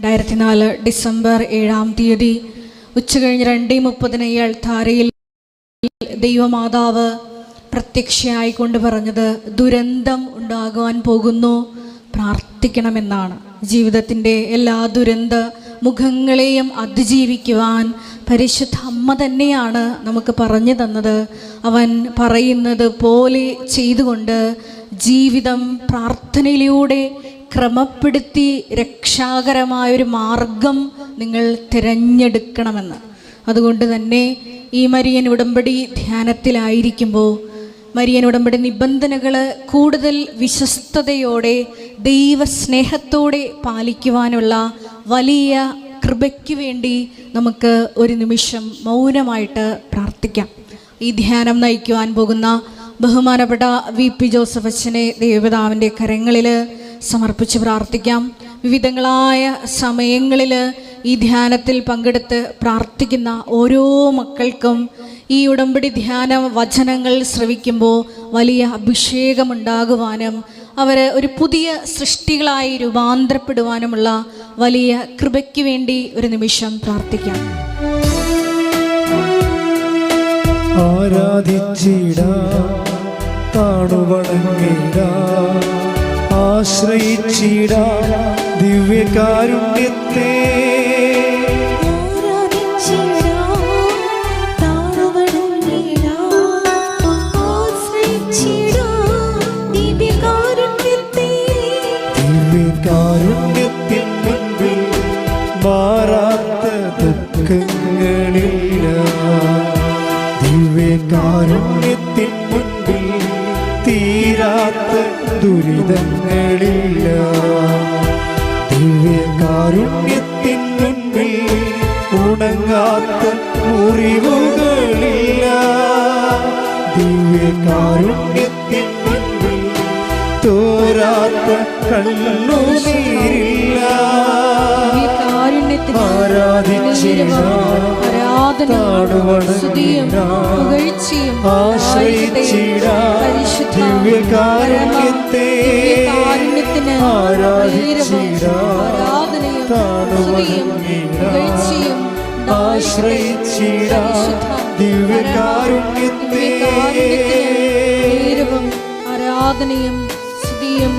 2004 December 7-ാം തീയതി ഉച്ചകഴിഞ്ഞ് 2:30 ഈ അൾത്താരയിൽ ദൈവമാതാവ് പ്രത്യക്ഷയായിക്കൊണ്ട് പറഞ്ഞത് ദുരന്തം ഉണ്ടാകുവാൻ പോകുന്നു, പ്രാർത്ഥിക്കണമെന്നാണ്. ജീവിതത്തിൻ്റെ എല്ലാ ദുരന്ത മുഖങ്ങളെയും അതിജീവിക്കുവാൻ പരിശുദ്ധ അമ്മ തന്നെയാണ് നമുക്ക് പറഞ്ഞു തന്നത്. അവൻ പറയുന്നത് പോലെ ചെയ്തുകൊണ്ട് ജീവിതം പ്രാർത്ഥനയിലൂടെ ക്രമപ്പെടുത്തി രക്ഷാകരമായൊരു മാർഗം നിങ്ങൾ തിരഞ്ഞെടുക്കണമെന്ന്. അതുകൊണ്ട് തന്നെ ഈ മരിയൻ ഉടമ്പടി ധ്യാനത്തിലായിരിക്കുമ്പോൾ മരിയൻ ഉടമ്പടി നിബന്ധനകൾ കൂടുതൽ വിശ്വസ്തയോടെ ദൈവസ്നേഹത്തോടെ പാലിക്കുവാനുള്ള വലിയ കൃപയ്ക്ക് വേണ്ടി നമുക്ക് ഒരു നിമിഷം മൗനമായിട്ട് പ്രാർത്ഥിക്കാം. ഈ ധ്യാനം നയിക്കുവാൻ പോകുന്ന ബഹുമാനപ്പെട്ട VP ജോസഫ് അച്ഛനെ ദൈവപിതാവിൻ്റെ കരങ്ങളിൽ സമർപ്പിച്ച് പ്രാർത്ഥിക്കാം. വിവിധങ്ങളായ സമയങ്ങളിൽ ഈ ധ്യാനത്തിൽ പങ്കെടുത്ത് പ്രാർത്ഥിക്കുന്ന ഓരോ മക്കൾക്കും ഈ ഉടമ്പടി ധ്യാന വചനങ്ങൾ ശ്രവിക്കുമ്പോൾ വലിയ അഭിഷേകമുണ്ടാകുവാനും അവർ ഒരു പുതിയ സൃഷ്ടികളായി രൂപാന്തരപ്പെടുവാനുമുള്ള വലിയ കൃപയ്ക്ക് വേണ്ടി ഒരു നിമിഷം പ്രാർത്ഥിക്കാം. ആശ്രയിച്ചിടാം ദിവ്യകാരുണ്യത്തെ, ദിവ്യകാരുണ്യത്തിൻ മുൻപിൽ മാറാത്ത ദുഃഖങ്ങളില്ല, ദിവ്യകാരുണ്യത്തിൻ മുൻപിൽ തീരാത്ത ദുരിതങ്ങളില്ല, ദിവ്യകാരുണ്യത്തിൻ മുൻപിൽ ഉണങ്ങാത്ത മുറിവുകളില്ല, ദിവ്യകാരുണ്യത്തിൻ മുൻപിൽ തോരാത്ത കണ്ണുനീരില്ല. ദിവ്യകാരുണ്യത്തെ ആരാധനയും സ്തുതിയും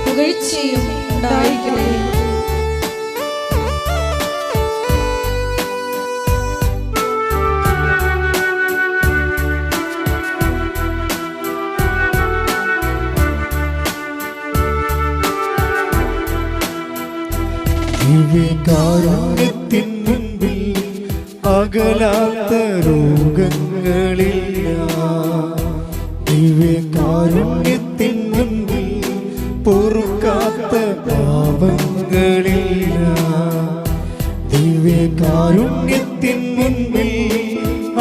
പുകഴ്ചയും ഉണ്ടായിരിക്കട്ടെ. ദിവ്യകാരുണ്യത്തിൻ മുൻപിൽ അകലാത്ത രോഗങ്ങളില്ല, ദിവ്യകാരുണ്യത്തിൻ മുൻപിൽ പൊറുക്കാത്ത പാപങ്ങളില്ല, ദിവ്യകാരുണ്യത്തിൻ മുൻപിൽ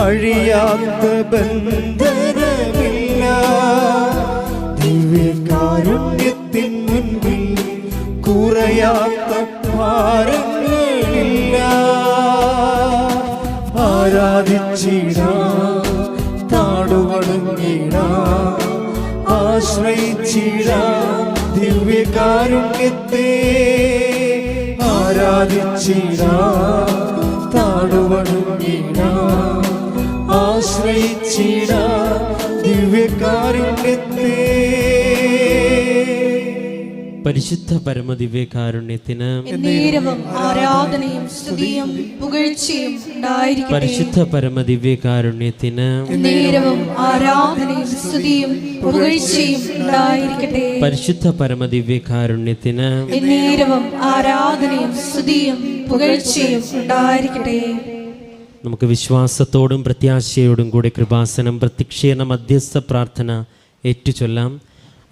അഴിയാത്ത ബന്ധനമില്ല, ദിവ്യകാരുണ്യത്തിൻ മുൻപിൽ കുറയാത്ത ഭാരങ്ങളില്ല. ആരാധിച്ചിടാം, താടുവണങ്ങിടാം, ആശ്രയിച്ചിടാം ദിവ്യകാരുണ്യത്തെ, ആരാധിച്ചിടാം, താടുവണങ്ങിടാം, ആശ്രയിച്ചിടാം ദിവ്യകാരുണ്യത്തെ. പരിശുദ്ധ പരമദിവ്യകാരുണ്യത്തിന് ആരാധനയും സ്തുതിയും പുകഴ്ചയും ഉണ്ടായിരിക്കട്ടെ. പരിശുദ്ധ പരമദിവ്യകാരുണ്യത്തിന് ആരാധനയും സ്തുതിയും പുകഴ്ചയും ഉണ്ടായിരിക്കട്ടെ. പരിശുദ്ധ പരമദിവ്യകാരുണ്യത്തിന് ആരാധനയും സ്തുതിയും പുകഴ്ചയും ഉണ്ടായിരിക്കട്ടെ. നമുക്ക് വിശ്വാസത്തോടും പ്രത്യാശയോടും കൂടി കൃപാസനം പ്രത്യക്ഷീകരണ മധ്യസ്ഥ പ്രാർത്ഥന ഏറ്റുചൊല്ലാം.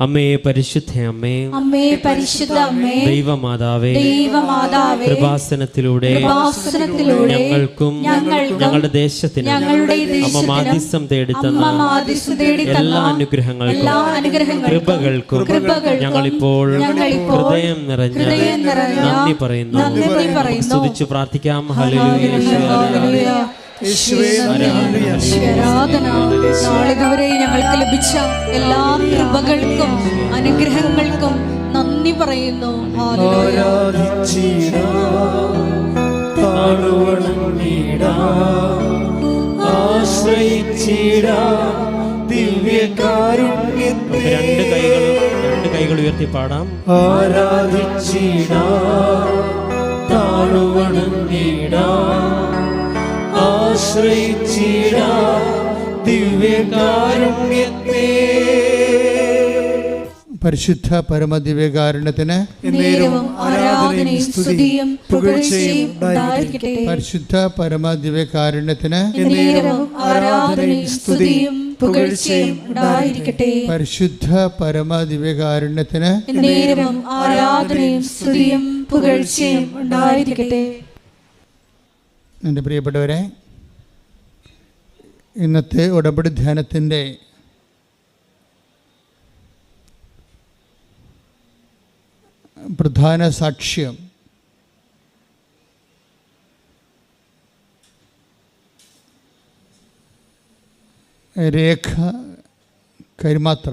അമ്മേ പരിശുദ്ധ അമ്മേ, അമ്മേ പരിശുദ്ധ അമ്മേ, ദൈവമാതാവേ, ദൈവമാതാവേ, കൃപാസനത്തിലൂടെ ഞങ്ങൾക്കും ഞങ്ങളുടെ ദേശത്തിനും അമ്മ മാധ്യസ്ഥം തേടിത്തന്ന എല്ലാ അനുഗ്രഹങ്ങൾക്കും കൃപകൾക്കും ഞങ്ങളിപ്പോൾ ഹൃദയം നിറഞ്ഞ നന്ദി പറയുന്നു. സ്തുതിച്ചു പ്രാർത്ഥിക്കാം. ഹല്ലേലൂയ. നാളിതുവരെ ഞങ്ങൾക്ക് ലഭിച്ച എല്ലാ കൃപകൾക്കും അനുഗ്രഹങ്ങൾക്കും നന്ദി പറയുന്നു. ആരാധിച്ചിടാം ഉയർത്തി പാടാം. ആരാധിച്ചിടാം, താണുവണങ്ങിടാം, ആശ്രയിച്ചിടാം ദിവ്യകാരുണ്യത്തെ. പരിശുദ്ധ പരമദിവ്യകാരുണ്യത്തിന് നേരവും ആരാധനയും സ്തുതിയും പുകഴ്ചയും ഉണ്ടായിരിക്കട്ടെ. പരിശുദ്ധ പരമദിവ്യകാരുണ്യത്തിന് നേരവും ആരാധനയും സ്തുതിയും പുകഴ്ചയും ഉണ്ടായിരിക്കട്ടെ. പരിശുദ്ധ പരമദിവ്യകാരുണ്യത്തിന് നേരവും ആരാധനയും സ്തുതിയും പുകഴ്ചയും ഉണ്ടായിരിക്കട്ടെ. എൻ്റെ പ്രിയപ്പെട്ടവരെ, ഇന്നത്തെ ഉടമ്പടി ധ്യാനത്തിൻ്റെ പ്രധാന സാക്ഷ്യം രേഖ കൈമാത്ര.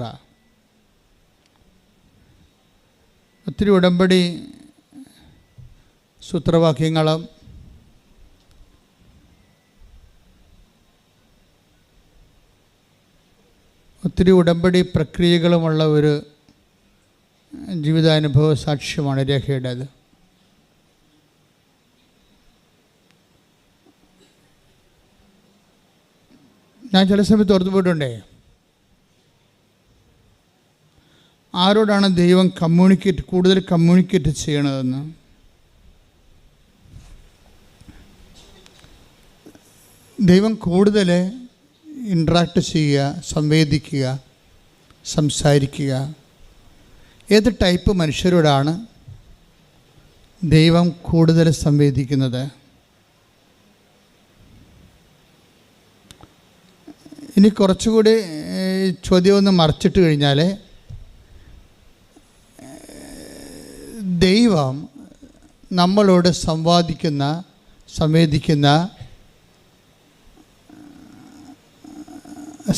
ഒത്തിരി ഉടമ്പടി സൂത്രവാക്യങ്ങളും ഒത്തിരി ഉടമ്പടി പ്രക്രിയകളുമുള്ള ഒരു ജീവിതാനുഭവ സാക്ഷ്യമാണ് രേഖയുടേത്. ഞാൻ ചില സമയത്ത് ഓർത്തു പോയിട്ടുണ്ടേ, ആരോടാണ് ദൈവം കൂടുതൽ കമ്മ്യൂണിക്കേറ്റ് ചെയ്യണതെന്ന്. ദൈവം കൂടുതൽ ഇൻട്രാക്ട് ചെയ്യുക, സംവേദിക്കുക, സംസാരിക്കുക, ഏത് ടൈപ്പ് മനുഷ്യരോടാണ് ദൈവം കൂടുതൽ സംവേദിക്കുന്നത്? ഇനി കുറച്ചുകൂടി ചോദ്യം ഒന്ന് മറിച്ചിട്ട് കഴിഞ്ഞാൽ, ദൈവം നമ്മളോട് സംവേദിക്കുന്ന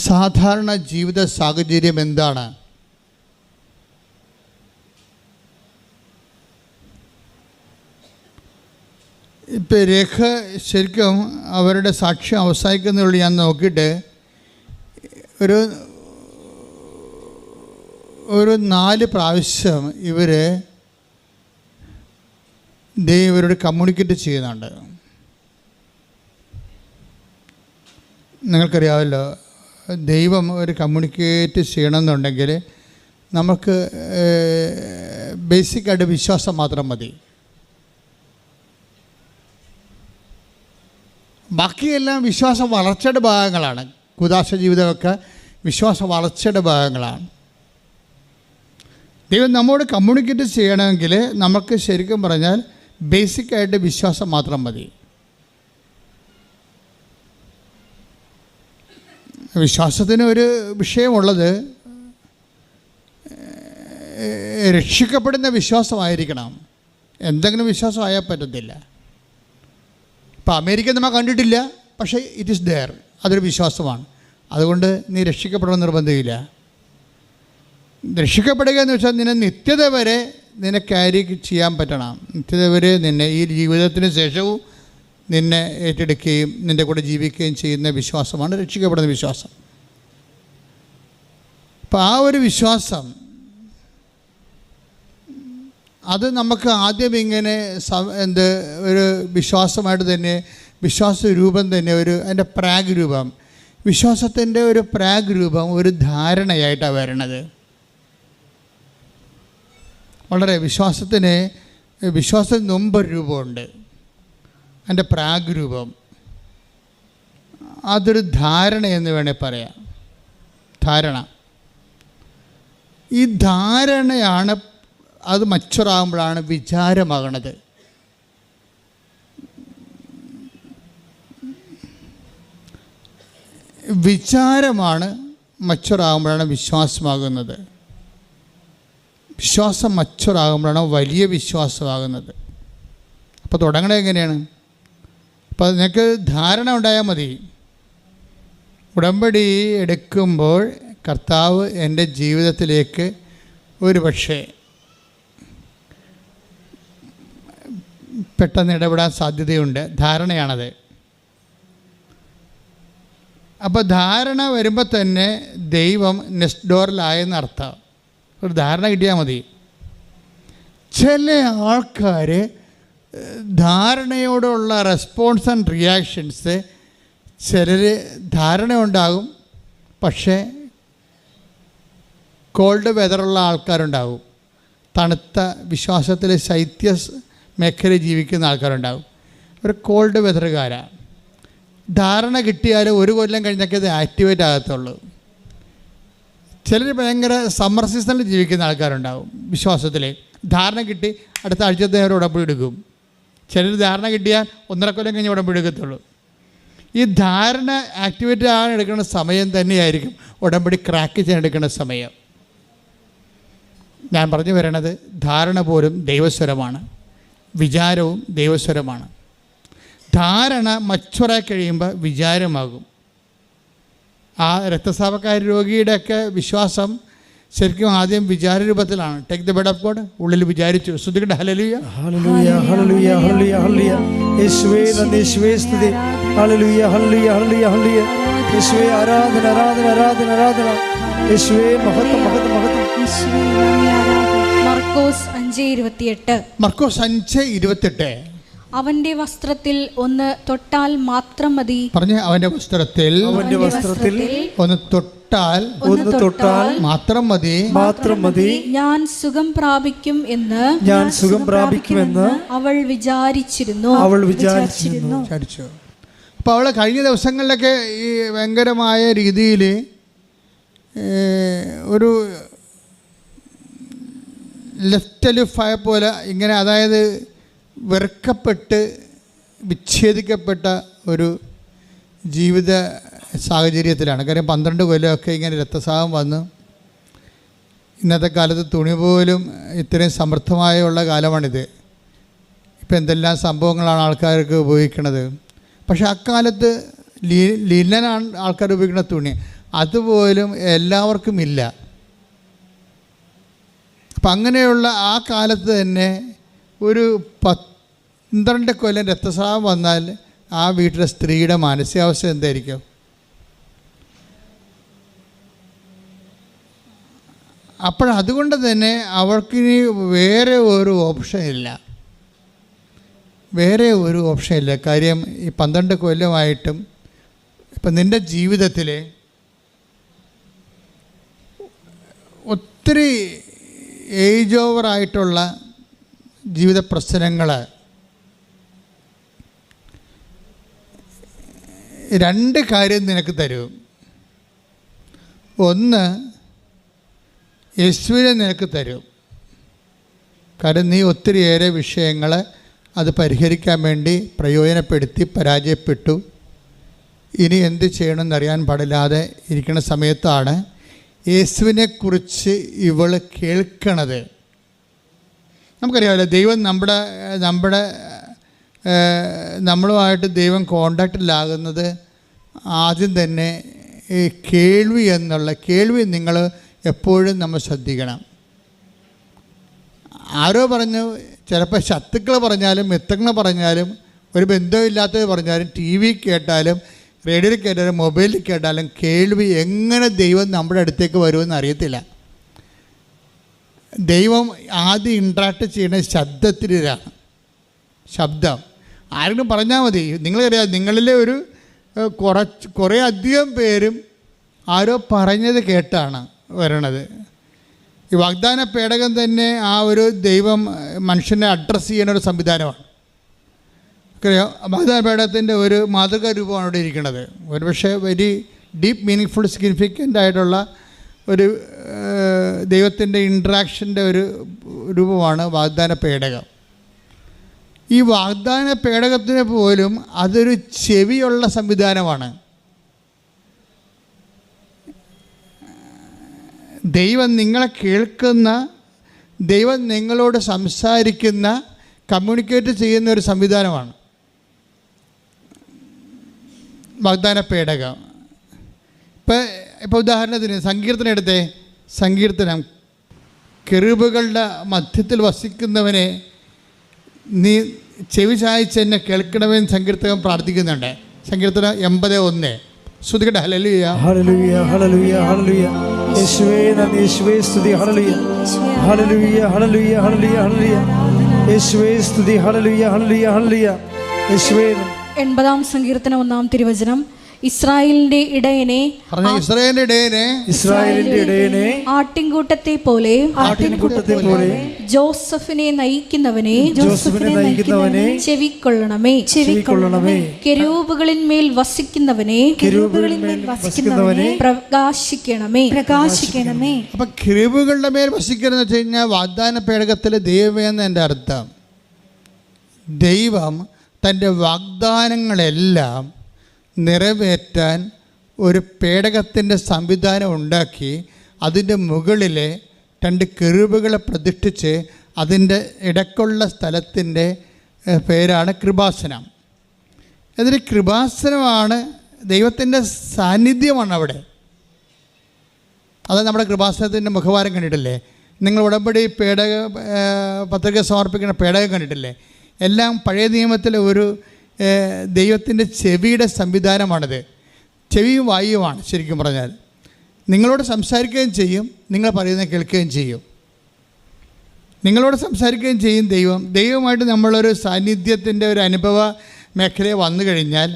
സാധാരണ ജീവിത സാഹചര്യം എന്താണ്? ഇപ്പം രേഖ ശരിക്കും അവരുടെ സാക്ഷ്യം അവസാനിക്കുന്നുള്ളൂ. ഞാൻ നോക്കിയിട്ട് ഒരു 4 പ്രാവശ്യം ഇവരോട് കമ്മ്യൂണിക്കേറ്റ് ചെയ്യുന്നുണ്ട്. നിങ്ങൾക്കറിയാമല്ലോ, ദൈവം ഒരു കമ്മ്യൂണിക്കേറ്റ് ചെയ്യണമെന്നുണ്ടെങ്കിൽ നമുക്ക് ബേസിക്കായിട്ട് വിശ്വാസം മാത്രം മതി. ബാക്കിയെല്ലാം വിശ്വാസ വളർച്ചയുടെ ഭാഗങ്ങളാണ്. കുദാശ ജീവിതമൊക്കെ വിശ്വാസ വളർച്ചയുടെ ഭാഗങ്ങളാണ്. ദൈവം നമ്മോട് കമ്മ്യൂണിക്കേറ്റ് ചെയ്യണമെങ്കിൽ നമുക്ക് ശരിക്കും പറഞ്ഞാൽ ബേസിക്കായിട്ട് വിശ്വാസം മാത്രം മതി. വിശ്വാസത്തിന് ഒരു വിഷയമുള്ളത് രക്ഷിക്കപ്പെടുന്ന വിശ്വാസമായിരിക്കണം. എന്തെങ്കിലും വിശ്വാസമായാൽ പറ്റത്തില്ല. ഇപ്പോൾ അമേരിക്ക നമ്മൾ കണ്ടിട്ടില്ല, പക്ഷേ ഇറ്റ് ഈസ് ദെയർ, അതൊരു വിശ്വാസമാണ്. അതുകൊണ്ട് നീ രക്ഷിക്കപ്പെടണമെന്ന് നിർബന്ധമില്ല. രക്ഷിക്കപ്പെടുക എന്ന് വെച്ചാൽ നിന്നെ നിത്യത വരെ നിന്നെ ക്യാരി ചെയ്യാൻ പറ്റണം. നിത്യത വരെ നിന്നെ ഈ ജീവിതത്തിന് ശേഷവും നിന്നെ ഏറ്റെടുക്കുകയും നിൻ്റെ കൂടെ ജീവിക്കുകയും ചെയ്യുന്ന വിശ്വാസമാണ് രക്ഷിക്കപ്പെടുന്ന വിശ്വാസം. അപ്പോൾ ആ ഒരു വിശ്വാസം അത് നമുക്ക് ആദ്യം ഇങ്ങനെ ഒരു വിശ്വാസമായിട്ട് തന്നെ, വിശ്വാസ രൂപം തന്നെ, അതിൻ്റെ പ്രാഗ് രൂപം, വിശ്വാസത്തിൻ്റെ ഒരു പ്രാഗ് രൂപം ഒരു ധാരണയായിട്ടാണ് വരണത്. വളരെ വിശ്വാസത്തിന് മുമ്പൊരു രൂപമുണ്ട്, അതിൻ്റെ പ്രാഗ് രൂപം. അതൊരു ധാരണ എന്ന് വേണേൽ പറയാം. ധാരണ, ഈ ധാരണയാണ് അത് മച്ചുറാകുമ്പോഴാണ് വിചാരമാകണത്. വിചാരമാണ് മച്ചുറാകുമ്പോഴാണ് വിശ്വാസമാകുന്നത്. വിശ്വാസം മച്ചുറാകുമ്പോഴാണ് വലിയ വിശ്വാസമാകുന്നത്. അപ്പോൾ തുടങ്ങണത് എങ്ങനെയാണ്? അപ്പോൾ നിങ്ങൾക്ക് ധാരണ ഉണ്ടായാൽ മതി. ഉടമ്പടി എടുക്കുമ്പോൾ കർത്താവ് എൻ്റെ ജീവിതത്തിലേക്ക് ഒരു പക്ഷേ പെട്ടെന്ന് ഇടപെടാൻ സാധ്യതയുണ്ട്. ധാരണയാണത്. അപ്പോൾ ധാരണ വരുമ്പോൾ തന്നെ ദൈവം നെക്സ്റ്റ് ഡോറിലായെന്നർത്ഥം. ഒരു ധാരണ കിട്ടിയാൽ മതി. ചില ആൾക്കാർ ധാരണയോടുള്ള റെസ്പോൺസ് ആൻഡ് റിയാക്ഷൻസ്, ചിലർ ധാരണ ഉണ്ടാകും, പക്ഷേ കോൾഡ് വെതറുള്ള ആൾക്കാരുണ്ടാകും, തണുത്ത വിശ്വാസത്തിൽ ശൈത്യ മേഖലയിൽ ജീവിക്കുന്ന ആൾക്കാരുണ്ടാകും. ഒരു കോൾഡ് വെതറുകാരാണ്. ധാരണ കിട്ടിയാൽ ഒരു കൊല്ലം കഴിഞ്ഞൊക്കെ ഇത് ആക്ടിവേറ്റ് ആകത്തുള്ളൂ. ചിലർ ഭയങ്കര സമ്മർ സീസണിൽ ജീവിക്കുന്ന ആൾക്കാരുണ്ടാകും. വിശ്വാസത്തിൽ ധാരണ കിട്ടി അടുത്ത ആഴ്ചത്തെ അവർ ഉടമ്പടി എടുക്കും. ചിലർ ധാരണ കിട്ടിയാൽ 1.5 കൊല്ലം കഴിഞ്ഞ് ഉടമ്പടി എടുക്കത്തുള്ളൂ. ഈ ധാരണ ആക്ടിവേറ്റ് ആകാൻ എടുക്കുന്ന സമയം തന്നെയായിരിക്കും ഉടമ്പടി ക്രാക്ക് ചെയ്യാൻ എടുക്കുന്ന സമയം. ഞാൻ പറഞ്ഞു വരണത്, ധാരണ പോലും ദൈവസ്വരമാണ്, വിചാരവും ദൈവസ്വരമാണ്. ധാരണ മച്ചുറായി കഴിയുമ്പോൾ വിചാരമാകും. ആ രക്തസ്രാവക്കാരി രോഗിയുടെയൊക്കെ വിശ്വാസം ശരിക്കും ആദ്യം വിചാര രൂപത്തിലാണ്. Take the bed of God, ഉള്ളിൽ വിചാരിച്ചു. സ്തുതിക്കട്ടെ, ഹല്ലേലൂയ ഹല്ലേലൂയ ഹല്ലേലൂയ ഹല്ലേലൂയ ഹല്ലേലൂയ. യേശുവേ നന്ദി, യേശുവേ സ്തുതി. ഹല്ലേലൂയ ഹല്ലേലൂയ ഹല്ലേലൂയ ഹല്ലേലൂയ. യേശുവേ ആരാധന ആരാധന ആരാധന ആരാധന. യേശുവേ മഹത്വം മഹത്വം മഹത്വം. മർക്കോസ് 5:28. മർക്കോസ് 5:28. അവന്റെ വസ്ത്രത്തിൽ ഒന്ന് തൊട്ടാൽ മാത്രം മതി. പറഞ്ഞ്, അവന്റെ വസ്ത്രത്തിൽ ഒന്ന് തൊട്ടാൽ മാത്രം മതി, മാത്രം മതി, ഞാൻ സുഖം പ്രാപിക്കും എന്ന് അവൾ വിചാരിച്ചിരുന്നു. അപ്പോൾ അവൾ കഴിഞ്ഞ ദിവസങ്ങളിലൊക്കെ ഈ ഭയങ്കരമായ രീതിയിൽ ഒരു ലെഫ്റ്റ് ലിഫായ പോലെ ഇങ്ങനെ, അതായത് വെറുക്കപ്പെട്ട് വിച്ഛേദിക്കപ്പെട്ട ഒരു ജീവിത സാഹചര്യത്തിലാണ്. കാര്യം 12 കൊല്ലമൊക്കെ ഇങ്ങനെ രക്തസ്രാവം വന്ന്, ഇന്നത്തെ കാലത്ത് തുണി പോലും ഇത്രയും സമൃദ്ധമായുള്ള കാലമാണിത്. ഇപ്പം എന്തെല്ലാം സംഭവങ്ങളാണ് ആൾക്കാർക്ക് ഉപയോഗിക്കുന്നത്. പക്ഷെ അക്കാലത്ത് ലിനനാണ് ആൾക്കാർ ഉപയോഗിക്കുന്ന തുണി, അതുപോലും എല്ലാവർക്കും ഇല്ല. അപ്പം അങ്ങനെയുള്ള ആ കാലത്ത് തന്നെ ഒരു 12 കൊല്ലം രക്തസ്രാവം വന്നാൽ ആ വീട്ടിലെ സ്ത്രീയുടെ മാനസികാവസ്ഥ എന്തായിരിക്കും? അതുകൊണ്ട് തന്നെ അവൾക്കിനി വേറെ ഒരു ഓപ്ഷൻ ഇല്ല. കാര്യം ഈ 12 കൊല്ലമായിട്ടും ഇപ്പം നിൻ്റെ ജീവിതത്തിൽ ഒത്തിരി ഏജ് ഓവറായിട്ടുള്ള ജീവിത പ്രശ്നങ്ങൾ, 2 കാര്യം നിനക്ക് തരും. ഒന്ന്, യേശുവിനെ നിനക്ക് തരും. കാരണം നീ ഒത്തിരിയേറെ വിഷയങ്ങൾ അത് പരിഹരിക്കാൻ വേണ്ടി പ്രയോജനപ്പെടുത്തി പരാജയപ്പെട്ടു. ഇനി എന്ത് ചെയ്യണമെന്നറിയാൻ പാടില്ലാതെ ഇരിക്കുന്ന സമയത്താണ് യേശുവിനെക്കുറിച്ച് ഇവൾ കേൾക്കണത്. നമുക്കറിയാമല്ലോ, ദൈവം നമ്മളുമായിട്ട് ദൈവം കോണ്ടാക്റ്റിലാകുന്നത് ആദ്യം തന്നെ ഈ കേൾവി നിങ്ങൾ എപ്പോഴും നമ്മൾ ശ്രദ്ധിക്കണം. ആരോ പറഞ്ഞു, ചിലപ്പോൾ ശത്രുക്കൾ പറഞ്ഞാലും മിത്രങ്ങൾ പറഞ്ഞാലും ഒരു ബന്ധമില്ലാത്തവർ പറഞ്ഞാലും ടി വി കേട്ടാലും റേഡിയോയിൽ കേട്ടാലും മൊബൈലിൽ കേട്ടാലും കേൾവി എങ്ങനെ ദൈവം നമ്മുടെ അടുത്തേക്ക് വരുമെന്ന് അറിയത്തില്ല. ദൈവം ആദ്യം ഇൻട്രാക്ട് ചെയ്യുന്ന ശബ്ദത്തിലാണ്. ശബ്ദം ആരെങ്കിലും പറഞ്ഞാൽ മതി. നിങ്ങൾക്കറിയാം, നിങ്ങളിലെ കുറേ അധികം പേരും ആരോ പറഞ്ഞത് കേട്ടാണ് വരണത്. ഈ വാഗ്ദാന പേടകം തന്നെ ആ ഒരു ദൈവം മനുഷ്യനെ അഡ്രസ്സ് ചെയ്യുന്ന ഒരു സംവിധാനമാണ്. അറിയാം, വാഗ്ദാന പേടകത്തിൻ്റെ ഒരു മാതൃകാ രൂപമാണ് ഇവിടെ ഇരിക്കുന്നത്. ഒരുപക്ഷെ very deep meaning full significant ആയിട്ടുള്ള ഒരു ദൈവത്തിൻ്റെ ഇൻട്രാക്ഷൻ്റെ ഒരു രൂപമാണ് വാഗ്ദാന പേടകം. ഈ വാഗ്ദാന പേടകത്തിന് പോലും അതൊരു ചെവിയുള്ള സംവിധാനമാണ്. ദൈവം നിങ്ങളെ കേൾക്കുന്ന, ദൈവം നിങ്ങളോട് സംസാരിക്കുന്ന, കമ്മ്യൂണിക്കേറ്റ് ചെയ്യുന്ന ഒരു സംവിധാനമാണ് വാഗ്ദാന പേടകം. ഇപ്പോൾ ഉദാഹരണത്തിന് സങ്കീർത്തനം എടുത്തേ. സങ്കീർത്തനം, കെറൂബുകളുടെ മധ്യത്തിൽ വസിക്കുന്നവനെ നീ ചെവി ചായ്ച്ച് എന്നെ കേൾക്കണമെന്ന് സങ്കീർത്തകൻ പ്രാർത്ഥിക്കുന്നുണ്ട്. സങ്കീർത്തനം 80:1. ശ്രുതികട്ടെ, ഹല്ലേലൂയ ഹല്ലേലൂയ ഹല്ലേലൂയ ഹല്ലേലൂയ. യേശുവേ നന്ദി, യേശുവേ സ്തുതി. ഹല്ലേലൂയ ഹല്ലേലൂയ ഹല്ലേലൂയ ഹല്ലേലൂയ ഹല്ലേലൂയ. യേശുവേ സ്തുതി. ഹല്ലേലൂയ ഹല്ലേലൂയ ഹല്ലേലൂയ. യേശുവേ. 80-ാം സങ്കീർത്തനം 1-ാം തിരുവചനം. ഇസ്രായേലിന്റെ ഇടയനെ, ഇസ്രായേലിന്റെ ഇടയനെ, ആട്ടിൻകൂട്ടത്തെ പോലെ ജോസഫിനെ നയിക്കുന്നവനെ ചെവിക്കൊള്ളണമേ. കെരൂബുകളിന്മേൽ വസിക്കുന്നവനെ പ്രകാശിക്കണമേ. അപ്പൊ കെരൂബുകളുടെ മേൽ വസിക്കണമെന്ന് വെച്ച് കഴിഞ്ഞാൽ വാഗ്ദാന പേടകത്തിലെ ദൈവം എന്ന് എൻ്റെ അർത്ഥം. ദൈവം തൻ്റെ വാഗ്ദാനങ്ങളെല്ലാം നിറവേറ്റാൻ ഒരു പേടകത്തിൻ്റെ സംവിധാനം ഉണ്ടാക്കി അതിൻ്റെ മുകളിൽ 2 കെരൂബുകളെ പ്രതിഷ്ഠിച്ച് അതിൻ്റെ ഇടയ്ക്കുള്ള സ്ഥലത്തിൻ്റെ പേരാണ് കൃപാസനം. എന്നിട്ട് കൃപാസനമാണ് ദൈവത്തിൻ്റെ സാന്നിധ്യമാണ് അവിടെ. അത് നമ്മുടെ കൃപാസനത്തിൻ്റെ മുഖവാരം കണ്ടിട്ടില്ലേ? നിങ്ങൾ ഉടമ്പടി പത്രിക സമർപ്പിക്കുന്ന പേടകം കണ്ടിട്ടില്ലേ? എല്ലാം പഴയ നിയമത്തിലെ ഒരു ദൈവത്തിൻ്റെ ചെവിയുടെ സംവിധാനമാണിത്. ചെവിയും വായുവാണ് ശരിക്കും പറഞ്ഞാൽ. നിങ്ങളോട് സംസാരിക്കുകയും ചെയ്യും, നിങ്ങൾ പറയുന്നത് കേൾക്കുകയും ചെയ്യും. നിങ്ങളോട് സംസാരിക്കുകയും ചെയ്യും ദൈവമായിട്ട് നമ്മളൊരു സാന്നിധ്യത്തിൻ്റെ ഒരു അനുഭവ മേഖലയിൽ വന്നു കഴിഞ്ഞാൽ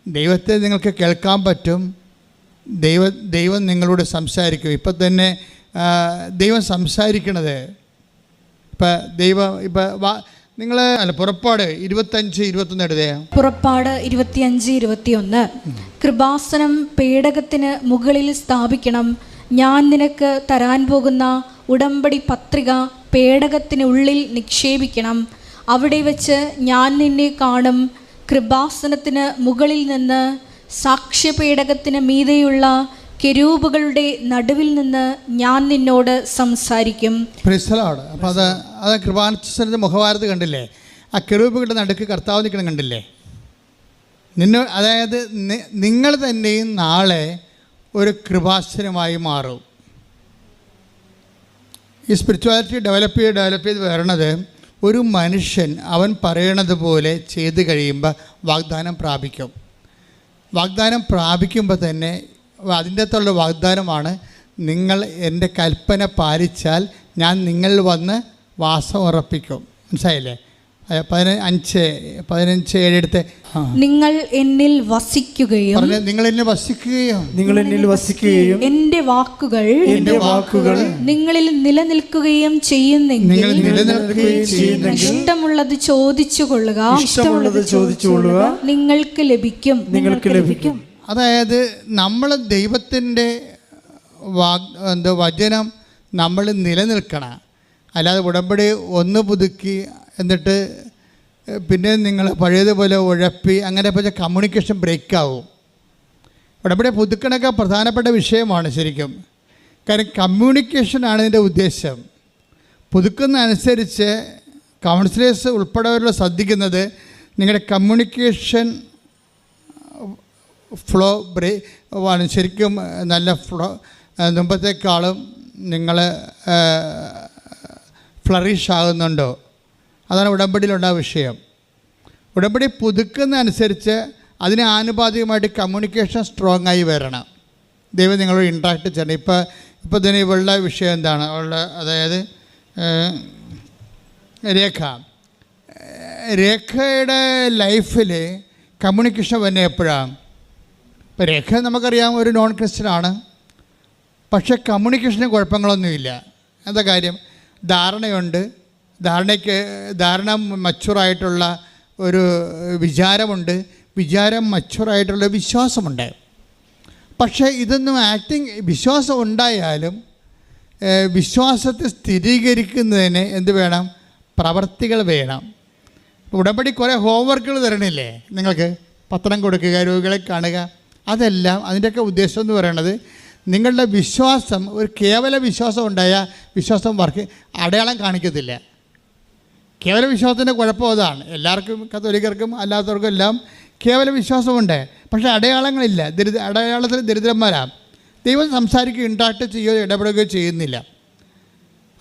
ദൈവത്തെ നിങ്ങൾക്ക് കേൾക്കാൻ പറ്റും. ദൈവം നിങ്ങളോട് സംസാരിക്കും. ഇപ്പം തന്നെ ദൈവം സംസാരിക്കണത് നിങ്ങൾ പുറപ്പാട് 25-21 എടുത്തേ. പുറപ്പാട് 25-21. കൃപാസനം പേടകത്തിന് മുകളിൽ സ്ഥാപിക്കണം. ഞാൻ നിനക്ക് തരാൻ പോകുന്ന ഉടമ്പടി പത്രിക പേടകത്തിന് ഉള്ളിൽ നിക്ഷേപിക്കണം. അവിടെ വെച്ച് ഞാൻ നിന്നെ കാണും. കൃപാസനത്തിന് മുകളിൽ നിന്ന് സാക്ഷ്യപേടകത്തിന് മീതെയുള്ള കെരൂബുകളുടെ നടുവിൽ നിന്ന് ഞാൻ നിന്നോട് സംസാരിക്കും. അപ്പോൾ അത് കൃപാസനത്തിൻ്റെ മുഖവാരത്ത് കണ്ടില്ലേ? ആ കെരൂബുകളുടെ നടുക്ക് കർത്താവ് നിൽക്കണം കണ്ടില്ലേ? അതായത് നിങ്ങൾ തന്നെയും നാളെ ഒരു കൃപാസനമായി മാറും. ഈ സ്പിരിച്വാലിറ്റി ഡെവലപ്പ് ചെയ്ത് വരണത് ഒരു മനുഷ്യൻ അവൻ പറയണത് പോലെ ചെയ്ത് കഴിയുമ്പോൾ വാഗ്ദാനം പ്രാപിക്കും. വാഗ്ദാനം പ്രാപിക്കുമ്പോൾ തന്നെ അതിൻ്റെ അകത്തുള്ള വാഗ്ദാനമാണ്, നിങ്ങൾ എൻ്റെ കൽപ്പന പാലിച്ചാൽ ഞാൻ നിങ്ങളിൽ വന്ന് വാസം ഉറപ്പിക്കും. മനസ്സിലായില്ലേ? 15:7 എടുത്ത്. നിങ്ങൾ എന്നിൽ വസിക്കുകയും എൻ്റെ വാക്കുകൾ നിങ്ങളിൽ നിലനിൽക്കുകയും ചെയ്യുന്നെങ്കിൽ ഇഷ്ടമുള്ളത് ചോദിച്ചു കൊള്ളുക, നിങ്ങൾക്ക് ലഭിക്കും. അതായത് നമ്മൾ ദൈവത്തിൻ്റെ വചനം നമ്മൾ നിലനിൽക്കണം. അല്ലാതെ ഉടമ്പടി ഒന്ന് പുതുക്കി എന്നിട്ട് പിന്നെ നിങ്ങൾ പഴയതുപോലെ ഉഴപ്പി അങ്ങനെ പറഞ്ഞാൽ കമ്മ്യൂണിക്കേഷൻ ബ്രേക്കാവും. ഉടമ്പടി പുതുക്കണൊക്കെ പ്രധാനപ്പെട്ട വിഷയമാണ് ശരിക്കും. കാര്യം കമ്മ്യൂണിക്കേഷനാണ് ഇതിൻ്റെ ഉദ്ദേശം. പുതുക്കുന്ന അനുസരിച്ച് കൗൺസിലേഴ്സ് ഉൾപ്പെടെയുള്ള ശ്രദ്ധിക്കുന്നത് നിങ്ങളുടെ കമ്മ്യൂണിക്കേഷൻ ഫ്ലോ ആണ് ശരിക്കും നല്ല ഫ്ലോ, മുമ്പത്തേക്കാളും നിങ്ങൾ ഫ്ലറിഷ് ആകുന്നുണ്ടോ? അതാണ് ഉടമ്പടിയിലുണ്ടായ വിഷയം. ഉടമ്പടി പുതുക്കുന്ന അനുസരിച്ച് അതിന് ആനുപാതികമായിട്ട് കമ്മ്യൂണിക്കേഷൻ സ്ട്രോങ് ആയി വരണം. ദൈവം നിങ്ങളോട് ഇൻട്രാക്ട് ചെയ്യണം. ഇപ്പോൾ തന്നെ ഇവളുടെ വിഷയം എന്താണ്? അതായത് രേഖയുടെ ലൈഫിൽ കമ്മ്യൂണിക്കേഷൻ വരുന്നത് എപ്പോഴാണ്? ഇപ്പോൾ രേഖ നമുക്കറിയാം ഒരു നോൺ ക്രിസ്ത്യനാണ്, പക്ഷേ കമ്മ്യൂണിക്കേഷന് കുഴപ്പങ്ങളൊന്നുമില്ല. എന്താ കാര്യം? ധാരണയുണ്ട്. ധാരണ മച്ചുറായിട്ടുള്ള ഒരു വിചാരമുണ്ട്, വിചാരം മച്ചുറായിട്ടുള്ള വിശ്വാസമുണ്ട്. പക്ഷേ ഇതൊന്നും വിശ്വാസം ഉണ്ടായാലും വിശ്വാസത്തെ സ്ഥിരീകരിക്കുന്നതിന് എന്ത് വേണം? പ്രവർത്തികൾ വേണം. ഉടമ്പടി കുറേ ഹോംവർക്കുകൾ തരണില്ലേ നിങ്ങൾക്ക്? പത്രം കൊടുക്കുക, രോഗികളെ കാണുക, അതെല്ലാം അതിൻ്റെയൊക്കെ ഉദ്ദേശം എന്ന് പറയുന്നത് നിങ്ങളുടെ വിശ്വാസം ഒരു കേവല വിശ്വാസം ഉണ്ടായാൽ വിശ്വാസം അടയാളം കാണിക്കത്തില്ല. കേവല വിശ്വാസത്തിൻ്റെ കുഴപ്പം അതാണ്. എല്ലാവർക്കും കത്തോലിക്കർക്കും അല്ലാത്തവർക്കും എല്ലാം കേവല വിശ്വാസമുണ്ട്, പക്ഷേ അടയാളങ്ങളില്ല. അടയാളത്തിൽ ദരിദ്രന്മാരാണ്. ദൈവം സംസാരിക്കുകയോ ഇൻട്രാക്ട് ചെയ്യുകയോ ഇടപെടുകയോ ചെയ്യുന്നില്ല.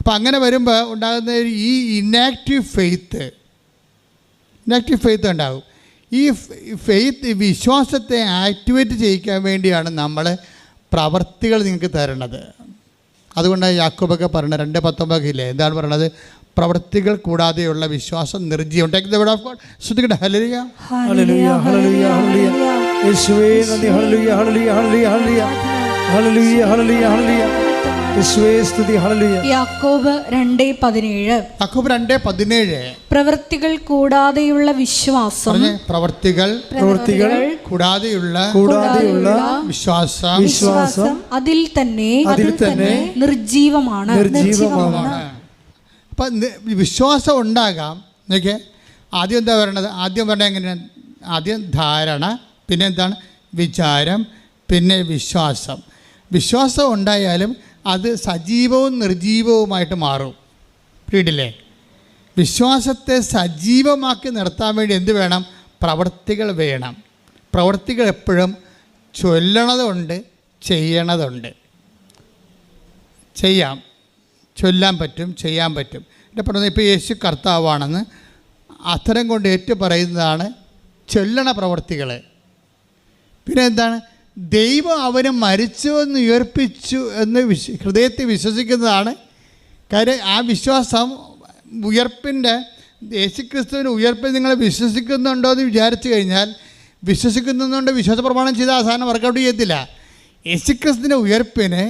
അപ്പോൾ അങ്ങനെ വരുമ്പോൾ ഉണ്ടാകുന്ന ഈ ഇനാക്റ്റീവ് ഫെയ്ത്ത് ഉണ്ടാകും. ഈ വിശ്വാസത്തെ ആക്ടിവേറ്റ് ചെയ്യിക്കാൻ വേണ്ടിയാണ് നമ്മൾ പ്രവർത്തികൾ നിങ്ങൾക്ക് തരണത്. അതുകൊണ്ടാണ് യാക്കോബൊക്കെ പറയുന്നത് 2:19 എന്താണ് പറയണത്? പ്രവൃത്തികൾ കൂടാതെയുള്ള വിശ്വാസം നിർജ്ജീവം. ശ്രദ്ധിക്കട്ടെ. ഹല്ലേലൂയ ഹല്ലേലൂയ ഹല്ലേലൂയ ഹല്ലേലൂയ. യേശുവേ നന്ദി. ഹല്ലേലൂയ ഹല്ലേലൂയ ഹല്ലേലൂയ ഹല്ലേലൂയ ഹല്ലേലൂയ ഹല്ലേലൂയ ഹല്ലേലൂയ. യേശുവേ സ്തുതി. ഹല്ലേലൂയ. യാക്കോബ് 2:17. യാക്കോബ് 2:17. പ്രവൃത്തികൾ കൂടാതെയുള്ള വിശ്വാസം. പ്രവൃത്തികൾ കൂടാതെയുള്ള വിശ്വാസം അതിൽ തന്നെ നിർജീവമാണ്. അപ്പം വിശ്വാസം ഉണ്ടാകാം. നോക്കിയേ, ആദ്യം എന്താ പറയണത്? ആദ്യം പറഞ്ഞാൽ എങ്ങനെയാണ്? ആദ്യം ധാരണ, പിന്നെ എന്താണ്? വിചാരം, പിന്നെ വിശ്വാസം. വിശ്വാസം ഉണ്ടായാലും അത് സജീവവും നിർജീവവുമായിട്ട് മാറും. വീട്ടിലെ വിശ്വാസത്തെ സജീവമാക്കി നിർത്താൻ വേണ്ടി എന്ത് വേണം? പ്രവൃത്തികൾ വേണം. പ്രവൃത്തികൾ എപ്പോഴും ചൊല്ലണതുണ്ട്, ചെയ്യണതുണ്ട്. ചൊല്ലാൻ പറ്റും, ചെയ്യാൻ പറ്റും. എൻ്റെ പറഞ്ഞത് ഇപ്പോൾ യേശു കർത്താവാണെന്ന് അത്തരം കൊണ്ട് ഏറ്റു പറയുന്നതാണ് ചൊല്ലണ പ്രവൃത്തികൾ. പിന്നെ എന്താണ്? ദൈവം അവനെ മരിച്ചുവെന്ന് ഉയർപ്പിച്ചു എന്ന് ഹൃദയത്തിൽ വിശ്വസിക്കുന്നതാണ് കാര്യം. ആ വിശ്വാസം ഉയർപ്പിൻ്റെ, യേശുക്രിസ്തുവിൻ്റെ ഉയർപ്പിൽ നിങ്ങൾ വിശ്വസിക്കുന്നുണ്ടോ എന്ന് വിചാരിച്ചു കഴിഞ്ഞാൽ, വിശ്വസിക്കുന്നുണ്ട് വിശ്വാസ പ്രമാണം ചെയ്ത അവസാനം വർക്കൗട്ട് ചെയ്യത്തില്ല. യേശുക്രിസ്തുവിൻ്റെ ഉയർപ്പിന്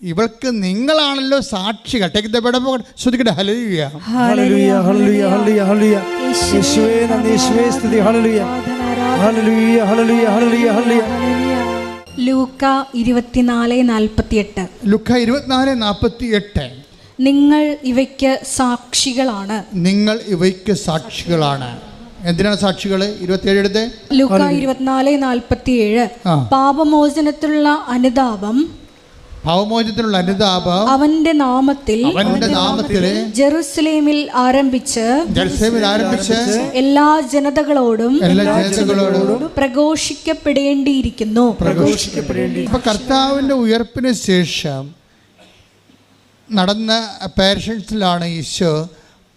ഇവൾക്ക് നിങ്ങളാണല്ലോ സാക്ഷികൾ. ശ്രദ്ധിക്കട്ടെ. ഹല്ലേലൂയ ഹല്ലേലൂയ ഹല്ലേലൂയ ഹല്ലേലൂയ ഹല്ലേലൂയ. യേശുവേ നന്ദി. യേശുവേ സ്തുതി. ഹല്ലേലൂയ ഹല്ലേലൂയ ഹല്ലേലൂയ ഹല്ലേലൂയ ഹല്ലേലൂയ. ലൂക്ക 24:48. ലൂക്ക 24:48. നിങ്ങൾ ഇവയ്ക്ക് സാക്ഷികളാണ്. നിങ്ങൾ ഇവയ്ക്ക് സാക്ഷികളാണ്. എന്തിനാണ് സാക്ഷികൾ? 27 എടുത്ത്. ലൂക്ക 24:47. പാപമോചനത്തിലുള്ള അനുതാപം അവന്റെ നാമത്തിൽ ജെറുസലേമിൽ ആരംഭിച്ച് എല്ലാ ജനതകളോടും പ്രഘോഷിക്കപ്പെടേണ്ടിയിരിക്കുന്നു. കർത്താവിന്റെ ഉയർപ്പിന് ശേഷം നടന്ന പാരഷൻസിലാണ് ഈശോ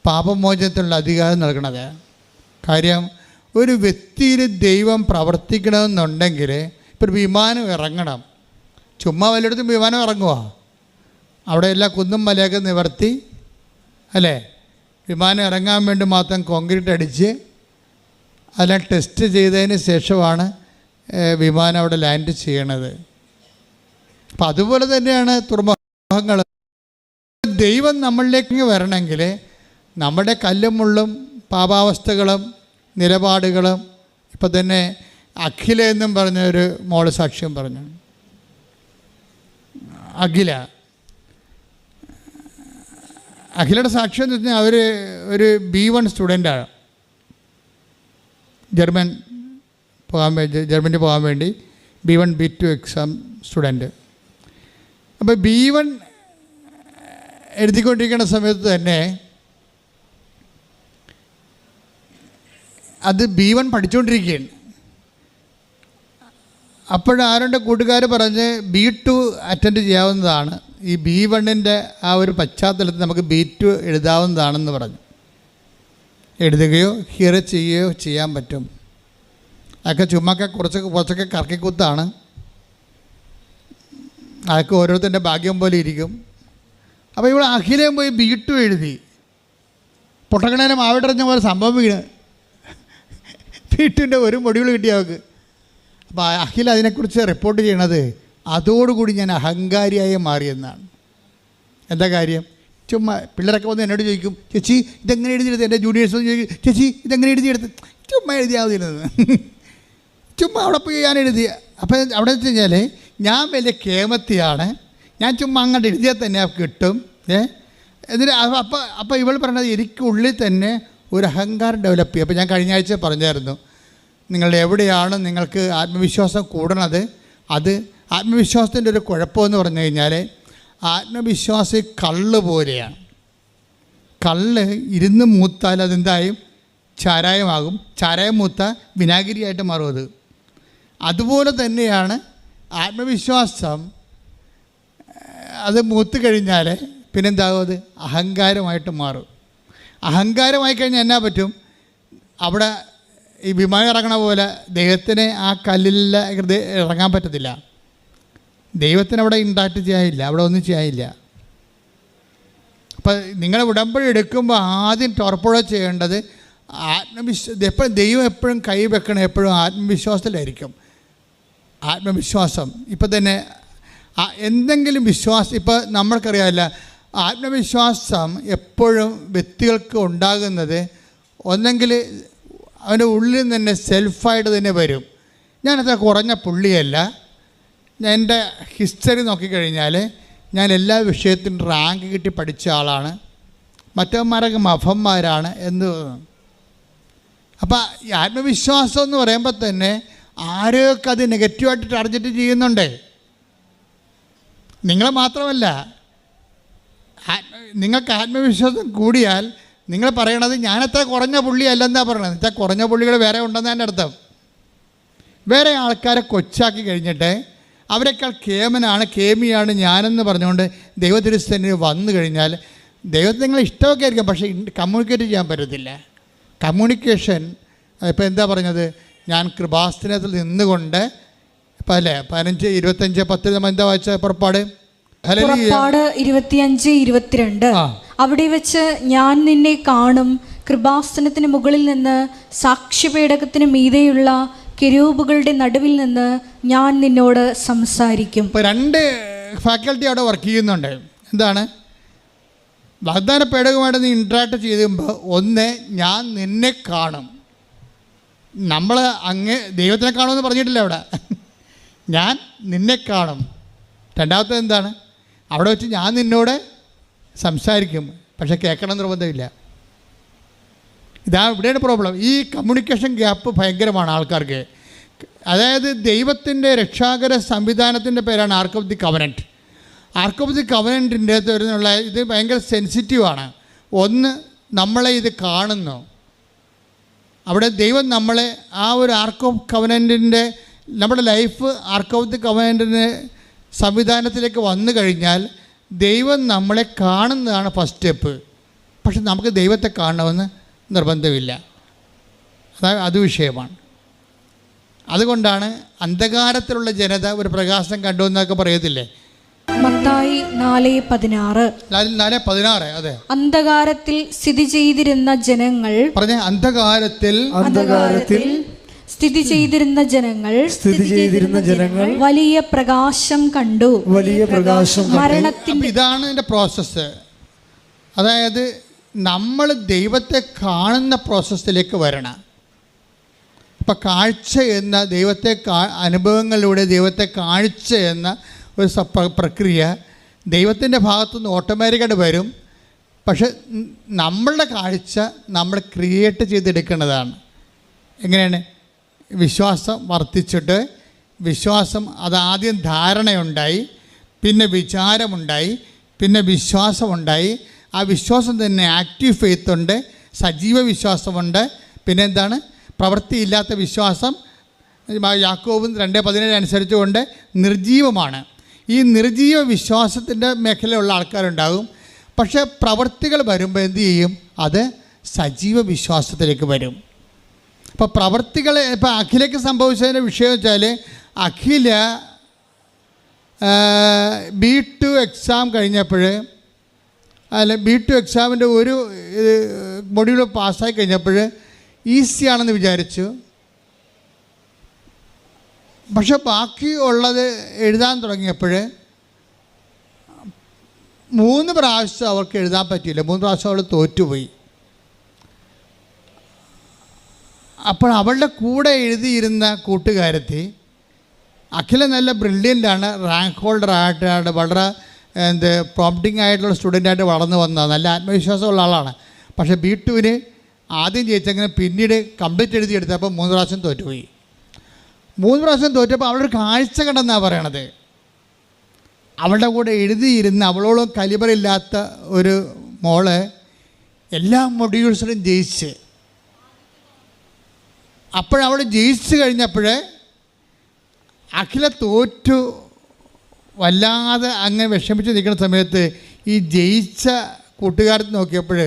പാപമോചനത്തിനുള്ള അധികാരം നൽകുന്നത്. കാര്യം, ഒരു വ്യക്തിയിൽ ദൈവം പ്രവർത്തിക്കണമെന്നുണ്ടെങ്കിൽ ഇപ്പോൾ ഒരു വിമാനം ഇറങ്ങണം. ചുമ്മാ വല്ലയിടത്തും വിമാനം ഇറങ്ങുക? അവിടെ എല്ലാ കുന്നും മലയൊക്കെ നിവർത്തി അല്ലേ, വിമാനം ഇറങ്ങാൻ വേണ്ടി മാത്രം കോൺക്രീറ്റ് അടിച്ച് അതെല്ലാം ടെസ്റ്റ് ചെയ്തതിന് ശേഷമാണ് വിമാനം അവിടെ ലാൻഡ് ചെയ്യണത്. അപ്പം അതുപോലെ തന്നെയാണ് തുറമുഖങ്ങൾ. ദൈവം നമ്മളിലേക്ക് വരണമെങ്കിൽ നമ്മുടെ കല്ലും മുള്ളും പാപാവസ്ഥകളും നിലപാടുകളും, ഇപ്പം തന്നെ അഖില എന്നും പറഞ്ഞൊരു മോള് സാക്ഷ്യം പറഞ്ഞു. അഖിലയുടെ സാക്ഷ്യം എന്ന് വെച്ചാൽ അവർ ഒരു B1 സ്റ്റുഡൻ്റാണ്. ജർമ്മനി പോകാൻ വേണ്ടി B1 B2 എക്സാം സ്റ്റുഡൻറ്റ്. അപ്പോൾ B1 എഴുതിക്കൊണ്ടിരിക്കുന്ന സമയത്ത് തന്നെ അത് B1 പഠിച്ചുകൊണ്ടിരിക്കുകയാണ്. അപ്പോഴാരുടെ കൂട്ടുകാർ പറഞ്ഞ് B2 അറ്റൻഡ് ചെയ്യാവുന്നതാണ്, ഈ B1-ൻ്റെ ആ ഒരു പശ്ചാത്തലത്തിൽ നമുക്ക് B2 എഴുതാവുന്നതാണെന്ന് പറഞ്ഞു. എഴുതുകയോ ഹിയർ ചെയ്യുകയോ ചെയ്യാൻ പറ്റും. അതൊക്കെ ചുമ്മാക്കെ കുറച്ചൊക്കെ കറക്കിക്കുത്താണ്. അതൊക്കെ ഓരോരുത്തരുടെ ഭാഗ്യം പോലെ ഇരിക്കും. അപ്പോൾ ഇവിടെ അഖിലയും പോയി B2 എഴുതി. പൊട്ടക്കണേനെ മാവിട്ടറിഞ്ഞ പോലെ സംഭവം വീണ് B2-ൻ്റെ ഒരു മൊഡ്യൂൾ കിട്ടി അവർക്ക്. അപ്പോൾ അഖിൽ അതിനെക്കുറിച്ച് റിപ്പോർട്ട് ചെയ്യണത് അതോടുകൂടി ഞാൻ അഹങ്കാരിയായി മാറിയെന്നാണ്. എന്താ കാര്യം? ചുമ്മാ പിള്ളേരൊക്കെ വന്ന് എന്നോട് ചോദിക്കും, ചേച്ചി ഇതെങ്ങനെ എഴുതിയെടുത്ത്? എൻ്റെ ജൂനിയേഴ്സ് വന്ന് ചോദിക്കും, ചേച്ചി ഇതെങ്ങനെ എഴുതിയെടുത്ത്? ചുമ്മാ എഴുതിയാവുന്നത്, ചുമ്മാ അവിടെ പോയി ഞാൻ എഴുതിയ. അപ്പോൾ അവിടെ വെച്ച് കഴിഞ്ഞാൽ ഞാൻ വലിയ കേമത്തിയാണ്, ഞാൻ ചുമ്മാ അങ്ങോട്ട് എഴുതിയാൽ തന്നെ കിട്ടും. എന്നിട്ട് അപ്പോൾ ഇവൾ പറഞ്ഞത് എനിക്കുള്ളിൽ തന്നെ ഒരു അഹങ്കാരം ഡെവലപ്പ് ചെയ്യും. അപ്പോൾ ഞാൻ കഴിഞ്ഞ ആഴ്ച പറഞ്ഞായിരുന്നു, നിങ്ങളുടെ എവിടെയാണ് നിങ്ങൾക്ക് ആത്മവിശ്വാസം കൂടണത്, അത് ആത്മവിശ്വാസത്തിൻ്റെ ഒരു കുഴപ്പമെന്ന് പറഞ്ഞു കഴിഞ്ഞാൽ, ആത്മവിശ്വാസം കള്ള് പോലെയാണ്. കള്ള് ഇരുന്ന് മൂത്താൽ അതെന്തായും ചാരായമാകും, ചാരായം മൂത്ത വിനാഗിരിയായിട്ട് മാറും. അതുപോലെ തന്നെയാണ് ആത്മവിശ്വാസം. അത് മൂത്ത് കഴിഞ്ഞാൽ പിന്നെന്താകും? അത് അഹങ്കാരമായിട്ട് മാറും. അഹങ്കാരമായി കഴിഞ്ഞാൽ എന്നാ പറ്റും? അവിടെ ഈ വിമാനം ഇറങ്ങണ പോലെ ദൈവത്തിന് ആ കല്ലിൽ ഇറങ്ങാൻ പറ്റത്തില്ല. ദൈവത്തിന് അവിടെ ഇൻട്രാക്ട് ചെയ്യാനില്ല, അവിടെ ഒന്നും ചെയ്യാനില്ല. അപ്പം നിങ്ങൾ ഉടമ്പടി എടുക്കുമ്പോൾ ആദ്യം ടോർപ്പുഴ ചെയ്യേണ്ടത് എപ്പോഴും ദൈവം എപ്പോഴും കൈവെക്കണം, എപ്പോഴും ആത്മവിശ്വാസത്തിലായിരിക്കും. ആത്മവിശ്വാസം ഇപ്പം തന്നെ എന്തെങ്കിലും വിശ്വാസം, ഇപ്പോൾ നമ്മൾക്കറിയാമല്ല, ആത്മവിശ്വാസം എപ്പോഴും വ്യക്തികൾക്ക് ഉണ്ടാകുന്നത് ഒന്നെങ്കിൽ അവൻ്റെ ഉള്ളിൽ തന്നെ സെൽഫായിട്ട് തന്നെ വരും. ഞാനത്ര കുറഞ്ഞ പുള്ളിയല്ല, എൻ്റെ ഹിസ്റ്ററി നോക്കിക്കഴിഞ്ഞാൽ ഞാൻ എല്ലാ വിഷയത്തിനും റാങ്ക് കിട്ടി പഠിച്ച ആളാണ്, മറ്റവന്മാരൊക്കെ മഫന്മാരാണ് എന്ന്. അപ്പം ഈ ആത്മവിശ്വാസം എന്ന് പറയുമ്പോൾ തന്നെ ആരൊക്കെ അത് നെഗറ്റീവായിട്ട് ടാർഗറ്റ് ചെയ്യുന്നുണ്ട്. നിങ്ങൾ മാത്രമല്ല, നിങ്ങൾക്ക് ആത്മവിശ്വാസം കൂടിയാൽ നിങ്ങൾ പറയണത് ഞാനത്ര കുറഞ്ഞ പുള്ളിയല്ലെന്നാണ് പറയണത്. വെച്ചാൽ കുറഞ്ഞ പുള്ളികൾ വേറെ ഉണ്ടെന്നാണ് എൻ്റെ അർത്ഥം. വേറെ ആൾക്കാരെ കൊച്ചാക്കി കഴിഞ്ഞിട്ട് അവരെക്കാൾ കേമനാണ്, കേമിയാണ് ഞാനെന്ന് പറഞ്ഞുകൊണ്ട് ദൈവത്തിരുസ്ഥനിൽ വന്നു കഴിഞ്ഞാൽ ദൈവത്തെ നിങ്ങൾ ഇഷ്ടമൊക്കെ ആയിരിക്കും, പക്ഷേ കമ്മ്യൂണിക്കേറ്റ് ചെയ്യാൻ പറ്റത്തില്ല. കമ്മ്യൂണിക്കേഷൻ ഇപ്പോൾ എന്താ പറഞ്ഞത്, ഞാൻ കൃപാസനത്തിൽ നിന്നുകൊണ്ട് ഇപ്പം അല്ലേ 15, 25, 10 നമ്മൾ എന്താ വായിച്ച പുറപ്പാട് 25:22 അവിടെ വെച്ച് ഞാൻ നിന്നെ കാണും, കൃപാസനത്തിന് മുകളിൽ നിന്ന് സാക്ഷ്യപേടകത്തിന് മീതെയുള്ള കെരൂബുകളുടെ നടുവിൽ നിന്ന് ഞാൻ നിന്നോട് സംസാരിക്കും. ഇപ്പോൾ 2 ഫാക്കൽറ്റി അവിടെ വർക്ക് ചെയ്യുന്നുണ്ട്. എന്താണ്? വാഗ്ദാന പേടകമായിട്ട് നീ ഇൻട്രാക്ട് ചെയ്യുമ്പോൾ ഒന്ന്, ഞാൻ നിന്നെ കാണും. നമ്മൾ അങ്ങ് ദൈവത്തിനെ കാണുമെന്ന് പറഞ്ഞിട്ടില്ല അവിടെ, ഞാൻ നിന്നെ കാണും. രണ്ടാമത്തെ എന്താണ്? അവിടെ വെച്ച് ഞാൻ നിന്നോട് സംസാരിക്കും, പക്ഷെ കേൾക്കണം നിർബന്ധമില്ല. ഇവിടെയാണ് പ്രോബ്ലം. ഈ കമ്മ്യൂണിക്കേഷൻ ഗ്യാപ്പ് ഭയങ്കരമാണ് ആൾക്കാർക്ക്. അതായത് ദൈവത്തിൻ്റെ രക്ഷാകര സംവിധാനത്തിൻ്റെ പേരാണ് ark of the covenant. Ark of the കവനൻറ്റിൻ്റെ വരുന്നുള്ള ഇത് ഭയങ്കര സെൻസിറ്റീവാണ്. ഒന്ന്, നമ്മളെ ഇത് കാണുന്നു. അവിടെ ദൈവം നമ്മളെ ആ ഒരു ആർക്ക് ഓഫ് കവനൻറ്റിൻ്റെ നമ്മുടെ ലൈഫ് ആർക്ക് ഓഫ് ദി കവനൻറ്റിന് സംവിധാനത്തിലേക്ക് വന്നു കഴിഞ്ഞാൽ ദൈവം നമ്മളെ കാണുന്നതാണ് ഫസ്റ്റ് സ്റ്റെപ്പ്. പക്ഷെ നമുക്ക് ദൈവത്തെ കാണണമെന്ന് നിർബന്ധമില്ല. അത് വിഷയമാണ്. അതുകൊണ്ടാണ് അന്ധകാരത്തിലുള്ള ജനത ഒരു പ്രകാശം കണ്ടു എന്നൊക്കെ പറയത്തില്ലേ. മത്തായി 4:16. അതെ, അന്ധകാരത്തിൽ സ്ഥിതി ചെയ്തിരുന്ന ജനങ്ങൾ പറഞ്ഞ അന്ധകാരത്തിൽ സ്ഥിതി ചെയ്തിരുന്ന ജനങ്ങൾ വലിയ പ്രകാശം കണ്ടു. മരണത്തിൽ ഇതാണ് എൻ്റെ പ്രോസസ്സ്. അതായത് നമ്മൾ ദൈവത്തെ കാണുന്ന പ്രോസസ്സിലേക്ക് വരണം. ഇപ്പം കാഴ്ച എന്ന ദൈവത്തെ അനുഭവങ്ങളിലൂടെ ദൈവത്തെ കാഴ്ച എന്ന ഒരു പ്രക്രിയ ദൈവത്തിൻ്റെ ഭാഗത്തുനിന്ന് ഓട്ടോമാറ്റിക്കായിട്ട് വരും. പക്ഷെ നമ്മളുടെ കാഴ്ച നമ്മൾ ക്രിയേറ്റ് ചെയ്തെടുക്കേണ്ടതാണ്. എങ്ങനെയാണ്? വിശ്വാസം വർദ്ധിച്ചിട്ട്, വിശ്വാസം അതാദ്യം ധാരണയുണ്ടായി, പിന്നെ വിചാരമുണ്ടായി, പിന്നെ വിശ്വാസമുണ്ടായി. ആ വിശ്വാസം തന്നെ ആക്റ്റീവ് ഫെയ്ത്ത് ഉണ്ട്, സജീവ വിശ്വാസമുണ്ട്. പിന്നെ എന്താണ്? പ്രവൃത്തിയില്ലാത്ത വിശ്വാസം. യാക്കോബ് 2:17 അനുസരിച്ചുകൊണ്ട് നിർജീവമാണ്. ഈ നിർജീവ വിശ്വാസത്തിൻ്റെ മേഖലയുള്ള ആൾക്കാരുണ്ടാകും. പക്ഷേ പ്രവൃത്തികൾ വരുമ്പോൾ എന്തു ചെയ്യും? അത് സജീവ വിശ്വാസത്തിലേക്ക് വരും. ഇപ്പോൾ പ്രവൃത്തികൾ ഇപ്പോൾ അഖിലയ്ക്ക് സംഭവിച്ചതിൻ്റെ വിഷയം വെച്ചാൽ, അഖില B2 എക്സാം കഴിഞ്ഞപ്പോൾ, B2 എക്സാമിൻ്റെ ഒരു മൊഡ്യൂൾ പാസ്സായി കഴിഞ്ഞപ്പോൾ ഈസിയാണെന്ന് വിചാരിച്ചു. പക്ഷെ ബാക്കി ഉള്ളത് എഴുതാൻ തുടങ്ങിയപ്പോൾ 3 പ്രാവശ്യം അവർക്ക് എഴുതാൻ പറ്റിയില്ല. 3 പ്രാവശ്യം അവൾ തോറ്റുപോയി. അപ്പോൾ അവളുടെ കൂടെ എഴുതിയിരുന്ന കൂട്ടുകാരത്തി അഖില നല്ല ബ്രില്യൻ്റാണ്, റാങ്ക് ഹോൾഡർ ആയിട്ടാണ്, വളരെ പ്രോംപ്റ്റിംഗ് ആയിട്ടുള്ള സ്റ്റുഡൻ്റായിട്ട് വളർന്നു വന്നതാണ്, നല്ല ആത്മവിശ്വാസമുള്ള ആളാണ്. പക്ഷേ B2 ആദ്യം ജയിച്ചങ്ങനെ പിന്നീട് കംപ്ലീറ്റ് എഴുതിയെടുത്തപ്പോൾ 3 പ്രാവശ്യം തോറ്റുപോയി. 3 പ്രാവശ്യം തോറ്റപ്പോൾ അവളൊരു കാഴ്ച കണ്ടെന്നാണ് പറയണത്. അവളുടെ കൂടെ എഴുതിയിരുന്ന അവളോളം കലിബറില്ലാത്ത ഒരു മോള് എല്ലാ മൊഡ്യൂൾസിലും ജയിച്ച്. അപ്പോഴവൾ ജയിച്ചു കഴിഞ്ഞപ്പോൾ അഖില തോറ്റു വല്ലാതെ അങ്ങനെ വിഷമിച്ച് നിൽക്കുന്ന സമയത്ത് ഈ ജയിച്ച കൂട്ടുകാരത്ത് നോക്കിയപ്പോൾ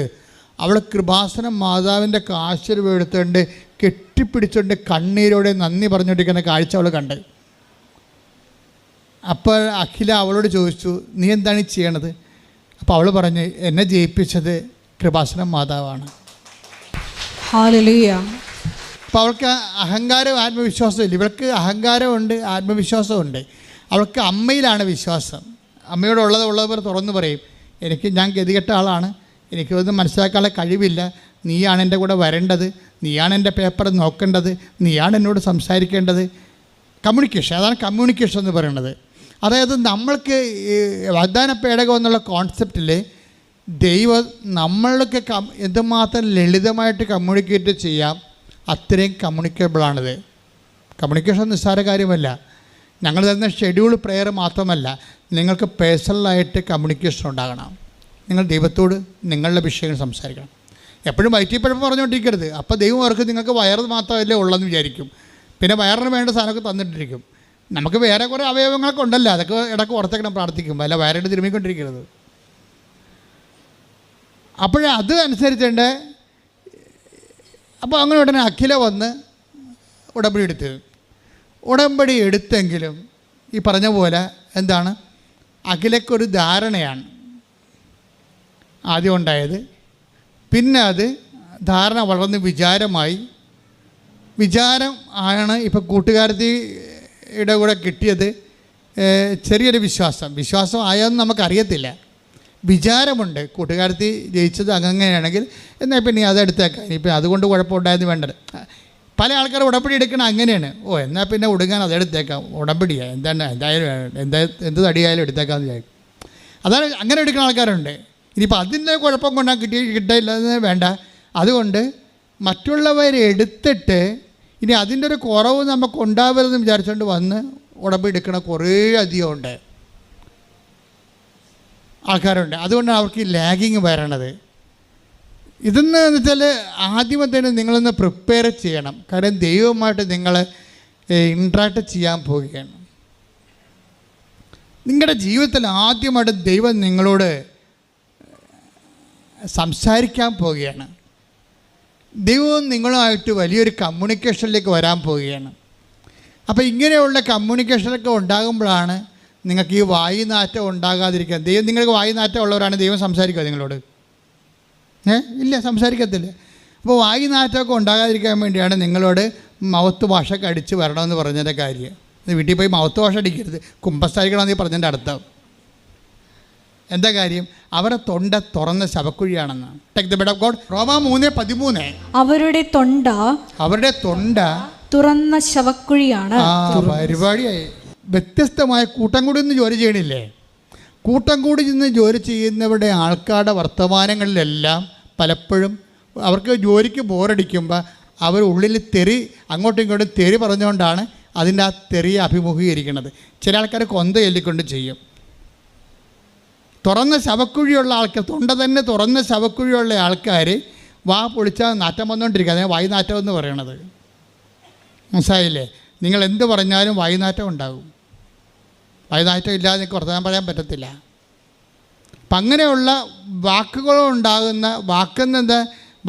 അവൾ കൃപാസനം മാതാവിൻ്റെ കാശ് എടുത്തുകൊണ്ട് കെട്ടിപ്പിടിച്ചുകൊണ്ട് കണ്ണീരോടെ നന്ദി പറഞ്ഞുകൊണ്ടിരിക്കുന്ന കാഴ്ച അവൾ കണ്ട്. അപ്പോൾ അഖില അവളോട് ചോദിച്ചു, നീ എന്താണ് ഈ ചെയ്യണത്? അപ്പോൾ അവൾ പറഞ്ഞു, എന്നെ ജയിപ്പിച്ചത് കൃപാസനം മാതാവാണ്. ഹല്ലേലൂയ. അപ്പോൾ അവൾക്ക് അഹങ്കാരവും ആത്മവിശ്വാസവും ഇല്ല. ഇവൾക്ക് അഹങ്കാരമുണ്ട്, ആത്മവിശ്വാസമുണ്ട്. അവൾക്ക് അമ്മയിലാണ് വിശ്വാസം. അമ്മയോടുള്ളതുപോലെ തുറന്നു പറയും, ഞാൻ ഗതികെട്ട ആളാണ്, എനിക്കൊന്നും മനസ്സിലാക്കാനുള്ള കഴിവില്ല, നീയാണ് എൻ്റെ കൂടെ വരേണ്ടത്, നീയാണ് എൻ്റെ പേപ്പർ നോക്കേണ്ടത്, നീയാണ് എന്നോട് സംസാരിക്കേണ്ടത്. കമ്മ്യൂണിക്കേഷൻ, അതാണ് കമ്മ്യൂണിക്കേഷൻ എന്ന് പറയുന്നത്. അതായത് നമ്മൾക്ക് വാഗ്ദാന പേടകം എന്നുള്ള കോൺസെപ്റ്റിൽ ദൈവം നമ്മൾക്ക് എന്തുമാത്രം ലളിതമായിട്ട് കമ്മ്യൂണിക്കേറ്റ് ചെയ്യാം, അത്രയും കമ്മ്യൂണിക്കബിളാണിത്. കമ്മ്യൂണിക്കേഷൻ നിസ്സാര കാര്യമല്ല. ഞങ്ങൾ തരുന്ന ഷെഡ്യൂൾ പ്രെയർ മാത്രമല്ല, നിങ്ങൾക്ക് പേഴ്സണലായിട്ട് കമ്മ്യൂണിക്കേഷൻ ഉണ്ടാകണം. നിങ്ങൾ ദൈവത്തോട് നിങ്ങളുടെ വിഷയങ്ങൾ സംസാരിക്കണം. എപ്പോഴും വയറ്റിപ്പഴപ്പം പറഞ്ഞുകൊണ്ടിരിക്കരുത്. അപ്പോൾ ദൈവം അവർക്ക് നിങ്ങൾക്ക് വയറ് മാത്രമല്ലേ ഉള്ളതെന്ന് വിചാരിക്കും. പിന്നെ വയറിന് വേണ്ട സാധനമൊക്കെ തന്നിട്ടിരിക്കും. നമുക്ക് വേറെ കുറേ അവയവങ്ങളൊക്കെ ഉണ്ടല്ലോ, അതൊക്കെ ഇടയ്ക്ക് ഓർത്തേക്കണം പ്രാർത്ഥിക്കുമ്പോൾ, അല്ല വയറിട്ട് തിരുമ്മിക്കൊണ്ടിരിക്കരുത്. അപ്പോഴേ അത് അനുസരിച്ചുണ്ട്. അപ്പോൾ അങ്ങനെ ഉടനെ അഖില വന്ന് ഉടമ്പടി എടുത്ത്. ഉടമ്പടി എടുത്തെങ്കിലും ഈ പറഞ്ഞ പോലെ എന്താണ്, അഖിലക്കൊരു ധാരണയാണ് ആദ്യം ഉണ്ടായത്. പിന്നെ അത് ധാരണ വളർന്ന് വിചാരമായി. വിചാരം ആണ് ഇപ്പോൾ കൂട്ടുകാരത്തിയുടെ കൂടെ കിട്ടിയത്. ചെറിയൊരു വിശ്വാസം ആയെന്ന് നമുക്കറിയത്തില്ല. വിചാരമുണ്ട്, കൂട്ടുകാരത്തി ജയിച്ചത് അങ്ങനെയാണെങ്കിൽ എന്നാൽ പിന്നെ അതെടുത്തേക്കാം, ഇനിയിപ്പോൾ അതുകൊണ്ട് കുഴപ്പമുണ്ടായെന്ന് വേണ്ടത്. പല ആൾക്കാർ ഉടമ്പടി എടുക്കണം അങ്ങനെയാണ്. എന്നാൽ പിന്നെ ഉടുങ്ങാൻ അതെടുത്തേക്കാം, ഉടമ്പടിയാണ് എന്തായാലും എന്ത് തടിയായാലും എടുത്തേക്കാമെന്ന് വിചാരിക്കും. അതാണ് അങ്ങനെ എടുക്കുന്ന ആൾക്കാരുണ്ട്. ഇനിയിപ്പോൾ അതിൻ്റെ കുഴപ്പം കൊണ്ടാൽ കിട്ടില്ലെന്ന് വേണ്ട. അതുകൊണ്ട് മറ്റുള്ളവരെടുത്തിട്ട് ഇനി അതിൻ്റെ ഒരു കുറവ് നമുക്ക് ഉണ്ടാവരുതെന്ന് വിചാരിച്ചുകൊണ്ട് വന്ന് ഉടമ്പടി എടുക്കണ കുറേ അധികം ഉണ്ട് ആൾക്കാരുണ്ട്. അതുകൊണ്ടാണ് അവർക്ക് ഈ ലാഗിങ് വരണത്. ഇതെന്ന് വെച്ചാൽ ആദ്യമേ തന്നെ നിങ്ങളൊന്ന് പ്രിപ്പയർ ചെയ്യണം. കാരണം ദൈവവുമായിട്ട് നിങ്ങൾ ഇൻട്രാക്ട് ചെയ്യാൻ പോവുകയാണ്. നിങ്ങളുടെ ജീവിതത്തിൽ ആദ്യമായിട്ട് ദൈവം നിങ്ങളോട് സംസാരിക്കാൻ പോവുകയാണ്. ദൈവവും നിങ്ങളുമായിട്ട് വലിയൊരു കമ്മ്യൂണിക്കേഷനിലേക്ക് വരാൻ പോവുകയാണ്. അപ്പോൾ ഇങ്ങനെയുള്ള കമ്മ്യൂണിക്കേഷനൊക്കെ ഉണ്ടാകുമ്പോഴാണ് നിങ്ങൾക്ക് ഈ വായുനാറ്റം ഉണ്ടാകാതിരിക്കാൻ. ദൈവം നിങ്ങൾക്ക് വായുനാറ്റം ഉള്ളവരാണ് ദൈവം സംസാരിക്കുക നിങ്ങളോട്? ഇല്ല, സംസാരിക്കത്തില്ല. അപ്പോൾ വായുനാറ്റമൊക്കെ ഉണ്ടാകാതിരിക്കാൻ വേണ്ടിയാണ് നിങ്ങളോട് മൗത്ത് വാഷൊക്കെ അടിച്ച് വരണമെന്ന് പറഞ്ഞതിൻ്റെ കാര്യം. വീട്ടിൽ പോയി മൗത്ത് വാഷ് അടിക്കരുത്, കുമ്പസാരിക്കണമെന്ന് പറഞ്ഞതിൻ്റെ അർത്ഥം എന്താ കാര്യം? അവരെ തൊണ്ട തുറന്ന ശവക്കുഴിയാണെന്ന്. Take the bed of God. റോമ 3:13. അവരുടെ തൊണ്ട തുറന്ന ശവക്കുഴിയാണ്. പരിപാടിയായി. വ്യത്യസ്തമായ കൂട്ടം കൂടി നിന്ന് ജോലി ചെയ്യണില്ലേ? കൂട്ടം കൂടി നിന്ന് ജോലി ചെയ്യുന്നവരുടെ ആൾക്കാരുടെ വർത്തമാനങ്ങളിലെല്ലാം പലപ്പോഴും അവർക്ക് ജോലിക്ക് ബോറടിക്കുമ്പോൾ അവർ ഉള്ളിൽ തെറി അങ്ങോട്ടും ഇങ്ങോട്ടും തെറി പറഞ്ഞുകൊണ്ടാണ് അതിൻ്റെ ആ തെറിയെ അഭിമുഖീകരിക്കുന്നത്. ചില ആൾക്കാർ കൊന്ത ചൊല്ലിക്കൊണ്ട് ചെയ്യും. തുറന്ന ശവക്കുഴിയുള്ള ആൾക്കാർ, തൊണ്ട തന്നെ തുറന്ന ശവക്കുഴിയുള്ള ആൾക്കാർ വാ പൊളിച്ചാൽ നാറ്റം വന്നുകൊണ്ടിരിക്കുക. അതിനെ വായുനാറ്റം എന്ന് പറയണത്. മനസ്സിലായില്ലേ? നിങ്ങൾ എന്ത് പറഞ്ഞാലും വായുനാറ്റം ഉണ്ടാകും. വായുനാറ്റം ഇല്ലാതെ നിങ്ങൾക്ക് വർത്തമാനം പറയാൻ പറ്റത്തില്ല. അപ്പം അങ്ങനെയുള്ള വാക്കുകളുണ്ടാകുന്ന വാക്കെന്നെന്താ?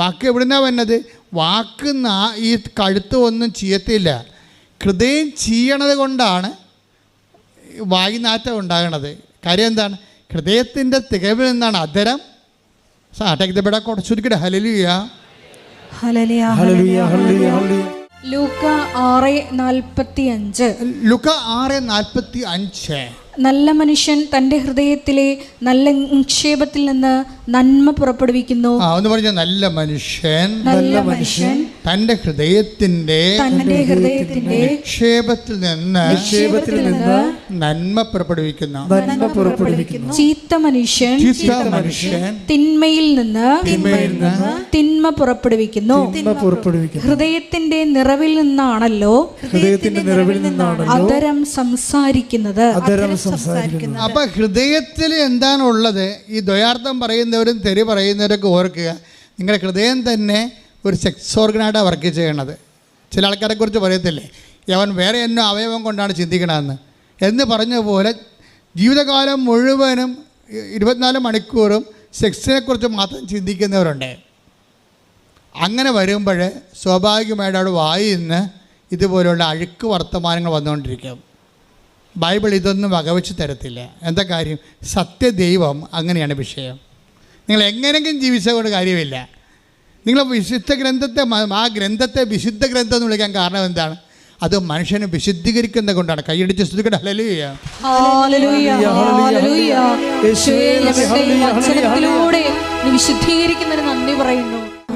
വാക്ക് എവിടുന്നാണ് വന്നത്? വാക്ക് ഈ കഴുത്ത് ഒന്നും ചെയ്യത്തില്ല. ഹൃദയം ചെയ്യണത് കൊണ്ടാണ് വായുനാറ്റം ഉണ്ടാകണത്. കാര്യം എന്താണ്? ഹൃദയത്തിൻ്റെ തികവിൽ നിന്നാണ് അധരം. ചുരുക്കിട്ട് ഹല്ലേലൂയ ഹല്ലേലൂയ ഹല്ലേലൂയ ഹല്ലേലൂയ ഹല്ലേലൂയ. ലൂക്ക 6:45. ലൂക്ക 6:45. നല്ല മനുഷ്യൻ തൻ്റെ ഹൃദയത്തിലെ നല്ല നിക്ഷേപത്തിൽ നിന്ന് നന്മ പുറപ്പെടുവിക്കുന്നു. ഒന്ന് പറഞ്ഞ നല്ല മനുഷ്യൻ തൻ്റെ ഹൃദയത്തിന്റെ നിക്ഷേപത്തിൽ നിന്ന് നന്മ പുറപ്പെടുവിക്കുന്നു. ചീത്ത മനുഷ്യൻ തിന്മയിൽ നിന്ന് തിന്മ പുറപ്പെടുവിക്കുന്നു. ഹൃദയത്തിന്റെ നിറവിൽ നിന്നാണല്ലോ അധരം സംസാരിക്കുന്നത്. അപ്പൊ ഹൃദയത്തിൽ എന്താണ് ഉള്ളത്? ഈ ദ്വയാർത്ഥം പറയുന്നവരും തെറി പറയുന്നവരൊക്കെ ഓർക്കുക, നിങ്ങളുടെ ഹൃദയം തന്നെ ഒരു സെക്സ് ഓർഗനായിട്ടാണ് വർക്ക് ചെയ്യണത്. ചില ആൾക്കാരെ കുറിച്ച് പറയത്തില്ലേ, അവൻ വേറെ എന്നോ അവയവം കൊണ്ടാണ് ചിന്തിക്കണമെന്ന് എന്ന് പറഞ്ഞ പോലെ ജീവിതകാലം മുഴുവനും 24 മണിക്കൂറും സെക്സിനെക്കുറിച്ച് മാത്രം ചിന്തിക്കുന്നവരുണ്ട്. അങ്ങനെ വരുമ്പോൾ സ്വാഭാവികമായിട്ട് അവിടെ വായിൽ നിന്ന് ഇതുപോലെയുള്ള അഴുക്ക് വർത്തമാനങ്ങൾ വന്നുകൊണ്ടിരിക്കും. ബൈബിൾ ഇതൊന്നും വകവെച്ച് തരത്തില്ല. എന്താ കാര്യം? സത്യദൈവം അങ്ങനെയാണ് വിഷയം. നിങ്ങൾ എങ്ങനെയെങ്കിലും ജീവിച്ചാൽ കൊണ്ട് കാര്യമില്ല. നിങ്ങൾ വിശുദ്ധ ഗ്രന്ഥത്തെ, ആ ഗ്രന്ഥത്തെ വിശുദ്ധ ഗ്രന്ഥം എന്ന് വിളിക്കാൻ കാരണം എന്താണ്? അത് മനുഷ്യനെ വിശുദ്ധീകരിക്കുന്നത് കൊണ്ടാണ്. കൈയടിച്ച് സ്തുതിക്കട്ടെ. ഹല്ലേലൂയ.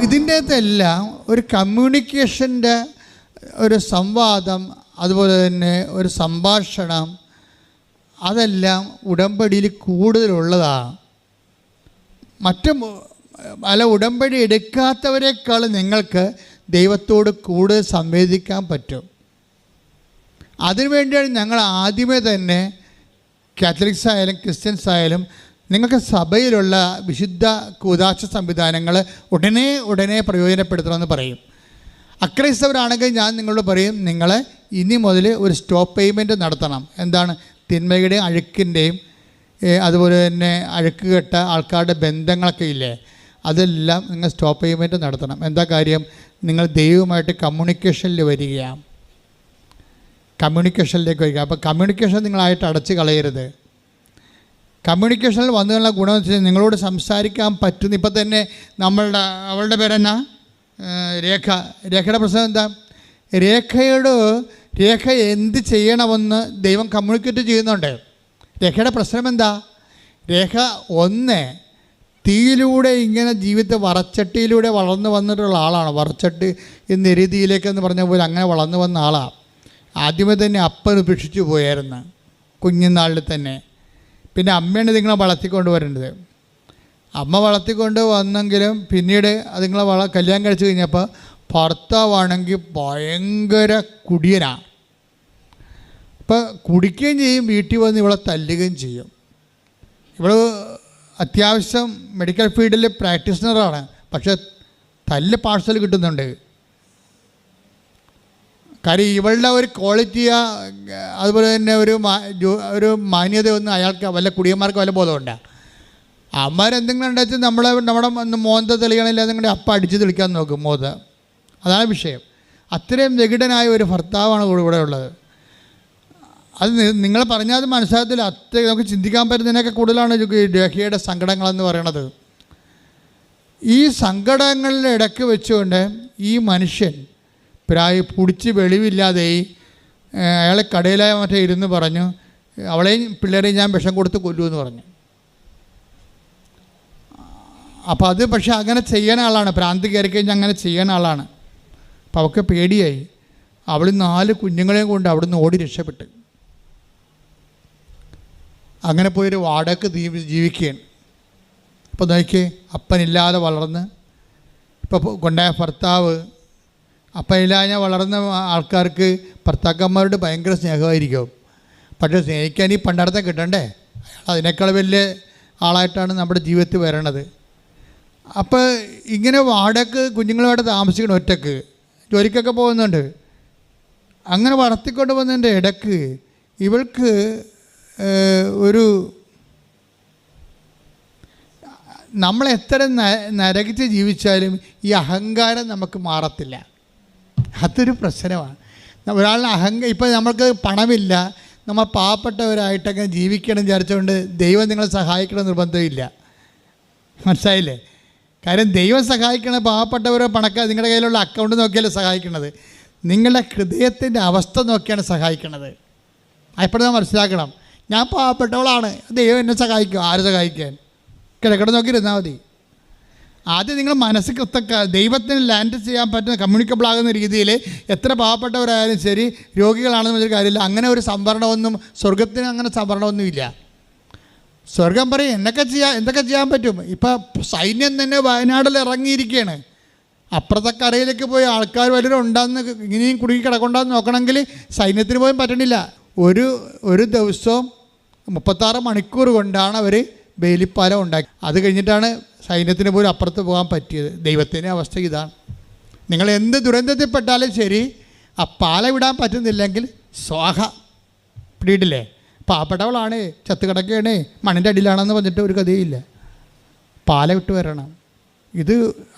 ഇതിൻ്റെ അകത്തെല്ലാം ഒരു കമ്മ്യൂണിക്കേഷൻ്റെ ഒരു സംവാദം, അതുപോലെ തന്നെ ഒരു സംഭാഷണം, അതെല്ലാം ഉടമ്പടിയിൽ കൂടുതലുള്ളതാണ്. ഉടമ്പടി എടുക്കാത്തവരെക്കാൾ നിങ്ങൾക്ക് ദൈവത്തോട് കൂടുതൽ സംവേദിക്കാൻ പറ്റും. അതിനുവേണ്ടിയാണ് ഞങ്ങൾ ആദ്യമേ തന്നെ കാത്തലിക്സ് ആയാലും ക്രിസ്ത്യൻസ് ആയാലും നിങ്ങൾക്ക് സഭയിലുള്ള വിശുദ്ധ കൂദാശ സംവിധാനങ്ങൾ ഉടനെ പ്രയോജനപ്പെടുത്തണമെന്ന് പറയും. അക്രൈസ്തവരാണെങ്കിൽ ഞാൻ നിങ്ങളോട് പറയും, നിങ്ങൾ ഇനി മുതൽ ഒരു സ്റ്റോപ്പ് പേയ്മെൻറ്റ് നടത്തണം. എന്താണ്? തിന്മയുടെയും അഴുക്കിൻ്റെയും അതുപോലെ തന്നെ അഴുക്ക് കെട്ട ആൾക്കാരുടെ ബന്ധങ്ങളൊക്കെ ഇല്ലേ, അതെല്ലാം നിങ്ങൾ സ്റ്റോപ്പ് പേയ്മെൻറ്റ് നടത്തണം. എന്താ കാര്യം? നിങ്ങൾ ദൈവവുമായിട്ട് കമ്മ്യൂണിക്കേഷനിൽ വരികയാണ്, കമ്മ്യൂണിക്കേഷനിലേക്ക് വരിക. അപ്പോൾ കമ്മ്യൂണിക്കേഷൻ നിങ്ങളായിട്ട് അടച്ച് കളയരുത്. കമ്മ്യൂണിക്കേഷനിൽ വന്നുള്ള ഗുണം എന്ന് വെച്ചാൽ നിങ്ങളോട് സംസാരിക്കാൻ പറ്റുന്ന. ഇപ്പം തന്നെ അവളുടെ പേരെന്നാ, രേഖയുടെ പ്രശ്നം എന്താ? രേഖ എന്ത് ചെയ്യണമെന്ന് ദൈവം കമ്മ്യൂണിക്കേറ്റ് ചെയ്യുന്നുണ്ട്. രേഖയുടെ പ്രശ്നം എന്താ? രേഖ തീയിലൂടെ ഇങ്ങനെ ജീവിതത്തെ വറച്ചട്ടിയിലൂടെ വളർന്നു വന്നിട്ടുള്ള ആളാണ്. വറച്ചട്ടി എന്ന രീതിയിലേക്കെന്ന് പറഞ്ഞ പോലെ അങ്ങനെ വളർന്നു വന്ന ആളാണ്. ആദ്യമേ തന്നെ അപ്പൻ ഉപേക്ഷിച്ചു പോയായിരുന്നു കുഞ്ഞുനാളിൽ തന്നെ. പിന്നെ അമ്മയാണ് നിങ്ങളെ വളർത്തിക്കൊണ്ട് വരേണ്ടത്. അമ്മ വളർത്തിക്കൊണ്ട് വന്നെങ്കിലും പിന്നീട് അതുങ്ങളെ കല്യാണം കഴിച്ച് കഴിഞ്ഞപ്പോൾ ഭർത്താവാണെങ്കിൽ ഭയങ്കര കുടിയനാണ്. അപ്പോൾ കുടിക്കുകയും ചെയ്യും, വീട്ടിൽ വന്ന് ഇവളെ തല്ലുകയും ചെയ്യും. ഇവൾ അത്യാവശ്യം മെഡിക്കൽ ഫീൽഡിൽ പ്രാക്ടീഷണറാണ്, പക്ഷെ തല്ല് പാഴ്സൽ കിട്ടുന്നുണ്ട്. കാര്യം ഇവളുടെ ഒരു ക്വാളിറ്റി, അതുപോലെ തന്നെ ഒരു മാന്യതയൊന്നും അയാൾക്ക് വല്ല കുടിയന്മാർക്ക് വല്ല ബോധമുണ്ട്. അമ്മമാരെന്തെങ്കിലും ഉണ്ടാച്ചാൽ നമ്മുടെ മോന്ത തെളിയണില്ല, നിങ്ങളുടെ അപ്പം അടിച്ച് തെളിക്കാൻ നോക്കും മോത. അതാണ് വിഷയം. അത്രയും വികടനായ ഒരു ഭർത്താവാണ് ഇവിടെ ഉള്ളത്. അത് നിങ്ങൾ പറഞ്ഞാൽ അത് മനസ്സിലാകത്തില്ല. നമുക്ക് ചിന്തിക്കാൻ പറ്റുന്നതിനൊക്കെ കൂടുതലാണ് രേഖയുടെ സങ്കടങ്ങളെന്ന് പറയണത്. ഈ സങ്കടങ്ങളുടെ ഇടയ്ക്ക് വെച്ചുകൊണ്ട് ഈ മനുഷ്യൻ പിടിച്ച് വെളിവില്ലാതെ അയാളെ കടയിലായ മറ്റേ ഇരുന്ന് പറഞ്ഞു, അവളെയും പിള്ളേരെയും ഞാൻ വിഷം കൊടുത്ത് കൊല്ലുമെന്ന് പറഞ്ഞു. അപ്പോൾ അത് പക്ഷെ അങ്ങനെ ചെയ്യണ ആളാണ്, ഭ്രാന്തി കയറി കഴിഞ്ഞാൽ അങ്ങനെ ചെയ്യണ ആളാണ്. അപ്പോൾ അവൾക്ക് പേടിയായി. അവൾ 4 കുഞ്ഞുങ്ങളെയും കൊണ്ട് അവിടുന്ന് ഓടി രക്ഷപ്പെട്ട് അങ്ങനെ പോയൊരു വാടകയ്ക്ക് ജീവിക്കുകയാണ്. അപ്പോൾ നോക്കിയേ, അപ്പനില്ലാതെ വളർന്ന് ഇപ്പോൾ കൊണ്ടായ ഭർത്താവ്. അപ്പനില്ലാതെ വളർന്ന ആൾക്കാർക്ക് ഭർത്താക്കന്മാരോട് ഭയങ്കര സ്നേഹമായിരിക്കും. പക്ഷേ സ്നേഹിക്കാൻ ഈ പണ്ടാരത്തെ കിട്ടണ്ടേ? അതിനേക്കാൾ വലിയ ആളായിട്ടാണ് നമ്മുടെ ജീവിതത്തിൽ വരണത്. അപ്പോൾ ഇങ്ങനെ വാടകയ്ക്ക് കുഞ്ഞുങ്ങളുമായിട്ട് താമസിക്കണം, ഒറ്റക്ക് ജോലിക്കൊക്കെ പോകുന്നുണ്ട്. അങ്ങനെ വളർത്തിക്കൊണ്ട് വന്നതിൻ്റെ ഇടയ്ക്ക് ഇവൾക്ക് നമ്മളെത്ര നരകിച്ച് ജീവിച്ചാലും ഈ അഹങ്കാരം നമുക്ക് മാറത്തില്ല. അതൊരു പ്രശ്നമാണ്. ഒരാളിന് ഇപ്പം നമ്മൾക്ക് പണമില്ല, നമ്മൾ പാവപ്പെട്ടവരായിട്ടൊക്കെ ജീവിക്കണം വിചാരിച്ചുകൊണ്ട് ദൈവം നിങ്ങളെ സഹായിക്കണം നിർബന്ധമില്ല. മനസ്സിലായില്ലേ? കാര്യം ദൈവം സഹായിക്കണ പാവപ്പെട്ടവരോ പണക്കാർ നിങ്ങളുടെ കയ്യിലുള്ള അക്കൗണ്ട് നോക്കിയല്ലേ സഹായിക്കണത്. നിങ്ങളുടെ ഹൃദയത്തിൻ്റെ അവസ്ഥ നോക്കിയാണ് സഹായിക്കണത്. എപ്പോഴും നാം മനസ്സിലാക്കണം, ഞാൻ പാവപ്പെട്ടവളാണ്, ദൈവം എന്നെ സഹായിക്കും. ആര് സഹായിക്കാൻ? കിടക്കിടെ നോക്കിയിരുന്നാൽ മതി. ആദ്യം നിങ്ങൾ മനസ്സ് ദൈവത്തിന് ലാൻഡ് ചെയ്യാൻ പറ്റുന്ന കമ്മ്യൂണിക്കബിൾ ആകുന്ന രീതിയിൽ എത്ര പാവപ്പെട്ടവരായാലും ശരി, രോഗികളാണെന്ന് പറഞ്ഞൊരു കാര്യമില്ല. അങ്ങനെ ഒരു സംവരണമൊന്നും സ്വർഗത്തിന് അങ്ങനെ സംവരണമൊന്നുമില്ല. സ്വർഗം പറയും എന്തൊക്കെ ചെയ്യാൻ പറ്റും. ഇപ്പം സൈന്യം തന്നെ വയനാട്ടിൽ ഇറങ്ങിയിരിക്കുകയാണ്. അപ്പുറത്തെ കരയിലേക്ക് പോയി ആൾക്കാർ വല്ലതും ഉണ്ടാകുന്ന ഇങ്ങനെയും കുടുങ്ങി കിടക്കൊണ്ടാന്ന് നോക്കണമെങ്കിൽ സൈന്യത്തിന് പോലും പറ്റണില്ല. ഒരു ദിവസവും 36 മണിക്കൂർ കൊണ്ടാണ് അവർ വേലിപ്പാലം ഉണ്ടാക്കി. അത് കഴിഞ്ഞിട്ടാണ് സൈന്യത്തിന് പോലും അപ്പുറത്ത് പോകാൻ പറ്റിയത്. ദൈവത്തിൻ്റെ അവസ്ഥ ഇതാണ്. നിങ്ങൾ എന്ത് ദുരന്തത്തിൽപ്പെട്ടാലും ശരി, ആ പാല വിടാൻ പറ്റുന്നില്ലെങ്കിൽ സ്വാഹ പിടിയിട്ടില്ലേ. പാവപ്പെട്ടവളാണ്, ചത്ത് കിടക്കുകയാണ്, മണ്ണിൻ്റെ അടിയിലാണെന്ന് പറഞ്ഞിട്ട് ഒരു കഥയില്ല. പാല വിട്ട് വരണം.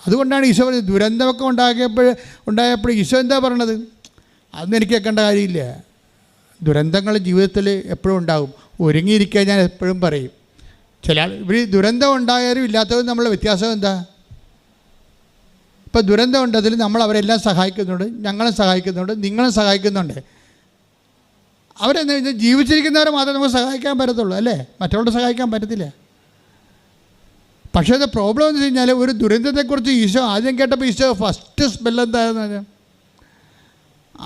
അതുകൊണ്ടാണ് ഈശോ പറഞ്ഞത്, ദുരന്തമൊക്കെ ഉണ്ടായപ്പോൾ ഈശോ എന്താ പറയണത്? അതൊന്നും എനിക്ക് കേൾക്കേണ്ട കാര്യമില്ല. ദുരന്തങ്ങൾ ജീവിതത്തിൽ എപ്പോഴും ഉണ്ടാകും. ഒരുങ്ങിയിരിക്കാൻ ഞാൻ എപ്പോഴും പറയും. ചില ഇവർ ദുരന്തം ഉണ്ടായാലും ഇല്ലാത്തവരും നമ്മളെ വ്യത്യാസം എന്താ? ഇപ്പോൾ ദുരന്തം ഉണ്ടതിൽ നമ്മൾ അവരെല്ലാം സഹായിക്കുന്നുണ്ട്, ഞങ്ങളും സഹായിക്കുന്നുണ്ട്, നിങ്ങളും സഹായിക്കുന്നുണ്ട്. അവരെന്ന് കഴിഞ്ഞാൽ ജീവിച്ചിരിക്കുന്നവരെ മാത്രമേ നമുക്ക് സഹായിക്കാൻ പറ്റത്തുള്ളൂ, അല്ലേ? മറ്റുള്ളവരെ സഹായിക്കാൻ പറ്റത്തില്ല. പക്ഷേ അത് പ്രോബ്ലം എന്ന് വെച്ച് കഴിഞ്ഞാൽ ഒരു ദുരന്തത്തെക്കുറിച്ച് ഈശോ ആദ്യം കേട്ടപ്പോൾ ഈശോ ഫസ്റ്റ് സ്മെൽ എന്താണെന്ന്,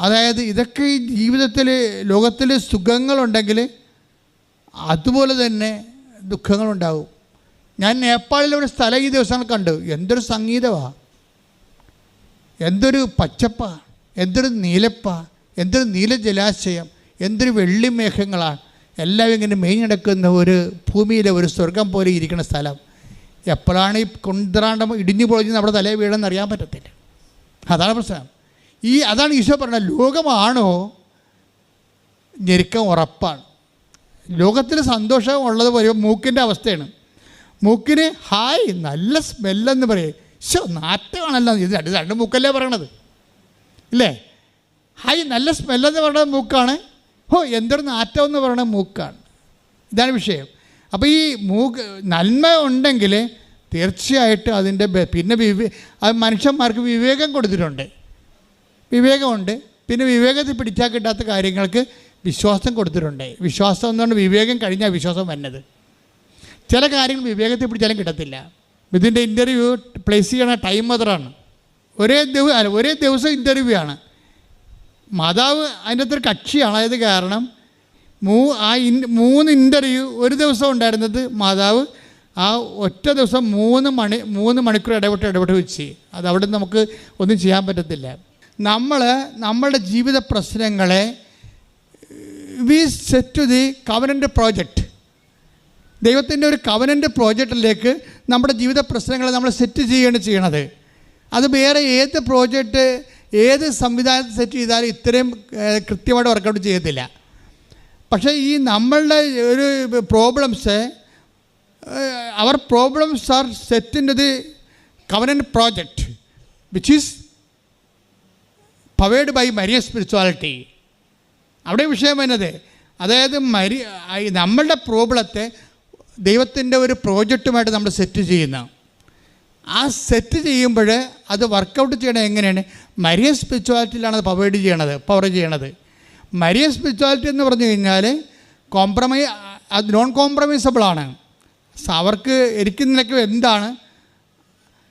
അതായത് ഇതൊക്കെ ഈ ജീവിതത്തിൽ ലോകത്തിൽ സുഖങ്ങളുണ്ടെങ്കിൽ അതുപോലെ തന്നെ ദുഃഖങ്ങളുണ്ടാവും. ഞാൻ നേപ്പാളിലെ ഒരു സ്ഥലം ഈ ദിവസങ്ങൾ കണ്ടു. എന്തൊരു സംഗീതമാണ്, എന്തൊരു പച്ചപ്പാ, എന്തൊരു നീലപ്പാ, എന്തൊരു നീല ജലാശയം, എന്തൊരു വെള്ളി മേഘങ്ങളാണ്. എല്ലാവരും ഇങ്ങനെ മേഞ്ഞെടുക്കുന്ന ഒരു ഭൂമിയിലെ ഒരു സ്വർഗം പോലെ ഇരിക്കുന്ന സ്ഥലം. എപ്പോഴാണ് ഈ കൊണ്ടറാണ്ടം ഇടിഞ്ഞു പൊളിഞ്ഞ് നമ്മുടെ തലയിൽ വീണെന്ന് അറിയാൻ പറ്റത്തില്ല. അതാണ് പ്രശ്നം. അതാണ് ഈശോ പറഞ്ഞത്, ലോകമാണോ ഞെരുക്കം ഉറപ്പാണ്. ലോകത്തിൽ സന്തോഷം ഉള്ളത് പോലെ മൂക്കിൻ്റെ അവസ്ഥയാണ്. മൂക്കിന് ഹായ് നല്ല സ്മെല്ലെന്ന് പറയും. നാറ്റമാണല്ലോ, ഇത് രണ്ട് മൂക്കല്ലേ പറയണത്, ഇല്ലേ? ഹായ് നല്ല സ്മെല്ലെന്ന് പറയുന്നത് മൂക്കാണ്. എന്തൊരു നാറ്റം എന്ന് പറയുന്നത് മൂക്കാണ്. ഇതാണ് വിഷയം. അപ്പോൾ ഈ മൂക്ക് നന്മ ഉണ്ടെങ്കിൽ തീർച്ചയായിട്ടും അതിൻ്റെ പിന്നെ അത് മനുഷ്യന്മാർക്ക് വിവേകം കൊടുത്തിട്ടുണ്ട്, വിവേകമുണ്ട്. പിന്നെ വിവേകത്തിൽ പിടിച്ചാൽ കിട്ടാത്ത കാര്യങ്ങൾക്ക് വിശ്വാസം കൊടുത്തിട്ടുണ്ട്. വിശ്വാസം എന്നുകൊണ്ട് വിവേകം കഴിഞ്ഞാൽ വിശ്വാസം വന്നത്. ചില കാര്യങ്ങൾ വിവേകത്തിൽ പിടിച്ചാലും കിട്ടത്തില്ല. ഇതിൻ്റെ ഇൻ്റർവ്യൂ പ്ലേസ് ചെയ്യണ ടൈം മദറാണ്. ഒരേ ദിവസം ഇൻ്റർവ്യൂ ആണ്. മാതാവ് അതിൻ്റെ അകത്തൊരു കക്ഷിയാണ്. അതായത് കാരണം 3 ഇൻ്റർവ്യൂ ഒരു ദിവസം ഉണ്ടായിരുന്നത് മാതാവ് ആ ഒറ്റ ദിവസം 3 മണിക്കൂർ ഇടപെട്ട് വെച്ച്. അതവിടെ നമുക്ക് ഒന്നും ചെയ്യാൻ പറ്റത്തില്ല. നമ്മളുടെ ജീവിത പ്രശ്നങ്ങളെ we set to the covenant project. ദൈവത്തിൻ്റെ ഒരു കവനൻ്റ് പ്രോജക്റ്റിലേക്ക് നമ്മുടെ ജീവിത പ്രശ്നങ്ങളെ നമ്മൾ സെറ്റ് ചെയ്യുകയാണ് ചെയ്യണത്. അത് വേറെ ഏത് പ്രോജക്റ്റ് ഏത് സംവിധാനത്തിൽ സെറ്റ് ചെയ്താലും ഇത്രയും കൃത്യമായിട്ട് വർക്കൗട്ട് ചെയ്യത്തില്ല. പക്ഷേ ഈ നമ്മളുടെ ഒരു problems our problems are set in to the covenant project which is powered by Marian spirituality. അവിടെ വിഷയം വരുന്നത്, അതായത് നമ്മളുടെ പ്രോബ്ലത്തെ ദൈവത്തിൻ്റെ ഒരു പ്രോജക്റ്റുമായിട്ട് നമ്മൾ സെറ്റ് ചെയ്യുന്ന ആ സെറ്റ് ചെയ്യുമ്പോൾ അത് വർക്കൗട്ട് ചെയ്യണത് എങ്ങനെയാണ്? മരിയൻ സ്പിരിച്വാലിറ്റിയിലാണ് അത് പവർ ചെയ്യണത്. മരിയൻ സ്പിരിച്വാലിറ്റി എന്ന് പറഞ്ഞു കഴിഞ്ഞാൽ അത് നോൺ കോംപ്രമൈസബിളാണ്. അവർക്ക് എനിക്ക് നിനക്ക് എന്താണ്,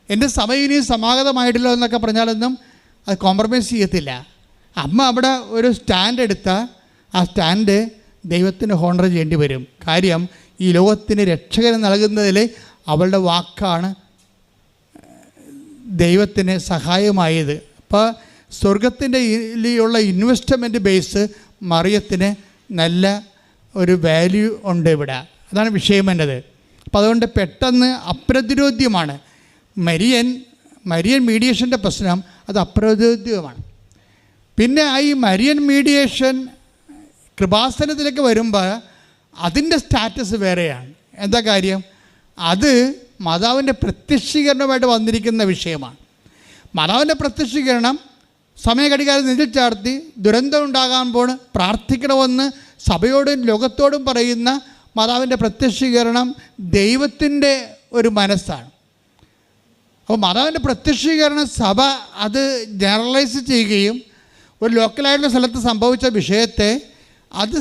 എൻ്റെ സമയം ഇനിയും സമാഗതമായിട്ടില്ല എന്നൊക്കെ പറഞ്ഞാലൊന്നും അത് കോംപ്രമൈസ് ചെയ്യത്തില്ല. അമ്മ അവിടെ ഒരു സ്റ്റാൻഡ് എടുത്താൽ ആ സ്റ്റാൻഡ് ദൈവത്തിന് ഹോണർ ചെയ്യേണ്ടി വരും. കാര്യം ഈ ലോകത്തിന് രക്ഷകന് നൽകുന്നതിൽ അവളുടെ വാക്കാണ് ദൈവത്തിന് സഹായമായത്. അപ്പോൾ സ്വർഗത്തിൻ്റെ ഉള്ള ഇൻവെസ്റ്റ്മെൻറ്റ് ബേസ് മറിയത്തിന് നല്ല ഒരു വാല്യൂ ഉണ്ട് ഇവിടെ. അതാണ് വിഷയം എന്നത്. അപ്പോൾ അതുകൊണ്ട് പെട്ടെന്ന് അപ്രതിരോധ്യമാണ് മരിയൻ മീഡിയേഷൻ്റെ പ്രശ്നം. അത് അപ്രതിരോധ്യമാണ്. പിന്നെ ഈ മരിയൻ മീഡിയേഷൻ കൃപാസനത്തിലേക്ക് വരുമ്പോൾ അതിൻ്റെ സ്റ്റാറ്റസ് വേറെയാണ്. എന്താ കാര്യം? അത് മാതാവിൻ്റെ പ്രത്യക്ഷീകരണമായിട്ട് വന്നിരിക്കുന്ന വിഷയമാണ്. മാതാവിൻ്റെ പ്രത്യക്ഷീകരണം സമയഘടികാരം നെഞ്ചിൽ ചാർത്തി ദുരന്തം ഉണ്ടാകാൻ പോണ് പ്രാർത്ഥിക്കണമെന്ന് സഭയോടും ലോകത്തോടും പറയുന്ന മാതാവിൻ്റെ പ്രത്യക്ഷീകരണം ദൈവത്തിൻ്റെ ഒരു മനസ്സാണ്. അപ്പോൾ മാതാവിൻ്റെ പ്രത്യക്ഷീകരണം സഭ അത് ജനറലൈസ് ചെയ്യുകയും ഒരു ലോക്കലായിട്ടുള്ള സ്ഥലത്ത് സംഭവിച്ച വിഷയത്തെ അത്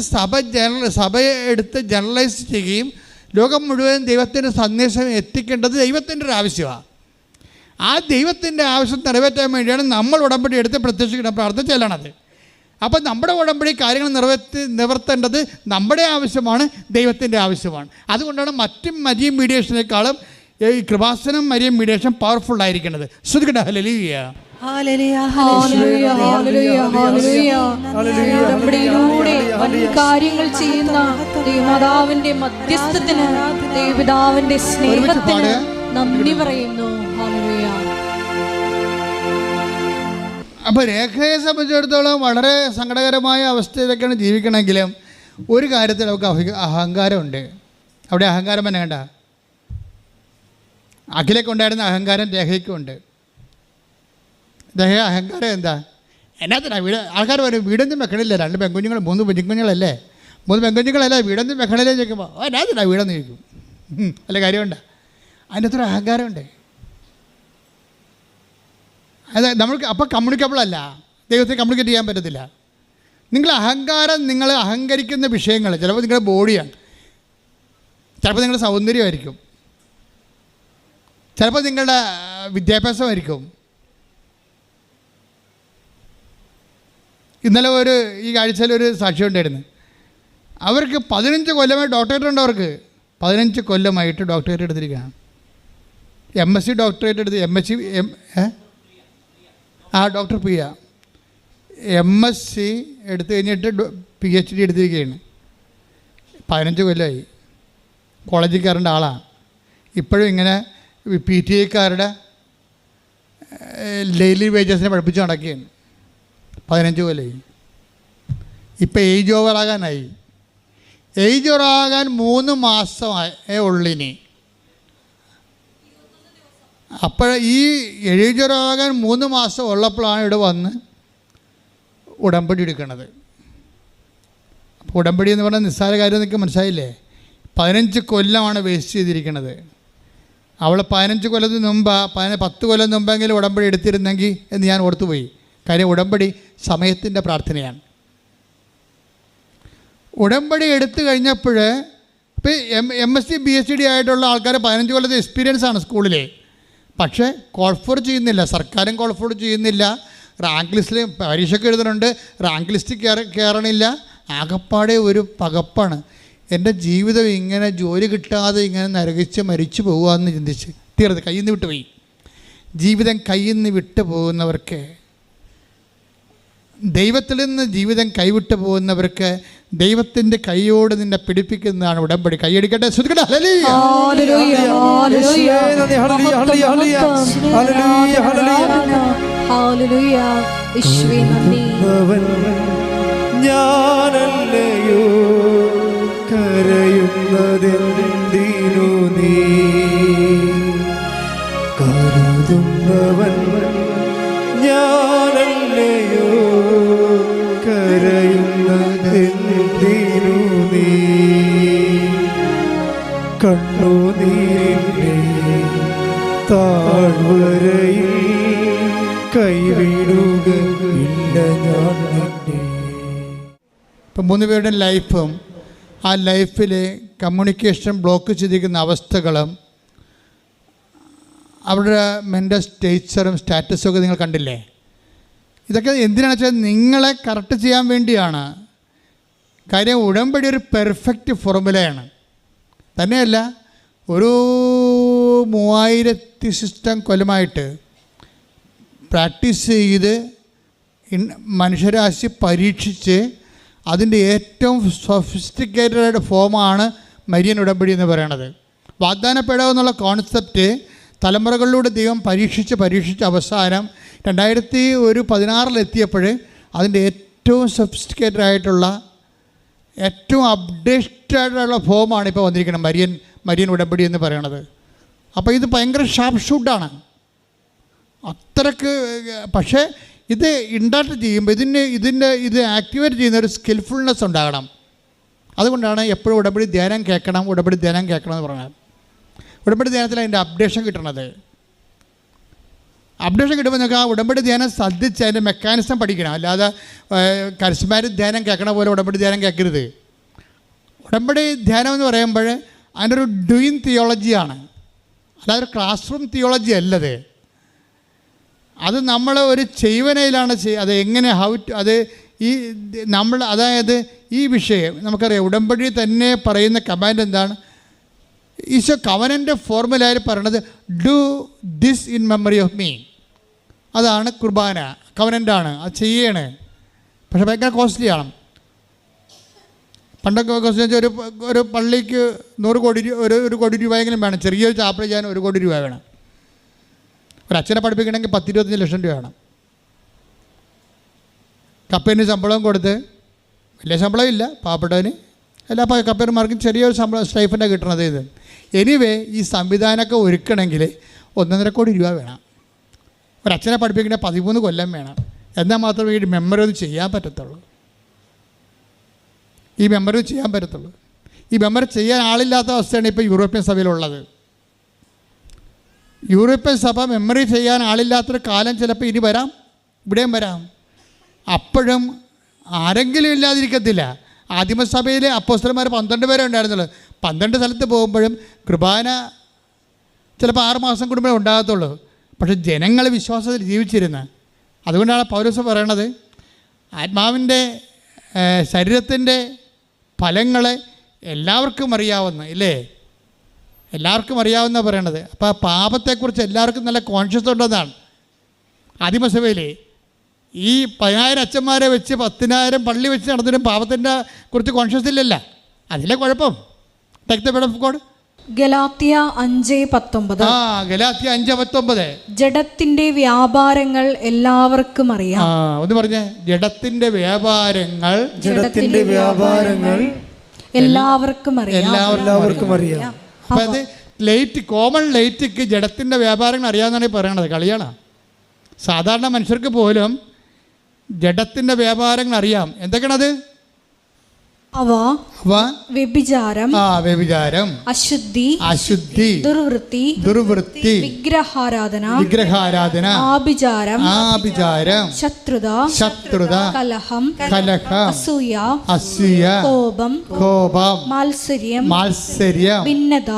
സഭയെ എടുത്ത് ജനറലൈസ് ചെയ്യുകയും ലോകം മുഴുവൻ ദൈവത്തിൻ്റെ സന്ദേശം എത്തിക്കേണ്ടത് ദൈവത്തിൻ്റെ ഒരു ആവശ്യമാണ്. ആ ദൈവത്തിൻ്റെ ആവശ്യം നിറവേറ്റാൻ വേണ്ടിയാണ് നമ്മൾ ഉടമ്പടി എടുത്ത് പ്രത്യക്ഷിക്കണം പ്രാർത്ഥിച്ചാലാണത്. അപ്പോൾ നമ്മുടെ ഉടമ്പടി കാര്യങ്ങൾ നിവർത്തേണ്ടത് നമ്മുടെ ആവശ്യമാണ്, ദൈവത്തിൻ്റെ ആവശ്യമാണ്. അതുകൊണ്ടാണ് മറ്റും മരിയൻ മീഡിയേഷനേക്കാളും ഈ കൃപാസനം മരിയൻ മീഡിയേഷൻ പവർഫുൾ ആയിരിക്കുന്നത്. ശ്രദ്ധിക്കട്ടെ. ഹല്ലേലൂയ. കാര്യങ്ങൾ ചെയ്യുന്ന ദൈവമാതാവിന്റെ മധ്യസ്ഥത്തിന് ദൈവപിതാവിന്റെ സ്നേഹത്തിന് നന്ദി പറയുന്നു. അപ്പോൾ രേഖയെ സംബന്ധിച്ചിടത്തോളം വളരെ സങ്കടകരമായ അവസ്ഥയിലൊക്കെയാണ് ജീവിക്കണമെങ്കിലും ഒരു കാര്യത്തിൽ നമുക്ക് അഹങ്കാരമുണ്ട്. അവിടെ അഹങ്കാരം തന്നെ കണ്ട അഖിലൊക്കെ ഉണ്ടായിരുന്ന അഹങ്കാരം രേഖയ്ക്കുണ്ട്. അഹങ്കാരം എന്താ? എന്നാത്തിനാ വീട്? ആൾക്കാർ പറയും വീടൊന്നും വെക്കണില്ല, 2 പെൺകുഞ്ഞുങ്ങൾ 3 പെൺകുഞ്ഞുങ്ങളല്ലേ, 3 പെൺകുഞ്ഞുങ്ങളല്ലേ, വീടൊന്നും വെക്കണില്ലേ ചോദിക്കുമ്പോൾ എന്നാത്തിനാ വീടെന്ന് ചോദിക്കും. അല്ല കാര്യമുണ്ട്, അതിൻ്റെ അത്ര അഹങ്കാരമുണ്ട്. അത് നമ്മൾക്ക് അപ്പോൾ കമ്മ്യൂണിക്കബിൾ അല്ല, ദൈവത്തെ കമ്മ്യൂണിക്കേറ്റ് ചെയ്യാൻ പറ്റത്തില്ല. നിങ്ങൾ അഹങ്കാരം, നിങ്ങൾ അഹങ്കരിക്കുന്ന വിഷയങ്ങൾ ചിലപ്പോൾ നിങ്ങളുടെ ബോഡിയാണ്, ചിലപ്പോൾ നിങ്ങളുടെ സൗന്ദര്യമായിരിക്കും, ചിലപ്പോൾ നിങ്ങളുടെ വിദ്യാഭ്യാസമായിരിക്കും. ഇന്നലെ ഈ ആഴ്ചയിൽ ഒരു സാക്ഷ്യം ഉണ്ടായിരുന്നു. അവർക്ക് 15 കൊല്ലമായി ഡോക്ടറേറ്റ് ഉണ്ട്. അവർക്ക് 15 കൊല്ലമായിട്ട് ഡോക്ടറേറ്റ് എടുത്തിരിക്കുകയാണ്. MSc ഡോക്ടറേറ്റ് എടുത്ത് ഡോക്ടർ പ്രിയ MSc എടുത്തു കഴിഞ്ഞിട്ട് PhD എടുത്തിരിക്കുകയാണ്. 15 കൊല്ലമായി. കോളേജിൽ കയറേണ്ട ആളാണ്. ഇപ്പോഴും ഇങ്ങനെ PTA ഡെയിലി വേജസിനെ പഠിപ്പിച്ച് നടക്കുകയാണ്. 15 കൊല്ലമായി. ഇപ്പം ഏജ് ഓവറാകാനായി. ഏജ് ഓവറാകാൻ 3 മാസമേ ഉള്ളിനി. അപ്പോൾ ഈ ഏജ് ഓവറാകാൻ 3 മാസം ഉള്ളപ്പോഴാണ് ഇവിടെ വന്ന് ഉടമ്പടി എടുക്കുന്നത്. അപ്പോൾ ഉടമ്പടി എന്ന് പറഞ്ഞാൽ നിസ്സാര കാര്യം എന്നൊക്കെ മനസ്സിലായില്ലേ? 15 കൊല്ലമാണ് വേസ്റ്റ് ചെയ്തിരിക്കുന്നത്. അവൾ 15 കൊല്ലത്തിന് മുമ്പ് 10 കൊല്ലം മുമ്പെങ്കിലും ഉടമ്പടി എടുത്തിരുന്നെങ്കിൽ എന്ന് ഞാൻ ഓർത്തുപോയി. കാര്യം ഉടമ്പടി സമയത്തിൻ്റെ പ്രാർത്ഥനയാണ്. ഉടമ്പടി എടുത്തു കഴിഞ്ഞപ്പോൾ ഇപ്പോൾ MSc PhD ആയിട്ടുള്ള ആൾക്കാർ 15 കൊല്ലത്തെ എക്സ്പീരിയൻസ് ആണ് സ്കൂളിലെ. പക്ഷേ കോൾഫോർ ചെയ്യുന്നില്ല, സർക്കാരും കോൾഫോർ ചെയ്യുന്നില്ല. റാങ്ക് ലിസ്റ്റിൽ പരീക്ഷയ്ക്ക് എഴുതുന്നുണ്ട്, റാങ്ക് ലിസ്റ്റിൽ കയറണില്ല. ആകപ്പാടെ ഒരു പകപ്പാണ്. എൻ്റെ ജീവിതം ഇങ്ങനെ ജോലി കിട്ടാതെ ഇങ്ങനെ നരകിച്ച് മരിച്ചു പോകുകയെന്ന് ചിന്തിച്ച് തീർത്ത് കയ്യിൽ നിന്ന് വിട്ടുപോയി. ജീവിതം കയ്യിൽ നിന്ന് വിട്ടു പോകുന്നവർക്ക്, ദൈവത്തിൽ നിന്ന് ജീവിതം കൈവിട്ടു പോകുന്നവർക്ക് ദൈവത്തിൻ്റെ കൈയോട് നിന്നെ പിടിപ്പിക്കുന്നതാണ് ഉടമ്പടി. കൈയടിക്കട്ടെ, ശ്രദ്ധിക്കട്ടെ. ഞാനല്ലയോ കരയുന്നതെന്തിനു നീ കരുതുന്നവൻ, ഞാനല്ലയോ കരയുന്നതെന്തിനു നീ കണ്ണുനീരിൻ്റെ താഴ്വരയിൽ കൈവിടുകയില്ല ഞാൻ നിന്നെ. ഇപ്പം 3 പേരുടെ ലൈഫും ആ ലൈഫിൽ കമ്മ്യൂണിക്കേഷൻ ബ്ലോക്ക് ചെയ്തിരിക്കുന്ന അവസ്ഥകളും അവരുടെ മെൻ്റൽ സ്റ്റേച്ചറും സ്റ്റാറ്റസും ഒക്കെ നിങ്ങൾ കണ്ടില്ലേ? ഇതൊക്കെ എന്തിനാണെന്ന് വെച്ചാൽ നിങ്ങളെ കറക്റ്റ് ചെയ്യാൻ വേണ്ടിയാണ്. കാര്യം ഉടമ്പടി ഒരു പെർഫെക്റ്റ് ഫോർമുലയാണ്. തന്നെയല്ല, ഒരു 3000 സിസ്റ്റം കൊല്ലമായിട്ട് പ്രാക്ടീസ് ചെയ്ത് മനുഷ്യരാശി പരീക്ഷിച്ച് അതിൻ്റെ ഏറ്റവും സൊഫിസ്റ്റിക്കേറ്റഡ് ഫോമാണ് മരിയൻ ഉടമ്പടി എന്ന് പറയുന്നത്. വാഗ്ദാനപ്പെടാവ് എന്നുള്ള കോൺസെപ്റ്റ് തലമുറകളിലൂടെ ദൈവം പരീക്ഷിച്ച് അവസാനം 2016 അതിൻ്റെ ഏറ്റവും സൊഫിസ്റ്റിക്കേറ്റഡ് ആയിട്ടുള്ള ഏറ്റവും അപ്ഡേറ്റഡായിട്ടുള്ള ഫോമാണ് ഇപ്പോൾ വന്നിരിക്കുന്നത് മരിയൻ ഉടമ്പടി എന്ന് പറയണത്. അപ്പോൾ ഇത് ഭയങ്കര ഷാർപ്പ് ഷൂട്ടാണ് അത്രക്ക്. പക്ഷേ ഇത് ഇൻഡാക്ട് ചെയ്യുമ്പോൾ ഇത് ആക്ടിവേറ്റ് ചെയ്യുന്ന ഒരു സ്കിൽഫുൾനെസ് ഉണ്ടാകണം. അതുകൊണ്ടാണ് എപ്പോഴും ഉടമ്പടി ധ്യാനം കേൾക്കണം എന്ന് പറയുന്നത്. ഉടമ്പടി ധ്യാനത്തിൽ അതിൻ്റെ അപ്ഡേഷൻ കിട്ടണത്. അപ്ഡേഷൻ കിട്ടുമ്പോൾ നിങ്ങൾക്ക് ആ ഉടമ്പടി ധ്യാനം ശ്രദ്ധിച്ച് അതിൻ്റെ മെക്കാനിസം പഠിക്കണം. അല്ലാതെ കരിസ്മാറ്റിക് ധ്യാനം കേൾക്കണ പോലെ ഉടമ്പടി ധ്യാനം കേൾക്കരുത്. ഉടമ്പടി ധ്യാനം എന്ന് പറയുമ്പോൾ അതിൻ്റെ ഒരു ഡൂയിങ് തിയോളജിയാണ്, അല്ലാതെ ഒരു ക്ലാസ് റൂം തിയോളജി അല്ലത്. അത് നമ്മൾ ഒരു ചെയ്വനയിലാണ് അത് എങ്ങനെ അത് ഈ നമ്മൾ അതായത് ഈ വിഷയം നമുക്കറിയാം. ഉടമ്പടി തന്നെ പറയുന്ന കമാൻഡ് എന്താണ്? ഈശോ കവനൻ്റെ ഫോർമുലയിൽ പറയണത് do this in memory of me. അതാണ് കുർബാന, കവനൻ്റാണ്, അത് ചെയ്യണേ. പക്ഷേ ഭയങ്കര കോസ്റ്റ്ലിയാണ്. പണ്ടൊക്കെ കോസ്റ്റ്ലി ഒരു പള്ളിക്ക് 100 കോടി ഒരു കോടി രൂപയെങ്കിലും വേണം. ചെറിയൊരു ചാപ്പൽ ചെയ്യാൻ 1 കോടി രൂപ വേണം. ഒരു അച്ഛനെ പഠിപ്പിക്കണമെങ്കിൽ 10-25 ലക്ഷം രൂപ വേണം. കപ്പേന് ശമ്പളം കൊടുത്ത്, വലിയ ശമ്പളം ഇല്ല പാവപ്പെട്ടവന്, എല്ലാ കപ്പേന്മാർക്കും ചെറിയൊരു ശമ്പളം സ്റ്റൈഫൻ്റാണ് കിട്ടണത്. ഇത് എനിവേ ഈ സംവിധാനമൊക്കെ ഒരുക്കണമെങ്കിൽ 1.5 കോടി രൂപ വേണം. ഒരച്ഛനെ പഠിപ്പിക്കണമെങ്കിൽ 13 കൊല്ലം വേണം. എന്നാൽ മാത്രമേ ഈ മെമ്മറി ഒന്ന് ചെയ്യാൻ പറ്റത്തുള്ളൂ. ഈ മെമ്മറി ചെയ്യാൻ പറ്റത്തുള്ളൂ. ഈ മെമ്മറി ചെയ്യാൻ ആളില്ലാത്ത അവസ്ഥയാണ് ഇപ്പോൾ യൂറോപ്യൻ സഭയിലുള്ളത്. യൂറോപ്യൻ സഭ മെമ്മറി ചെയ്യാൻ ആളില്ലാത്തൊരു കാലം ചിലപ്പോൾ ഇനി വരാം, ഇവിടെയും വരാം. അപ്പോഴും ആരെങ്കിലും ഇല്ലാതിരിക്കത്തില്ല. ആദിമസഭയിൽ അപ്പോസ്തലന്മാർ 12 പേരെ ഉണ്ടായിരുന്നുള്ളൂ. 12 സ്ഥലത്ത് പോകുമ്പോഴും കുർബാന ചിലപ്പോൾ 6 മാസം കൂടുമ്പോഴേ ഉണ്ടാകത്തുള്ളൂ. പക്ഷേ ജനങ്ങൾ വിശ്വാസത്തിൽ ജീവിച്ചിരുന്നു. അതുകൊണ്ടാണ് പൗലോസ് പറയണത്, ആത്മാവിൻ്റെ ശരീരത്തിൻ്റെ ഫലങ്ങളെ എല്ലാവർക്കും അറിയാവുന്ന, ഇല്ലേ, എല്ലാവർക്കും അറിയാവുന്ന പറയണത്. അപ്പോൾ ആ പാപത്തെക്കുറിച്ച് എല്ലാവർക്കും നല്ല കോൺഷ്യസ് ഉണ്ടെന്നാണ്. ആദിമസഭയിൽ ഈ 10,000 അച്ഛന്മാരെ വെച്ച് 10,000 പള്ളി വെച്ച് നടന്നിട്ടും പാപത്തിൻ്റെ കുറിച്ച് കോൺഷ്യസ് ഇല്ലല്ല. അതിലെ കുഴപ്പം. Take the word of God. Galatia 5:19. Galatia 5:19. ജഡത്തിന്റെ വ്യാപാരങ്ങൾ എല്ലാവർക്കും അറിയാം. ഒന്ന് പറഞ്ഞേ, ജഡത്തിന്റെ വ്യാപാരങ്ങൾ എല്ലാവർക്കും അറിയാം. അപ്പം അത് ലൈറ്റ്, കോമൺ ലൈറ്റിക്ക് ജഡത്തിന്റെ വ്യാപാരങ്ങൾ അറിയാമെന്നാണ് ഈ പറയണത്. കളിയാണ്. സാധാരണ മനുഷ്യർക്ക് പോലും ജഡത്തിന്റെ വ്യാപാരങ്ങൾ അറിയാം. എന്തൊക്കെയാണത്? അവ വ്യഭിചാരം, അശുദ്ധി, ദുർവൃത്തി, വിഗ്രഹാരാധന, ആഭിചാരം, ശത്രുത, കലഹം, അസൂയ, കോപം, മാത്സര്യം, ഭിന്നത,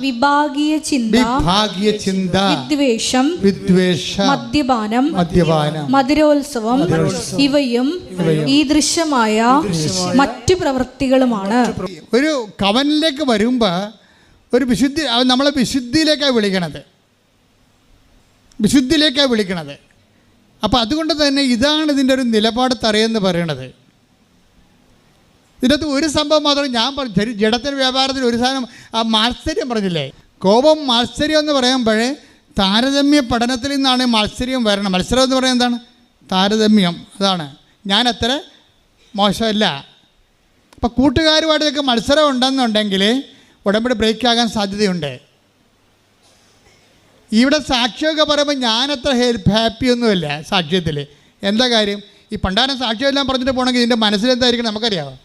വിഭാഗീയ ചിന്ത, വിദ്വേഷം, മദ്യപാനം, മധുരോത്സവം, ഇവയും ഈ ദൃശ്യമായ മറ്റു പ്രവൃത്തികളുമാണ്. ഒരു കവനിലേക്ക് വരുമ്പോൾ ഒരു വിശുദ്ധി, നമ്മളെ വിശുദ്ധിയിലേക്കാണ് വിളിക്കണത്. അപ്പോൾ അതുകൊണ്ട് തന്നെ ഇതാണ് ഇതിൻ്റെ ഒരു നിലപാട് തറയെന്ന് പറയണത്. ഇതിനകത്ത് ഒരു സംഭവം മാത്രം ഞാൻ പറഞ്ഞു. ജഡത്തിൻ്റെ വ്യാപാരത്തിൽ ഒരു സാധനം, ആ മാത്സര്യം പറഞ്ഞില്ലേ, കോപം, മാത്സര്യം എന്ന് പറയുമ്പോഴേ താരതമ്യ പഠനത്തിൽ നിന്നാണ് മാത്സര്യം വരണം. മത്സരം എന്ന് പറയുന്നത് എന്താണ്? താരതമ്യം. അതാണ്. ഞാൻ അത്ര മോശമല്ല. അപ്പോൾ കൂട്ടുകാരുമായിട്ടൊക്കെ മത്സരം ഉണ്ടെന്നുണ്ടെങ്കിൽ ഉടമ്പടി ബ്രേക്ക് ആകാൻ സാധ്യതയുണ്ട്. ഇവിടെ സാക്ഷിയൊക്കെ പറയുമ്പോൾ ഞാനത്ര ഹാപ്പിയൊന്നുമില്ല സാക്ഷ്യത്തിൽ. എന്താ കാര്യം? ഈ പണ്ടാരം സാക്ഷ്യമെല്ലാം പറഞ്ഞിട്ട് പോകണമെങ്കിൽ ഇതിൻ്റെ മനസ്സിലെന്തായിരിക്കണം നമുക്കറിയാമോ?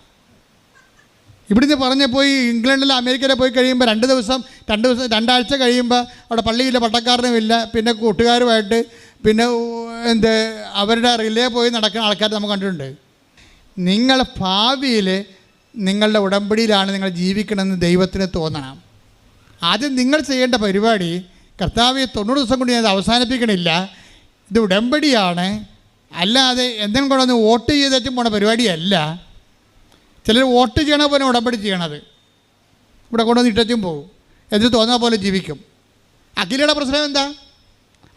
ഇവിടുന്ന് പറഞ്ഞ് പോയി ഇംഗ്ലണ്ടിലോ അമേരിക്കയിലോ പോയി കഴിയുമ്പോൾ 2 ആഴ്ച കഴിയുമ്പോൾ അവിടെ പള്ളിയില്ല, പട്ടക്കാരനുമില്ല, പിന്നെ കൂട്ടുകാരുമായിട്ട് പിന്നെ അവരുടെ റിലേ പോയി നടക്കുന്ന ആൾക്കാർ നമുക്ക് കണ്ടിട്ടുണ്ട്. നിങ്ങൾ ഭാവിയിൽ നിങ്ങളുടെ ഉടമ്പടിയിലാണ് നിങ്ങൾ ജീവിക്കണമെന്ന് ദൈവത്തിന് തോന്നണം. ആദ്യം നിങ്ങൾ ചെയ്യേണ്ട പരിപാടി, കർത്താവ് 90 ദിവസം കൊണ്ട് ഞാൻ അവസാനിപ്പിക്കണില്ല, ഇത് ഉടമ്പടിയാണ്, അല്ലാതെ എന്തെങ്കിലും കൊണ്ടൊന്ന് വോട്ട് ചെയ്തേച്ചും പോണ പരിപാടിയല്ല. ചിലർ വോട്ട് ചെയ്യണ പോലെ ഉടമ്പടി ചെയ്യണത്. ഇവിടെ കൊണ്ടുവന്ന് ഇട്ടും പോകും, എന്നിട്ട് തോന്നുന്ന പോലെ ജീവിക്കും. അഖിലയുടെ പ്രശ്നം എന്താ?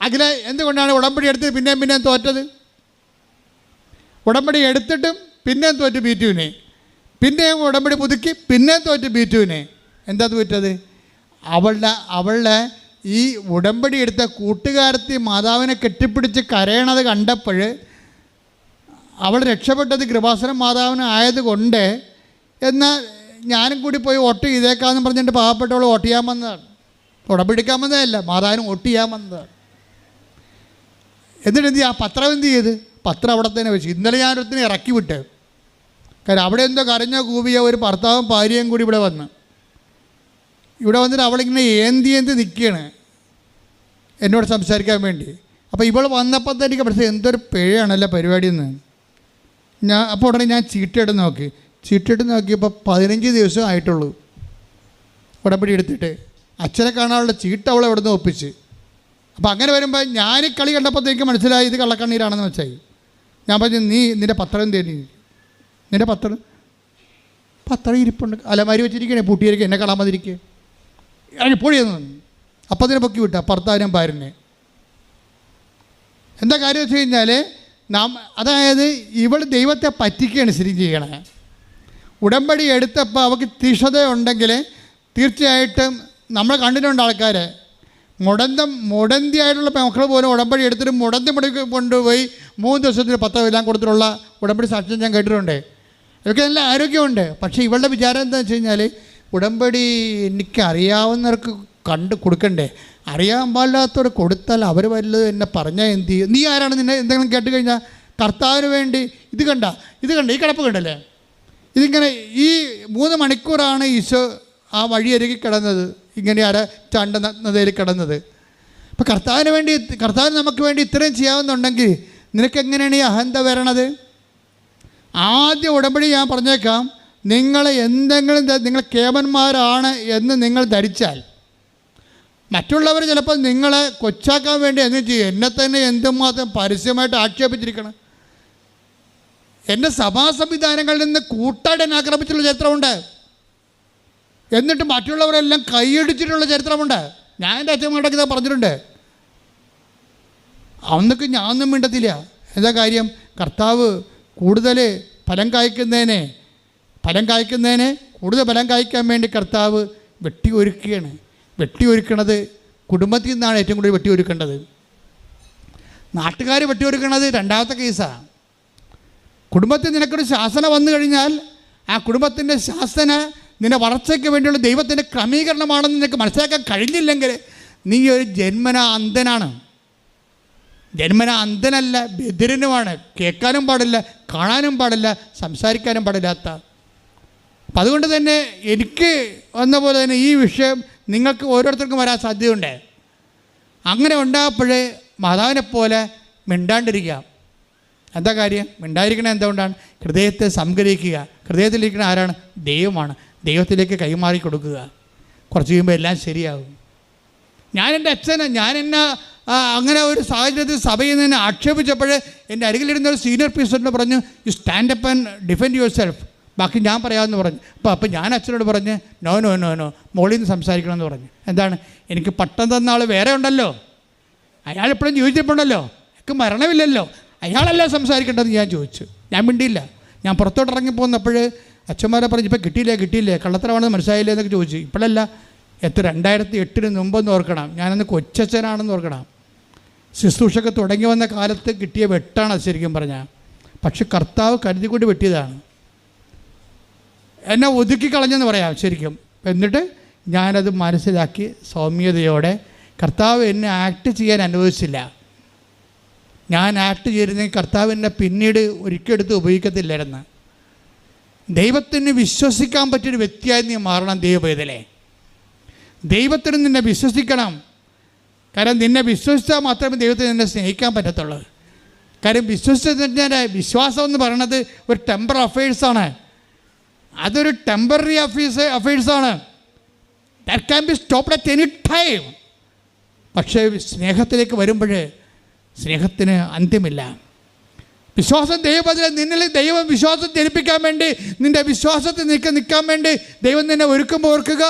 അഖില എന്തുകൊണ്ടാണ് ഉടമ്പടി എടുത്ത് പിന്നെയും തോറ്റത്? ഉടമ്പടി എടുത്തിട്ടും പിന്നെയും തോറ്റ് ബീറ്റുവിനെ, പിന്നെയും ഉടമ്പടി പുതുക്കി പിന്നെയും തോറ്റ് ബീറ്റുവിനെ. എന്താ തോറ്റത്? അവളുടെ ഈ ഉടമ്പടി എടുത്ത കൂട്ടുകാരത്തി മാതാവിനെ കെട്ടിപ്പിടിച്ച് കരയണത് കണ്ടപ്പോൾ അവൾ രക്ഷപ്പെട്ടത് കൃപാസനം മാതാവിന് ആയതുകൊണ്ട്, എന്നാൽ ഞാനും കൂടി പോയി വോട്ട് ചെയ്തേക്കാമെന്ന് പറഞ്ഞിട്ട് പാവപ്പെട്ടവൾ വോട്ട് ചെയ്യാൻ വന്നതാണ്. ഉടമ്പടിക്കാൻ വന്നതല്ല, മാതാവിന് വോട്ട് ചെയ്യാൻ വന്നതാണ്. എന്നിട്ട് എന്ത് ചെയ്യുക? പത്രം എന്ത് ചെയ്ത്? പത്രം അവിടെ തന്നെ വെച്ചു. ഇന്നലെ ഞാനൊരുത്തിന് ഇറക്കി വിട്ട്. കാരണം അവിടെ എന്തോ കരഞ്ഞോ കൂവിയോ ഒരു ഭർത്താവും ഭാര്യയും കൂടി ഇവിടെ വന്നിട്ട് അവളിങ്ങനെ ഏന്തി നിൽക്കുകയാണ് എന്നോട് സംസാരിക്കാൻ വേണ്ടി. അപ്പോൾ ഇവൾ വന്നപ്പോൾ തന്നെ എനിക്ക് മനസ്സിലായി എന്തൊരു പിഴയാണല്ലോ പരിപാടി എന്ന്. അപ്പോൾ ഉടനെ ഞാൻ ചീട്ടെടുത്ത് നോക്കിയപ്പോൾ 15 ദിവസം ആയിട്ടുള്ളൂ ഉടമ്പടി എടുത്തിട്ട്. അച്ഛനെ കാണാനുള്ള ചീട്ട് അവളെ ഇവിടെ നിന്ന് ഒപ്പിച്ച്. അപ്പോൾ അങ്ങനെ വരുമ്പോൾ ഞാൻ കളി കണ്ടപ്പോഴത്തേക്ക് മനസ്സിലായി ഇത് കള്ളക്കണ്ണീരാണെന്ന് വെച്ചാൽ. ഞാൻ പറഞ്ഞു, നിൻ്റെ പത്രം തേനി, നിൻ്റെ പത്രം ഇരിപ്പുണ്ട്, അലമാരി വെച്ചിരിക്കണേ, പൂട്ടിയിരിക്കുക, എന്നെ കാണാൻ മതിരിക്കുക, പൊടിയെന്ന്. അപ്പം അതിനെ പൊക്കി വിട്ട ഭർത്താവിനും ഭാര്യനെ. എന്താ കാര്യം വെച്ച് കഴിഞ്ഞാൽ അതായത് ഇവൾ ദൈവത്തെ പറ്റിക്കുകയാണ് ശരിക്കും ചെയ്യണേ. ഉടമ്പടി എടുത്തപ്പോൾ അവൾക്ക് തീക്ഷണതയുണ്ടെങ്കിൽ തീർച്ചയായിട്ടും നമ്മൾ കണ്ടിട്ടുണ്ട് ആൾക്കാരെ മുടന്തിയായിട്ടുള്ള മക്കൾ പോലും ഉടമ്പടി എടുത്തിട്ട് മുടന്തി കൊണ്ടുപോയി 3 ദിവസത്തിന് പത്രമെല്ലാം കൊടുത്തിട്ടുള്ള ഉടമ്പടി സാക്ഷ്യം ഞാൻ കേട്ടിട്ടുണ്ട്. ഇതൊക്കെ നല്ല ആരോഗ്യമുണ്ട്. പക്ഷേ ഇവളുടെ വിചാരം എന്താണെന്ന് വെച്ച് കഴിഞ്ഞാൽ ഉടമ്പടി എനിക്കറിയാവുന്നവർക്ക് കൊടുക്കണ്ടേ, അറിയാൻ പാടില്ലാത്തവർ കൊടുത്താൽ അവർ വല്ലതും എന്നെ പറഞ്ഞാൽ എന്ത് ചെയ്യും? നീ ആരാണ്? നിന്നെ എന്തെങ്കിലും കേട്ട് കഴിഞ്ഞാൽ കർത്താവിന് വേണ്ടി ഇത് കണ്ട ഈ കിടപ്പ് കണ്ടല്ലേ, ഇതിങ്ങനെ ഈ 3 മണിക്കൂറാണ് ഈശോ ആ വഴിയരികി കിടന്നത്, ഇങ്ങനെ ചണ്ട നദയിൽ കിടന്നത്. അപ്പം കർത്താവിന് നമുക്ക് വേണ്ടി ഇത്രയും ചെയ്യാവുന്നുണ്ടെങ്കിൽ നിനക്കെങ്ങനെയാണ് ഈ അഹന്ത വരണത്? ആദ്യ ഉടമ്പടി ഞാൻ പറഞ്ഞേക്കാം, നിങ്ങൾ എന്തെങ്കിലും നിങ്ങൾ കേവന്മാരാണ് എന്ന് നിങ്ങൾ ധരിച്ചാൽ മറ്റുള്ളവർ ചിലപ്പോൾ നിങ്ങളെ കൊച്ചാക്കാൻ വേണ്ടി എന്ത് ചെയ്യും? എന്നെ തന്നെ എന്തുമാത്രം പരസ്യമായിട്ട് ആക്ഷേപിച്ചിരിക്കണം. എൻ്റെ സഭാ സംവിധാനങ്ങളിൽ നിന്ന് കൂട്ടായിട്ട് എന്നെ ആക്രമിച്ചിട്ടുള്ള ചരിത്രമുണ്ട്. എന്നിട്ട് മറ്റുള്ളവരെല്ലാം കൈയടിച്ചിട്ടുള്ള ചരിത്രമുണ്ട്. ഞാൻ എൻ്റെ അച്ഛന്മാരുടെയൊക്കെ ഇതാ പറഞ്ഞിട്ടുണ്ട്. അന്നൊക്കെ ഞാനൊന്നും മിണ്ടത്തില്ല. എന്താ കാര്യം? കർത്താവ് കൂടുതൽ ഫലം കായ്ക്കുന്നതിനെ കൂടുതൽ ഫലം കായ്ക്കാൻ വേണ്ടി കർത്താവ് വെട്ടിയൊരുക്കണത് കുടുംബത്തിൽ നിന്നാണ് ഏറ്റവും കൂടുതൽ വെട്ടിയൊരുക്കേണ്ടത്. നാട്ടുകാർ വെട്ടിയൊരുക്കണത് രണ്ടാമത്തെ കേസാണ്. കുടുംബത്തിൽ നിനക്കൊരു ശാസന വന്നു കഴിഞ്ഞാൽ ആ കുടുംബത്തിൻ്റെ ശാസന നിന്റെ വളർച്ചയ്ക്ക് വേണ്ടിയുള്ള ദൈവത്തിൻ്റെ ക്രമീകരണമാണെന്ന് നിനക്ക് മനസ്സിലാക്കാൻ കഴിഞ്ഞില്ലെങ്കിൽ നീ ഒരു ജന്മനാ അന്ധനല്ല, ബധിരനുമാണ്. കേൾക്കാനും പാടില്ല, കാണാനും പാടില്ല, സംസാരിക്കാനും പാടില്ലാത്ത. അപ്പം അതുകൊണ്ട് തന്നെ എനിക്ക് വന്ന പോലെ തന്നെ ഈ വിഷയം നിങ്ങൾക്ക് ഓരോരുത്തർക്കും വരാൻ സാധ്യതയുണ്ട്. അങ്ങനെ ഉണ്ടാകുമ്പോഴേ മാതാവിനെ പോലെ മിണ്ടാണ്ടിരിക്കുക. എന്താ കാര്യം? മിണ്ടായിരിക്കണത് എന്തുകൊണ്ടാണ്? ഹൃദയത്തെ സംഗ്രഹിക്കുക. ഹൃദയത്തിലിരിക്കുന്ന ആരാണ്? ദൈവമാണ്. ദൈവത്തിലേക്ക് കൈമാറി കൊടുക്കുക. കുറച്ച് കഴിയുമ്പോൾ എല്ലാം ശരിയാകും. ഞാൻ എൻ്റെ അച്ഛനെ അങ്ങനെ ഒരു സാഹചര്യത്തിൽ സഭയിൽ നിന്ന് ആക്ഷേപിച്ചപ്പോൾ എൻ്റെ അരികിലിരുന്ന ഒരു സീനിയർ പീസറിനോട് പറഞ്ഞു, you stand up and defend your self, ബാക്കി ഞാൻ പറയാമെന്ന് പറഞ്ഞു. അപ്പോൾ ഞാൻ അച്ഛനോട് പറഞ്ഞ് നോ മോളിൽ നിന്ന് സംസാരിക്കണമെന്ന് പറഞ്ഞു. എന്താണ്? എനിക്ക് പട്ടം തന്ന ആൾ വേറെ ഉണ്ടല്ലോ, അയാളെപ്പോഴും ജീവിച്ചിട്ടുണ്ടല്ലോ, എനിക്ക് മരണമില്ലല്ലോ, അയാളല്ല സംസാരിക്കേണ്ടതെന്ന് ഞാൻ ചോദിച്ചു. ഞാൻ മിണ്ടിയില്ല. ഞാൻ പുറത്തോട്ട് ഇറങ്ങിപ്പോന്നപ്പോൾ അച്ഛന്മാരെ പറഞ്ഞ് ഇപ്പം കിട്ടിയില്ലേ കള്ളത്തരമാണെന്ന് മനസ്സിലായില്ലേ എന്നൊക്കെ ചോദിച്ചു. ഇപ്പോഴല്ല, 2008 മുമ്പെന്ന് ഓർക്കണം. ഞാനന്ന് കൊച്ചച്ഛനാണെന്ന് ഓർക്കണം. ശുശ്രൂഷയൊക്കെ തുടങ്ങി വന്ന കാലത്ത് കിട്ടിയ വെട്ടാണ് ശരിക്കും പറഞ്ഞാൽ. പക്ഷെ കർത്താവ് കരുതിക്കൊണ്ട് വെട്ടിയതാണ്. എന്നെ ഒതുക്കി കളഞ്ഞെന്ന് പറയാം ശരിക്കും. എന്നിട്ട് ഞാനത് മനസ്സിലാക്കി സൗമ്യതയോടെ, കർത്താവ് എന്നെ ആക്ട് ചെയ്യാൻ അനുവദിച്ചില്ല. ഞാൻ ആക്ട് ചെയ്തിരുന്നെങ്കിൽ കർത്താവ് എന്നെ പിന്നീട് ഒരിക്കലെടുത്ത് ഉപയോഗിക്കത്തില്ലായിരുന്നു. ദൈവത്തിന് വിശ്വസിക്കാൻ പറ്റിയൊരു വ്യക്തിയായി നീ മാറണം. ദൈവപൈതലേ, ദൈവത്തിന് നിന്നെ വിശ്വസിക്കണം. കാരണം നിന്നെ വിശ്വസിച്ചാൽ മാത്രമേ ദൈവത്തിന് നിന്നെ സ്നേഹിക്കാൻ പറ്റത്തുള്ളൂ. കാര്യം വിശ്വസിച്ചതിൻ്റെ വിശ്വാസം എന്ന് പറയുന്നത് ഒരു ടെമ്പററി അഫയേഴ്സാണ്. അതൊരു ടെമ്പററി അഫയേഴ്സാണ്. That can be stopped at any time. പക്ഷേ സ്നേഹത്തിലേക്ക് വരുമ്പോൾ സ്നേഹത്തിന് അന്ത്യമില്ല. വിശ്വാസം നിന്നിൽ ദൈവം വിശ്വാസം ജനിപ്പിക്കാൻ വേണ്ടി, നിൻ്റെ വിശ്വാസത്തിൽ നിൽക്കാൻ വേണ്ടി ദൈവം നിന്നെ ഒരുക്കുമ്പോൾ ഓർക്കുക,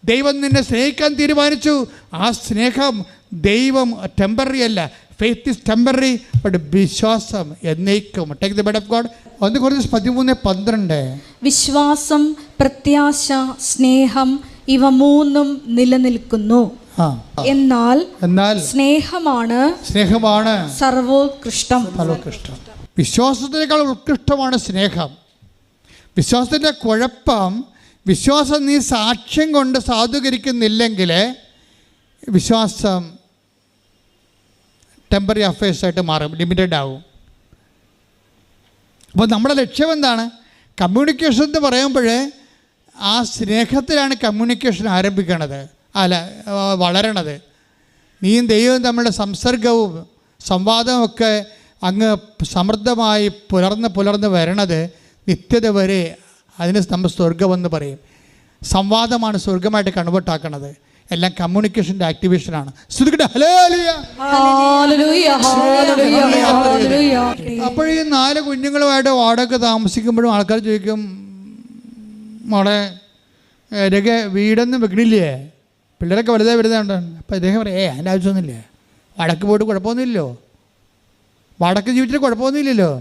ദൈവം നിന്നെ സ്നേഹിക്കാൻ തീരുമാനിച്ചു. ആ സ്നേഹം ദൈവം ടെമ്പററി അല്ല. ഫെയ്ത്ത് ഈസ് ടെമ്പററി, ബട്ട് വിശ്വാസം എന്നേക്കും. Take the bed of God. 1 Corinthians 13:12. വിശ്വാസം, പ്രത്യാശ, സ്നേഹം ഇവ 3 നിലനിൽക്കുന്നു. എന്നാൽ സ്നേഹമാണ് സർവോത്കൃഷ്ടം. വിശ്വാസത്തിനേക്കാൾ ഉത്കൃഷ്ടമാണ് സ്നേഹം. വിശ്വാസത്തിൻ്റെ കുഴപ്പം, വിശ്വാസം നീ സാക്ഷ്യം കൊണ്ട് സാധൂകരിക്കുന്നില്ലെങ്കിൽ വിശ്വാസം ടെമ്പററി അഫയേഴ്സായിട്ട് മാറും, ലിമിറ്റഡ് ആവും. അപ്പോൾ നമ്മുടെ ലക്ഷ്യം എന്താണ്? കമ്മ്യൂണിക്കേഷൻ എന്ന് പറയുമ്പോൾ ആ സ്നേഹത്തിലാണ് കമ്മ്യൂണിക്കേഷൻ ആരംഭിക്കണത്, വളരണത്. നീയും ദൈവവും തമ്മിലുള്ള സംസർഗവും സംവാദവും ഒക്കെ അങ്ങ് സമൃദ്ധമായി പുലർന്ന് വരണത് നിത്യത വരെ. അതിന് നമ്മൾ സ്വർഗമെന്ന് പറയും. സംവാദമാണ് സ്വർഗമായിട്ട് കൺവേർട്ടാക്കണത്. എല്ലാം കമ്മ്യൂണിക്കേഷൻ്റെ ആക്ടിവേഷനാണ്. അപ്പോൾ ഈ 4 കുഞ്ഞുങ്ങളുമായിട്ട് വാടക താമസിക്കുമ്പോഴും ആൾക്കാർ ചോദിക്കും, മോളെ വീടൊന്നും വെക്കണില്ലേ, പിള്ളേരൊക്കെ വലുതായി വരുന്നുണ്ട്. അപ്പോൾ ഇദ്ദേഹം പറയും, അതിൻ്റെ ആവശ്യമൊന്നുമില്ല, വടക്ക് പോയിട്ട് കുഴപ്പമൊന്നുമില്ലല്ലോ, വടക്ക് ജീവിച്ചിട്ട് കുഴപ്പമൊന്നുമില്ലല്ലോ.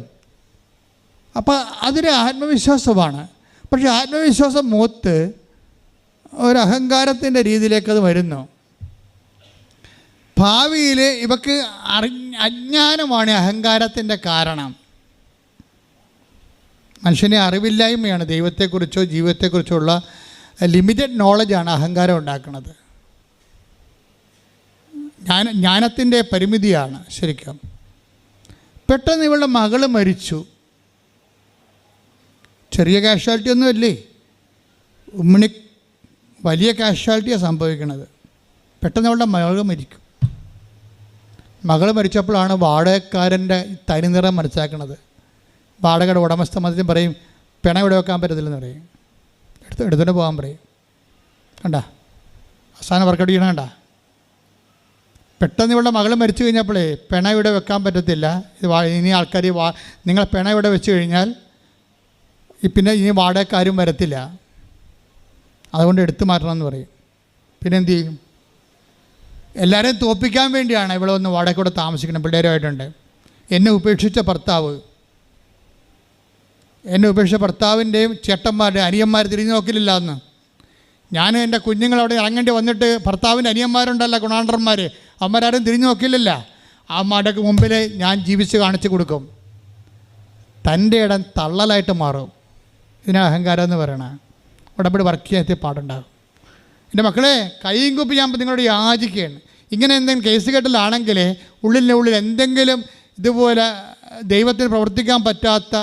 അപ്പോൾ അതൊരു ആത്മവിശ്വാസമാണ്. പക്ഷേ ആത്മവിശ്വാസം മൂത്ത് ഒരു അഹങ്കാരത്തിൻ്റെ രീതിയിലേക്കത് വരുന്നു. ഭാവിയിൽ ഇവക്ക് അജ്ഞാനമാണ് അഹങ്കാരത്തിൻ്റെ കാരണം. മനുഷ്യനെ അറിവില്ലായ്മയാണ് ദൈവത്തെക്കുറിച്ചോ ജീവിതത്തെക്കുറിച്ചോ ഉള്ള ലിമിറ്റഡ് നോളജാണ് അഹങ്കാരം ഉണ്ടാക്കുന്നത്. ജ്ഞാനത്തിൻ്റെ പരിമിതിയാണ് ശരിക്കും. പെട്ടെന്ന് ഇവളുടെ മകൾ മരിച്ചു. ചെറിയ കാഷ്വാലിറ്റി ഒന്നുമല്ലേ, ഉമ്മിണി വലിയ കാഷ്വാലിറ്റിയാണ് സംഭവിക്കുന്നത്. പെട്ടെന്ന് അവളുടെ മകൾ മരിക്കും. മകൾ മരിച്ചപ്പോഴാണ് വാടകക്കാരൻ്റെ തനിനിറം മനസ്സിലാക്കുന്നത്. വാടകയുടെ ഉടമസ്ഥ മധ്യം പറയും, പിണ ഇവിടെ വെക്കാൻ പറ്റത്തില്ലെന്ന് പറയും, എടുത്തുകൊണ്ട് പോകാൻ പറയും. കണ്ട അവസാനം വർക്കൗട്ട് ചെയ്യണം. കണ്ട പെട്ടെന്ന് ഇവളുടെ മകൾ മരിച്ചു കഴിഞ്ഞപ്പോഴേ പിണ ഇവിടെ വെക്കാൻ പറ്റത്തില്ല, ഇനി ആൾക്കാർ നിങ്ങൾ പിണ ഇവിടെ വെച്ച് കഴിഞ്ഞാൽ പിന്നെ ഇനി വാടകക്കാരും വരത്തില്ല, അതുകൊണ്ട് എടുത്തു മാറ്റണമെന്ന് പറയും. പിന്നെ എന്തു ചെയ്യും? എല്ലാവരെയും തോൽപ്പിക്കാൻ വേണ്ടിയാണ് ഇവിടെ ഒന്ന് വാടകയ്ക്കൂടെ താമസിക്കണം. പിള്ളേരുമായിട്ടുണ്ട്. എന്നെ ഉപേക്ഷിച്ച ഭർത്താവിൻ്റെയും ചേട്ടന്മാരുടെയും അനിയന്മാർ തിരിഞ്ഞു നോക്കില്ല എന്ന്. ഞാൻ എൻ്റെ കുഞ്ഞുങ്ങളവിടെ ഇറങ്ങേണ്ടി വന്നിട്ട് ഭർത്താവിൻ്റെ അനിയന്മാരുണ്ടല്ലോ, ഗുണാണ്ടന്മാർ, അവന്മാരാരും തിരിഞ്ഞു നോക്കില്ലല്ല. അവന്മാരുടെ മുമ്പിൽ ഞാൻ ജീവിച്ച് കാണിച്ചു കൊടുക്കും. തൻ്റെ ഇടം തള്ളലായിട്ട് മാറും. ഇതിനാ അഹങ്കാരം എന്ന് പറയണ. ഉടമ്പടി വർക്ക് ചെയ്യാത്ത പാടുണ്ടാകും. എൻ്റെ മക്കളെ, കൈയും കുപ്പി ഞാൻ നിങ്ങളോട് യാചിക്കുകയാണ്. ഇങ്ങനെ എന്തെങ്കിലും കേസ് കെട്ടലാണെങ്കിൽ ഉള്ളിൽ എന്തെങ്കിലും ഇതുപോലെ ദൈവത്തിന് പ്രവർത്തിക്കാൻ പറ്റാത്ത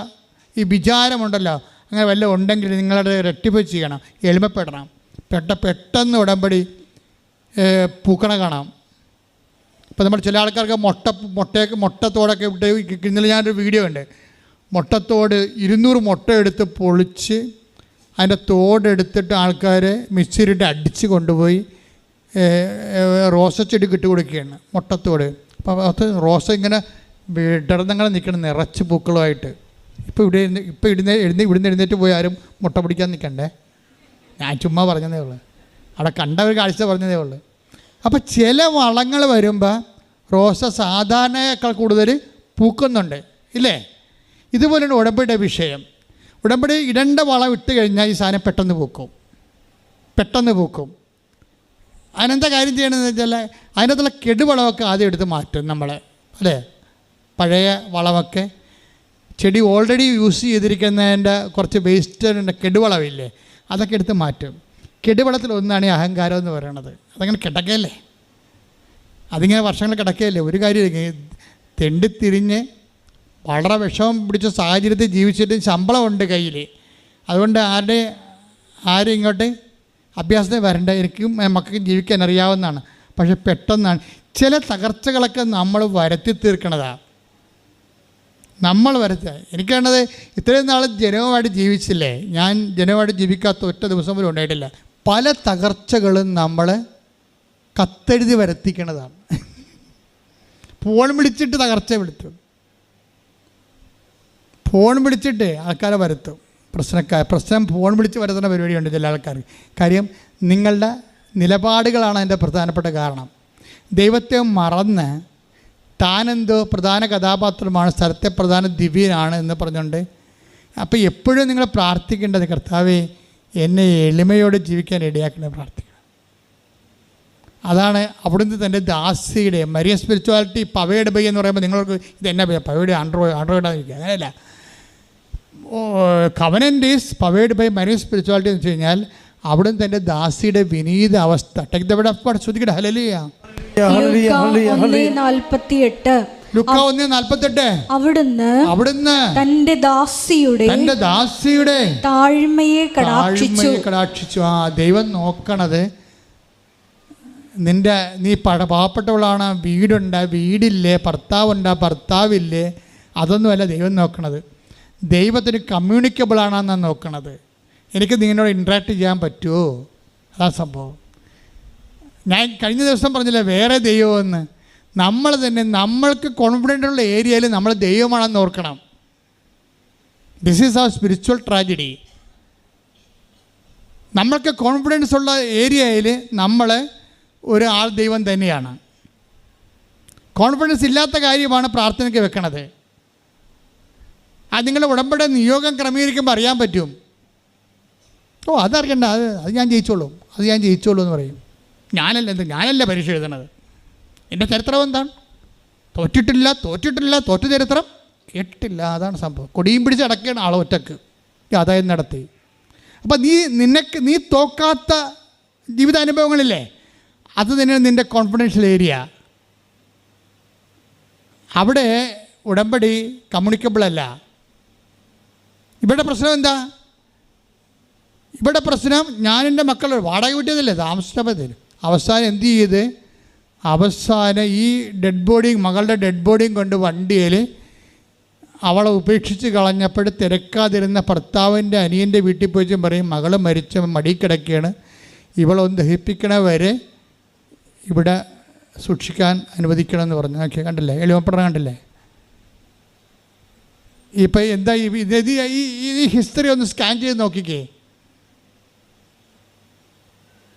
ഈ വിചാരമുണ്ടല്ലോ, അങ്ങനെ വല്ലതും ഉണ്ടെങ്കിൽ നിങ്ങളത് റെക്ടിഫൈ ചെയ്യണം, എളിമപ്പെടണം. പെട്ടെന്ന് ഉടമ്പടി പൂക്കണ കാണാം. ഇപ്പോൾ നമ്മൾ ചില ആൾക്കാർക്ക് മുട്ടത്തോടൊക്കെ ഇട്ട്, ഇന്നലെ ഞാനൊരു വീഡിയോ ഉണ്ട്, മുട്ടത്തോട് 200 മുട്ട എടുത്ത് പൊളിച്ച് അതിൻ്റെ തോടെടുത്തിട്ട് ആൾക്കാർ മിക്സിയിലിട്ട് അടിച്ച് കൊണ്ടുപോയി റോസച്ചെടിക്ക് ഇട്ട് കൊടുക്കുകയാണ്, മുട്ടത്തോട്. അപ്പോൾ അത് റോസ ഇങ്ങനെ വിടർന്നങ്ങനെ നിൽക്കണം, നിറച്ച് പൂക്കളുമായിട്ട്. ഇവിടുന്ന് എഴുന്നേറ്റ് പോയി ആരും മുട്ട പിടിക്കാൻ നിൽക്കണ്ടേ, ഞാൻ ചുമ്മാ പറഞ്ഞതേ ഉള്ളൂ, അവിടെ കണ്ട ഒരു കാഴ്ച പറഞ്ഞതേ ഉള്ളൂ. അപ്പോൾ ചില വളങ്ങൾ വരുമ്പോൾ റോസ സാധാരണയേക്കാൾ കൂടുതൽ പൂക്കുന്നുണ്ട്, ഇല്ലേ? ഇതുപോലെയാണ് ഉടമ്പടിയുടെ വിഷയം. ഉടമ്പടി ഇടേണ്ട വളം ഇട്ട് കഴിഞ്ഞാൽ ഈ സാധനം പെട്ടെന്ന് പൂക്കും. അതിനെന്താ കാര്യം ചെയ്യണമെന്ന് വെച്ചാൽ അതിനകത്തുള്ള കെടുവളമൊക്കെ ആദ്യം എടുത്ത് മാറ്റും നമ്മൾ, അല്ലേ? പഴയ വളമൊക്കെ, ചെടി ഓൾറെഡി യൂസ് ചെയ്തിരിക്കുന്നതിൻ്റെ കുറച്ച് വേസ്റ്റ് കെടുവളമില്ലേ, അതൊക്കെ എടുത്ത് മാറ്റും. കെടുവളത്തിലൊന്നാണ് ഈ അഹങ്കാരം എന്ന് പറയണത്. അതങ്ങനെ കിടക്കയല്ലേ, അതിങ്ങനെ വർഷങ്ങൾ കിടക്കുകയല്ലേ. ഒരു കാര്യം തെണ്ടിത്തിരിഞ്ഞ് വളരെ വിഷമം പിടിച്ച സാഹചര്യത്തിൽ ജീവിച്ചിട്ട് ശമ്പളമുണ്ട് കയ്യിൽ, അതുകൊണ്ട് ആരും ഇങ്ങോട്ട് അഭ്യാസത്തിന് വരണ്ട, എനിക്കും മക്കൾക്കും ജീവിക്കാൻ അറിയാവുന്നതാണ്. പക്ഷെ പെട്ടെന്നാണ് ചില തകർച്ചകളൊക്കെ നമ്മൾ വരുത്തി തീർക്കണതാണ്. എനിക്ക് വേണ്ടത് ഇത്രയും നാൾ ജനവുമായിട്ട് ജീവിച്ചില്ലേ, ഞാൻ ജനവുമായിട്ട് ജീവിക്കാത്ത ഒറ്റ ദിവസം പോലും ഉണ്ടായിട്ടില്ല. പല തകർച്ചകളും നമ്മൾ കത്തെഴുതി വരുത്തിക്കണതാണ്. ഫോൺ വിളിച്ചിട്ട് തകർച്ച വിളിച്ചു, ഫോൺ വിളിച്ചിട്ട് ആൾക്കാരെ വരുത്തും. പ്രശ്നം ഫോൺ വിളിച്ച് വരുത്തുന്ന പരിപാടിയുണ്ട് ചില ആൾക്കാർക്ക്. കാര്യം നിങ്ങളുടെ നിലപാടുകളാണ് അതിൻ്റെ പ്രധാനപ്പെട്ട കാരണം. ദൈവത്തെ മറന്ന് താനെന്തോ പ്രധാന കഥാപാത്രമാണ്, സ്ഥലത്തെ പ്രധാന ദിവ്യനാണ് എന്ന് പറഞ്ഞുകൊണ്ട്. അപ്പോൾ എപ്പോഴും നിങ്ങൾ പ്രാർത്ഥിക്കേണ്ടത്, കർത്താവേ എന്നെ എളിമയോടെ ജീവിക്കാൻ ഇടയാക്കണേ പ്രാർത്ഥിക്കണം. അതാണ് അവിടുന്ന് തൻ്റെ ദാസിയുടെ മരിയ സ്പിരിച്വാലിറ്റി പവയുടെ ബൈ എന്ന് പറയുമ്പോൾ നിങ്ങൾക്ക് ഇതെന്നാ പവയുടെ ആൻഡ്രോയിഡായിരിക്കും, അങ്ങനെയല്ല. Covenant is powered by Maria spirituality എന്ന് വെച്ച് കഴിഞ്ഞാൽ അവിടുന്ന് തൻ്റെ ദാസിയുടെ വിനീത അവസ്ഥ. ശ്രദ്ധിക്കട്ടെ, ഹല്ലേലൂയ. അവിടുന്ന് തന്റെ ദാസിയുടെ താഴ്മയെ കടാക്ഷിച്ചു. ആ ദൈവം നോക്കണത് നീ പാവപ്പെട്ടവളാണ്, വീടില്ലേ, ഭർത്താവില്ലേ, അതൊന്നുമല്ല ദൈവം നോക്കണത്. ദൈവത്തിന് കമ്മ്യൂണിക്കബിളാണെന്നാണ് നോക്കണത്. എനിക്ക് നിങ്ങളോട് ഇൻട്രാക്ട് ചെയ്യാൻ പറ്റുമോ, അതാണ് സംഭവം. ഞാൻ കഴിഞ്ഞ ദിവസം പറഞ്ഞില്ല വേറെ ദൈവമെന്ന്. നമ്മൾ തന്നെ നമ്മൾക്ക് കോൺഫിഡൻ്റ് ഉള്ള ഏരിയയിൽ നമ്മൾ ദൈവമാണെന്ന് ഓർക്കണം. This is our spiritual tragedy. നമ്മൾക്ക് കോൺഫിഡൻസ് ഉള്ള ഏരിയയിൽ നമ്മൾ ഒരാൾ ദൈവം തന്നെയാണ്. കോൺഫിഡൻസ് ഇല്ലാത്ത കാര്യമാണ് പ്രാർത്ഥനയ്ക്ക് വെക്കണത്. അത് നിങ്ങളുടെ ഉടമ്പടി നിയോഗം ക്രമീകരിക്കുമ്പോൾ അറിയാൻ പറ്റും. അതറിയണ്ട, അത് ഞാൻ ജയിച്ചോളൂ എന്ന് പറയും. ഞാനല്ല പരീക്ഷ എഴുതണത്. എൻ്റെ ചരിത്രം എന്താണ്? തോറ്റിട്ടില്ല, തോറ്റ ചരിത്രം കേട്ടിട്ടില്ല, അതാണ് സംഭവം. കൊടിയും പിടിച്ച് അടക്കുകയാണ് ആളെ ഒറ്റക്ക് അതായത് നടത്തി. അപ്പം നീ തോക്കാത്ത ജീവിതാനുഭവങ്ങളില്ലേ, അത് തന്നെയാണ് നിൻ്റെ കോൺഫിഡൻഷ്യൽ ഏരിയ. അവിടെ ഉടമ്പടി കമ്മ്യൂണിക്കബിൾ അല്ല. ഇവിടെ പ്രശ്നം എന്താ? ഇവിടെ പ്രശ്നം ഞാൻ എൻ്റെ മക്കൾ വാടക വീട്ടിയതല്ലേ, താമസിച്ചപ്പോൾ അവസാനം എന്ത് ചെയ്ത്, അവസാനം ഈ ഡെഡ് ബോഡിയും മകളുടെ ഡെഡ് ബോഡിയും കൊണ്ട് വണ്ടിയിൽ അവളെ ഉപേക്ഷിച്ച് കളഞ്ഞപ്പോൾ തിരക്കാതിരുന്ന ഭർത്താവിൻ്റെ അനിയൻ്റെ വീട്ടിൽ പോയി പറയും, മകൾ മരിച്ച മടി കിടക്കുകയാണ്, ഇവളൊന്ന് ദഹിപ്പിക്കണ വരെ ഇവിടെ സൂക്ഷിക്കാൻ അനുവദിക്കണമെന്ന് പറഞ്ഞു. ഓക്കെ, കണ്ടില്ലേ, എളിമപ്പെടണം, കണ്ടില്ലേ? ഇപ്പം എന്താ ഈ ഹിസ്റ്ററി ഒന്ന് സ്കാൻ ചെയ്ത് നോക്കിക്കേ,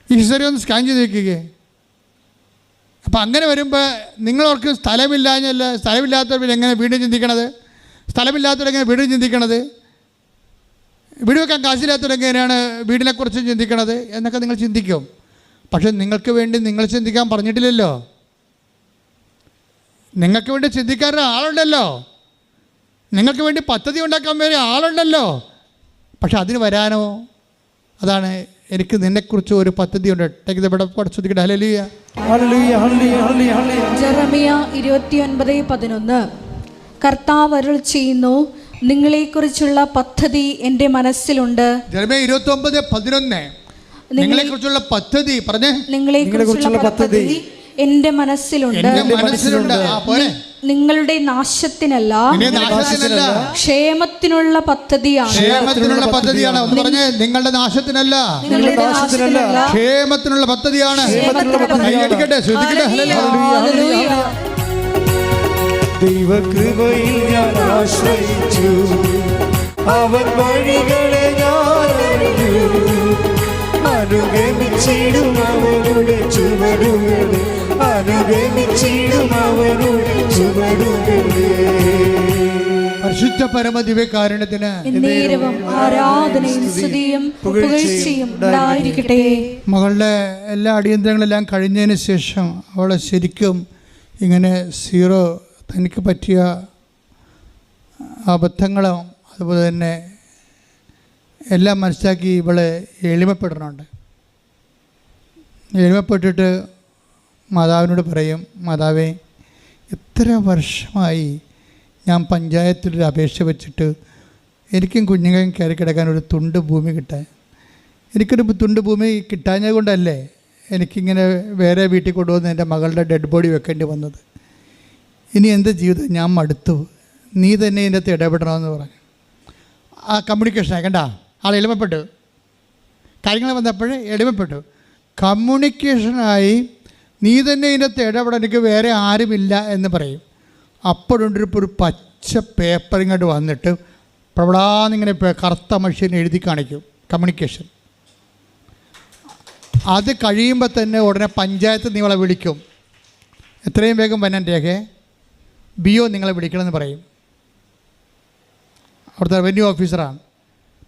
ഈ ഹിസ്റ്ററി ഒന്ന് സ്കാൻ ചെയ്ത് നോക്കിക്കേ. അപ്പം അങ്ങനെ വരുമ്പോൾ നിങ്ങളവർക്ക് സ്ഥലമില്ലാത്തവർ എങ്ങനെ വീണ്ടും ചിന്തിക്കണത്? സ്ഥലമില്ലാത്തവരെങ്ങനെ വീടും ചിന്തിക്കണത്? വീട് വെക്കാൻ കാശില്ലാത്തവരെങ്ങനെയാണ് വീടിനെക്കുറിച്ച് ചിന്തിക്കണത് എന്നൊക്കെ നിങ്ങൾ ചിന്തിക്കും. പക്ഷെ നിങ്ങൾക്ക് വേണ്ടി നിങ്ങൾ ചിന്തിക്കാൻ പറഞ്ഞിട്ടില്ലല്ലോ. നിങ്ങൾക്ക് വേണ്ടി ചിന്തിക്കാൻ ആളുണ്ടല്ലോ, നിങ്ങൾക്ക് വേണ്ടി പദ്ധതി ഉണ്ടാക്കാൻ വേണ്ടി ആളുണ്ടല്ലോ. പക്ഷെ അതിന് വരാനോ? അതാണ് എനിക്ക് നിന്നെക്കുറിച്ച് ഒരു പദ്ധതി ഉണ്ട്. ഹല്ലേലൂയ, ഹല്ലേലൂയ, ഹല്ലേലൂയ, ഹല്ലേലൂയ. ജെറമിയ 29:11 കർത്താവ് അരുൾ ചെയ്യുന്നു, നിങ്ങളെക്കുറിച്ചുള്ള പദ്ധതി എൻ്റെ മനസ്സിലുണ്ട്. ജെറമിയ 29:11 നിങ്ങളെക്കുറിച്ചുള്ള പദ്ധതി പറഞ്ഞേ. നിങ്ങളെക്കുറിച്ചുള്ള പദ്ധതി എൻ്റെ മനസ്സിലുണ്ട്. നിങ്ങളുടെ നാശത്തിനല്ല, ക്ഷേമത്തിനുള്ള പദ്ധതിയാണ്. ക്ഷേമത്തിനുള്ള പദ്ധതിയാണ്. ഒന്ന് പറഞ്ഞേ, നിങ്ങളുടെ നാശത്തിനല്ല, ക്ഷേമത്തിനുള്ള പദ്ധതിയാണ്. ദൈവകൃപയിൽ ഞാൻ ആശ്രയിച്ചു, അവൻ വഴികളെ ഞാൻ അറിഞ്ഞു, അനുഗമിച്ചിടും അവരുടെ ചുവടുകളെ, അനുഗമിച്ചിടും അവരുടെ ചുവടുകളെ. പരിശുദ്ധ പരമദിവ്യകാരുണ്യത്തിന് എന്നേരവും ആരാധനയും സ്തുതിയും പുകഴ്ചയും ഉണ്ടായിരിക്കട്ടെ. മകളുടെ എല്ലാ അടിയന്തരങ്ങളെല്ലാം കഴിഞ്ഞതിന് ശേഷം അവളെ ശരിക്കും ഇങ്ങനെ സീറോ തനിക്ക് പറ്റിയ അബദ്ധങ്ങളും അതുപോലെ തന്നെ എല്ലാം മനസ്സിലാക്കി ഇവളെ എളിമപ്പെടണുണ്ട്. എളിമപ്പെട്ടിട്ട് മാതാവിനോട് പറയും, മാതാവേ, എത്ര വർഷമായി ഞാൻ പഞ്ചായത്തിലൊരു അപേക്ഷ വെച്ചിട്ട് എനിക്കും കുഞ്ഞുങ്ങളും കയറി കിടക്കാൻ ഒരു തുണ്ട് ഭൂമി കിട്ടാൻ, എനിക്കൊരു തുണ്ട് ഭൂമി കിട്ടാഞ്ഞത് കൊണ്ടല്ലേ എനിക്കിങ്ങനെ വേറെ വീട്ടിൽ കൊണ്ടുവന്ന് എൻ്റെ മകളുടെ ഡെഡ് ബോഡി വെക്കേണ്ടി വന്നത്. ഇനി എൻ്റെ ജീവിതം ഞാൻ മടുത്തു, നീ തന്നെ ഇതിൻ്റെ അകത്ത് ഇടപെടണമെന്ന് പറഞ്ഞു. ആ കമ്മ്യൂണിക്കേഷനായി കണ്ട ആൾ എളിമപ്പെട്ടു, കാര്യങ്ങൾ വന്നപ്പോൾ എളിമപ്പെട്ടു. കമ്മ്യൂണിക്കേഷനായി നീ തന്നെ ഇതിൻ്റെ അകത്ത് ഇടപെടാൻ, എനിക്ക് വേറെ ആരുമില്ല എന്ന് പറയും. അപ്പോഴുണ്ടൊരു ഒരു പച്ച പേപ്പർ ഇങ്ങോട്ട് വന്നിട്ട് പ്രവടാന്നിങ്ങനെ കറുത്ത മനുഷ്യനെ എഴുതി കാണിക്കും കമ്മ്യൂണിക്കേഷൻ. അത് കഴിയുമ്പോൾ തന്നെ ഉടനെ പഞ്ചായത്ത് നിങ്ങളെ വിളിക്കും, എത്രയും വേഗം വന്നാൻ രേഖയെ BO നിങ്ങളെ വിളിക്കണമെന്ന് പറയും. അവിടുത്തെ റവന്യൂ ഓഫീസറാണ്.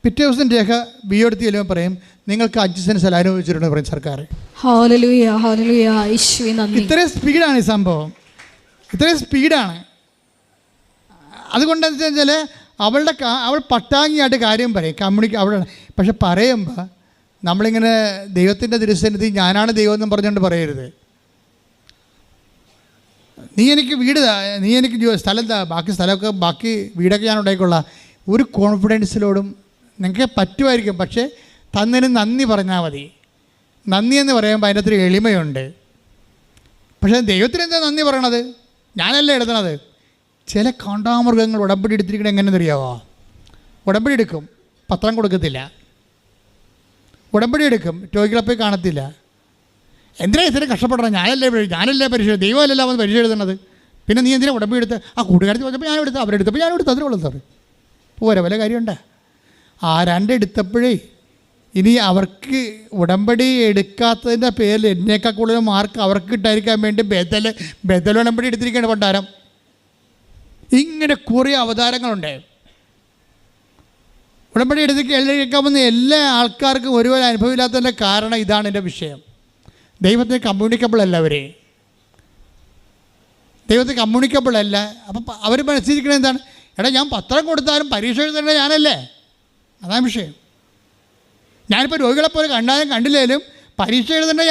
പിറ്റേ ദിവസം രേഖ BO എടുത്ത് ചെല്ലുമ്പോൾ പറയും, നിങ്ങൾക്ക് 5 സെൻറ്റ് സ്ഥലം അനുവദിച്ചിട്ടുണ്ട് പറയും സർക്കാർ. ഹല്ലേലൂയ, ഹല്ലേലൂയ, യേശുവേ നന്ദി. ഇത്രയും സ്പീഡാണ് ഈ സംഭവം, ഇത്രയും സ്പീഡാണ്. അതുകൊണ്ടെന്ന് വെച്ചാൽ അവൾ പട്ടാങ്ങിയായിട്ട് കാര്യം പറയും, അവളാണ്. പക്ഷെ പറയുമ്പോൾ നമ്മളിങ്ങനെ ദൈവത്തിൻ്റെ തിരുസന്നിധി ഞാനാണ് ദൈവം എന്നും പറഞ്ഞുകൊണ്ട് പറയരുത്. നീ എനിക്ക് വീട് താ, നീ എനിക്ക് സ്ഥലം താ, ബാക്കി സ്ഥലമൊക്കെ ബാക്കി വീടൊക്കെ ഞാൻ ഉണ്ടായിക്കൊള്ളാം. ഒരു കോൺഫിഡൻസിലോടും നിങ്ങൾക്ക് പറ്റുമായിരിക്കും, പക്ഷേ തന്നതിന് നന്ദി പറഞ്ഞാൽ മതി. നന്ദി എന്ന് പറയുമ്പോൾ അതിൻ്റെ അത്ര എളിമയുണ്ട്. പക്ഷേ ദൈവത്തിന് എന്താ നന്ദി പറയണത്? ഞാനല്ല എഴുതണത്. ചില കാണ്ടാമൃഗങ്ങൾ ഉടമ്പടി എടുത്തിരിക്കണത് എങ്ങനെയെന്ന് അറിയാമോ? ഉടമ്പടി എടുക്കും, പത്രം കൊടുക്കത്തില്ല. ഉടമ്പടി എടുക്കും, രോഗികളെ പോയി കാണത്തില്ല. എന്തിനാ ഇത്രയും കഷ്ടപ്പെടണം? ഞാനല്ലേ പരിശോധന, ദൈവമല്ലല്ലോ അവൻ പരിശോധന എഴുതുന്നത്. പിന്നെ നീ എന്തിനാ ഉടമ്പടി എടുത്ത്? ആ കൂട്ടുകാരത്തി പറഞ്ഞപ്പോൾ ഞാനെടുത്ത്, അവരെടുത്തപ്പോൾ ഞാനെടുത്ത്, അതിനുള്ളത് സാറ് പോരാ, വല്ല കാര്യമുണ്ടോ? ആ രണ്ടെടുത്തപ്പോഴേ ഇനി അവർക്ക് ഉടമ്പടി എടുക്കാത്തതിൻ്റെ പേരിൽ എന്നേക്കാൾ കൂടുതൽ മാർക്ക് അവർക്ക് കിട്ടാതിരിക്കാൻ വേണ്ടി ബദൽ ഉടമ്പടി എടുത്തിരിക്കുകയാണ് പണ്ടാരം. ഇങ്ങനെ കുറേ അവതാരങ്ങളുണ്ട്. ഉടമ്പടി എടുക്കാവുന്ന എല്ലാ ആൾക്കാർക്കും ഒരുപോലെ അനുഭവമില്ലാത്തതിൻ്റെ കാരണം ഇതാണ് എൻ്റെ വിഷയം. ദൈവത്തിന് കമ്മ്യൂണിക്കബിൾ അല്ല, ദൈവത്തിന് കമ്മ്യൂണിക്കബിൾ അല്ല. അപ്പം അവർ മനസ്സിലിരിക്കണത് എന്താണ്? എടാ, ഞാൻ പത്രം കൊടുത്താലും പരീക്ഷ എഴുതേണ്ടത് ഞാനല്ലേ? അതാണ് വിഷയം. ഞാനിപ്പോൾ രോഗികളെപ്പോലെ കണ്ടാലും കണ്ടില്ലേലും പരീക്ഷ എഴുതേണ്ടത്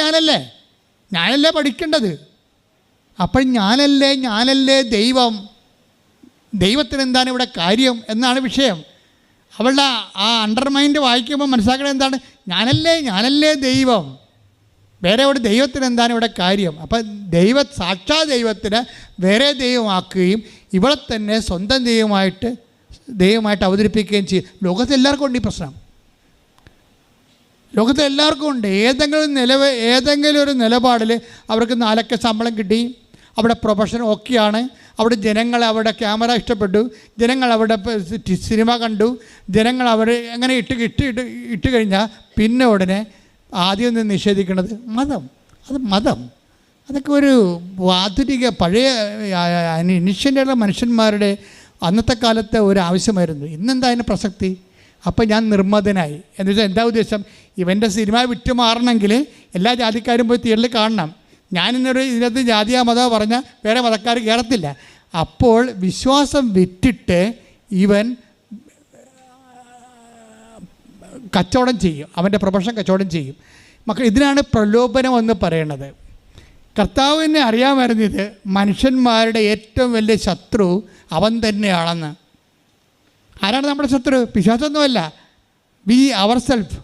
ഞാനല്ലേ പഠിക്കേണ്ടത്. അപ്പോൾ ഞാനല്ലേ ദൈവത്തിന് എന്താണ് ഇവിടെ കാര്യം എന്നാണ് വിഷയം. അവളുടെ ആ അണ്ടർമൈൻഡ് വായിക്കുമ്പോൾ മനസ്സിലാക്കുന്നത് എന്താണ്? ഞാനല്ലേ ദൈവം, വേറെ ഇവിടെ ദൈവത്തിന് എന്താണ് ഇവിടെ കാര്യം. അപ്പം സാക്ഷാ ദൈവത്തിന് വേറെ ദൈവമാക്കുകയും ഇവളെ തന്നെ സ്വന്തം ദൈവമായിട്ട് അവതരിപ്പിക്കുകയും ചെയ്യും. ലോകത്തെല്ലാവർക്കും ഉണ്ട് ഈ പ്രശ്നം. ലോകത്തെല്ലാവർക്കും ഉണ്ട്. ഏതെങ്കിലും ഒരു നിലപാടിൽ അവർക്ക് 4 ശമ്പളം കിട്ടി, അവിടെ പ്രൊഫഷൻ ഓക്കെയാണ്, അവിടെ ജനങ്ങൾ അവിടെ ക്യാമറ ഇഷ്ടപ്പെട്ടു, ജനങ്ങൾ അവിടെ സിനിമ കണ്ടു, ജനങ്ങൾ അവിടെ അങ്ങനെ ഇട്ട് കഴിഞ്ഞാൽ പിന്നെ ഉടനെ ആദ്യം നിന്ന് നിഷേധിക്കുന്നത് മതം. അതൊക്കെ ഒരു ആധുനിക പഴയ ഇനിഷ്യൻ്റെയുള്ള മനുഷ്യന്മാരുടെ അന്നത്തെ കാലത്തെ ഒരു ആവശ്യമായിരുന്നു. ഇന്നെന്താ അതിന് പ്രസക്തി? അപ്പം ഞാൻ നിർമ്മതനായി എന്ന് വെച്ചാൽ എന്താ ഉദ്ദേശം? ഇവൻ്റെ സിനിമ വിറ്റ് മാറണമെങ്കിൽ എല്ലാ ജാതിക്കാരും പോയി തിയേറ്ററിൽ കാണണം. ഇതിനകത്ത് ജാതിയോ മതമോ പറഞ്ഞാൽ വേറെ മതക്കാർ കയറത്തില്ല. അപ്പോൾ വിശ്വാസം വിറ്റിട്ട് ഇവൻ കച്ചവടം ചെയ്യും, അവൻ്റെ പ്രൊഫഷൻ കച്ചവടം ചെയ്യും. ഇതിനാണ് പ്രലോഭനം എന്ന് പറയുന്നത്. കർത്താവിനെ അറിയാമായിരുന്നു ഇത് മനുഷ്യന്മാരുടെ ഏറ്റവും വലിയ ശത്രു അവൻ തന്നെയാണെന്ന്. ആരാണ് നമ്മുടെ ശത്രു? പിശാചൊന്നുമല്ല, ബി അവർ സെൽഫ്.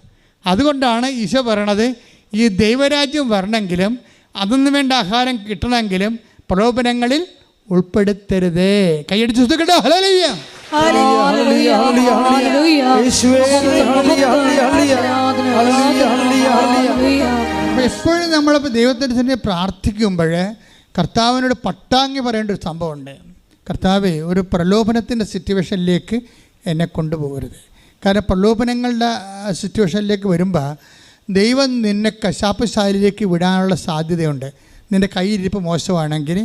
അതുകൊണ്ടാണ് ഈശോ പറയണത്, ഈ ദൈവരാജ്യം വരണമെങ്കിലും അതൊന്നും വേണ്ട ആഹാരം കിട്ടണമെങ്കിലും പ്രലോഭനങ്ങളിൽ ഉൾപ്പെടുത്തരുതേ. കൈയടിച്ച് സുഖിക്കട്ടെ. ഹല്ലേലൂയ. എപ്പോഴും നമ്മളിപ്പോൾ ദൈവത്തിൻ്റെ തന്നെ പ്രാർത്ഥിക്കുമ്പോൾ കർത്താവിനോട് പട്ടാങ്ങി പറയേണ്ട ഒരു സംഭവമുണ്ട്. കർത്താവേ, ഒരു പ്രലോഭനത്തിൻ്റെ സിറ്റുവേഷനിലേക്ക് എന്നെ കൊണ്ടുപോകരുത്. കാരണം പ്രലോഭനങ്ങളുടെ സിറ്റുവേഷനിലേക്ക് വരുമ്പോൾ ദൈവം നിന്നെ കശാപ്പ് ശാലയിലേക്ക് വിടാനുള്ള സാധ്യതയുണ്ട്. നിൻ്റെ കയ്യിരിപ്പ് മോശമാണെങ്കിൽ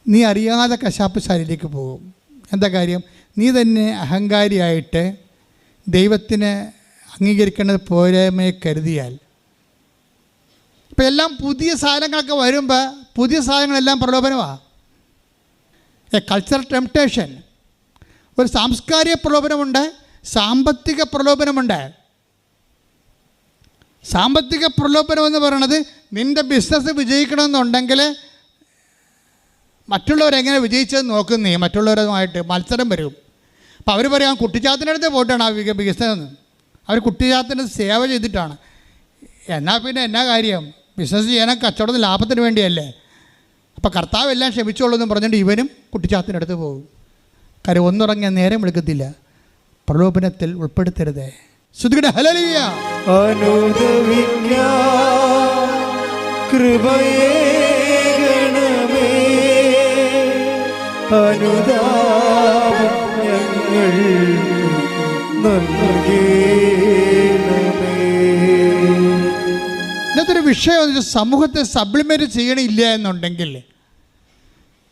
നീ അറിയാതെ കശാപ്പ് ശാലയിലേക്ക് പോകും. എന്താ കാര്യം? നീ തന്നെ അഹങ്കാരിയായിട്ട് ദൈവത്തിന് അംഗീകരിക്കേണ്ടത് പോരായ്മയെ കരുതിയാൽ. ഇപ്പം എല്ലാം പുതിയ സാധനങ്ങളൊക്കെ വരുമ്പോൾ പുതിയ സാധനങ്ങളെല്ലാം പ്രലോഭനമാണ്. കൾച്ചറൽ ടെംപ്ടേഷൻ, ഒരു സാംസ്കാരിക പ്രലോഭനമുണ്ട്, സാമ്പത്തിക പ്രലോഭനമുണ്ട്. സാമ്പത്തിക പ്രലോഭനം എന്ന് പറയുന്നത് നിൻ്റെ ബിസിനസ് വിജയിക്കണമെന്നുണ്ടെങ്കിൽ മറ്റുള്ളവരെങ്ങനെ വിജയിച്ചതെന്ന് നോക്കുന്നേ, മറ്റുള്ളവരുമായിട്ട് മത്സരം വരും. അപ്പോൾ അവർ പറയാം കുട്ടിച്ചാത്തിൻ്റെ അടുത്ത് പോയിട്ടാണ് ആ ബിസിനസ്. അവർ കുട്ടിച്ചാത്തിൻ്റെ സേവ ചെയ്തിട്ടാണ്. എന്നാൽ പിന്നെ എന്നാ കാര്യം? ബിസിനസ് ചെയ്യാനും കച്ചവടത്തിന് ലാഭത്തിന് വേണ്ടിയല്ലേ. അപ്പോൾ കർത്താവ് എല്ലാം ക്ഷമിച്ചോളൂ എന്ന് പറഞ്ഞിട്ട് ഇവനും കുട്ടിച്ചാത്തിൻ്റെ അടുത്ത് പോകും. കാര്യം ഒന്നുറങ്ങിയ നേരം വിളിക്കത്തില്ല. പ്രലോഭനത്തിൽ ഉൾപ്പെടുത്തരുതേ. ശ്രുതികട ഹല്ലേലൂയ. കൃപയേകണമേ, അനുതാപം ഇന്നത്തെ വിഷയം എന്ന് വെച്ചാൽ സമൂഹത്തെ സപ്ലിമെൻറ്റ് ചെയ്യണില്ല എന്നുണ്ടെങ്കിൽ,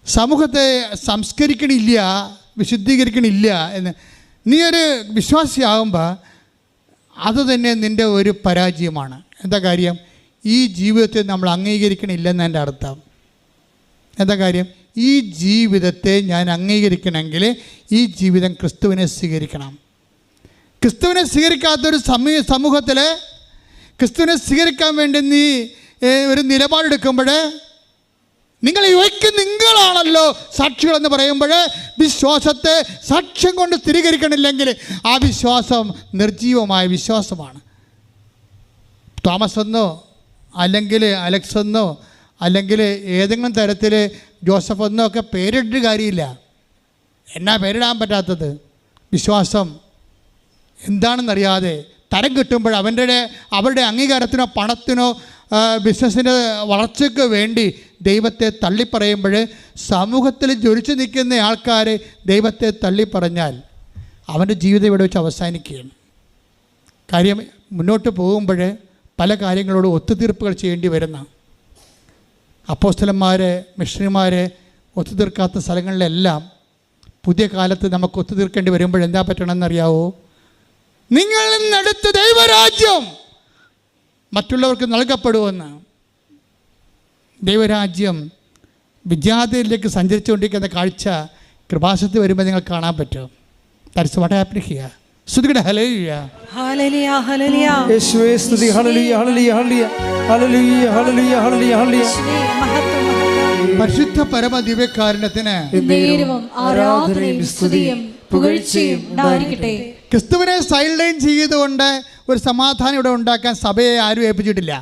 സമൂഹത്തെ സംസ്കരിക്കണില്ല, വിശുദ്ധീകരിക്കണില്ല എന്ന് നീ ഒരു വിശ്വാസിയാകുമ്പോൾ അത് തന്നെ നിൻ്റെ ഒരു പരാജയമാണ്. എന്താ കാര്യം? ഈ ജീവിതത്തെ നമ്മൾ അംഗീകരിക്കണില്ലെന്ന് എൻ്റെ അർത്ഥം. എന്താ കാര്യം? ഈ ജീവിതത്തെ ഞാൻ അംഗീകരിക്കണമെങ്കിൽ ഈ ജീവിതം ക്രിസ്തുവിനെ സ്വീകരിക്കണം. ക്രിസ്തുവിനെ സ്വീകരിക്കാത്തൊരു സമൂഹത്തിൽ ക്രിസ്തുവിനെ സ്വീകരിക്കാൻ വേണ്ടി നീ ഒരു നിലപാടെടുക്കുമ്പോൾ നിങ്ങളാണല്ലോ സാക്ഷികളെന്ന് പറയുമ്പോൾ വിശ്വാസത്തെ സാക്ഷ്യം കൊണ്ട് സ്ഥിരീകരിക്കണില്ലെങ്കിൽ ആ വിശ്വാസം നിർജീവമായ വിശ്വാസമാണ്. തോമസ് എന്നോ അല്ലെങ്കിൽ അലക്സ് എന്നോ അല്ലെങ്കിൽ ഏതെങ്കിലും തരത്തിൽ ജോസഫ് എന്നോ ഒക്കെ പേരിട്ട് കാര്യമില്ല. എന്നാ പേരിടാൻ പറ്റാത്തത്? വിശ്വാസം എന്താണെന്നറിയാതെ തരം കിട്ടുമ്പോൾ അവരുടെ അംഗീകാരത്തിനോ പണത്തിനോ ബിസിനസ്സിൻ്റെ വളർച്ചയ്ക്ക് വേണ്ടി ദൈവത്തെ തള്ളിപ്പറയുമ്പോൾ സമൂഹത്തിൽ ജ്വലിച്ചു നിൽക്കുന്ന ആൾക്കാർ ദൈവത്തെ തള്ളിപ്പറഞ്ഞാൽ അവൻ്റെ ജീവിതം ഇവിടെ വെച്ച് അവസാനിക്കുകയാണ്. കാര്യം മുന്നോട്ട് പോകുമ്പോൾ പല കാര്യങ്ങളോട് ഒത്തുതീർപ്പുകൾ ചെയ്യേണ്ടി വരുന്ന അപ്പോസ്തലന്മാർ, മിഷണറിമാർ ഒത്തുതീർക്കാത്ത സ്ഥലങ്ങളിലെല്ലാം പുതിയ കാലത്ത് നമുക്ക് ഒത്തുതീർക്കേണ്ടി വരുമ്പോൾ എന്താ പറ്റണമെന്നറിയാവോ? നിങ്ങളിൽ നിന്നെടുത്ത ദൈവരാജ്യം മറ്റുള്ളവർക്ക് നൽകപ്പെടുമെന്ന്. ദൈവരാജ്യം വിജാതിയിലേക്ക് സഞ്ചരിച്ചുകൊണ്ടിരിക്കുന്ന കാഴ്ച കൃപാസനത്തിൽ വരുമ്പോൾ നിങ്ങൾ കാണാൻ പറ്റും. That's what happening here. സ്തുതിക്കട്ടെ. ഹല്ലേലൂയ. ഹല്ലേലൂയ. ഹല്ലേലൂയ. യേശുവേ സ്തുതി. ഹല്ലേലൂയ. ഹല്ലേലൂയ. ഹല്ലേലൂയ. ഹല്ലേലൂയ. ഹല്ലേലൂയ. ഹല്ലേലൂയ. ഹല്ലേലൂയ. മഹത്വം. പരിശുദ്ധ പരമ ദിവ്യകാരുണ്യത്തിന് നേരവും ആരാധനയും സ്തുതിയും പുകഴ്ചയും ഉണ്ടായിരിക്കട്ടെ. ക്രിസ്തുവിനെ സൈഡ് ലൈൻ ചെയ്തുകൊണ്ട് ഒരു സമാധാനം ഇവിടെ ഉണ്ടാക്കാൻ സഭയെ ആരും ഏൽപ്പിച്ചിട്ടില്ല.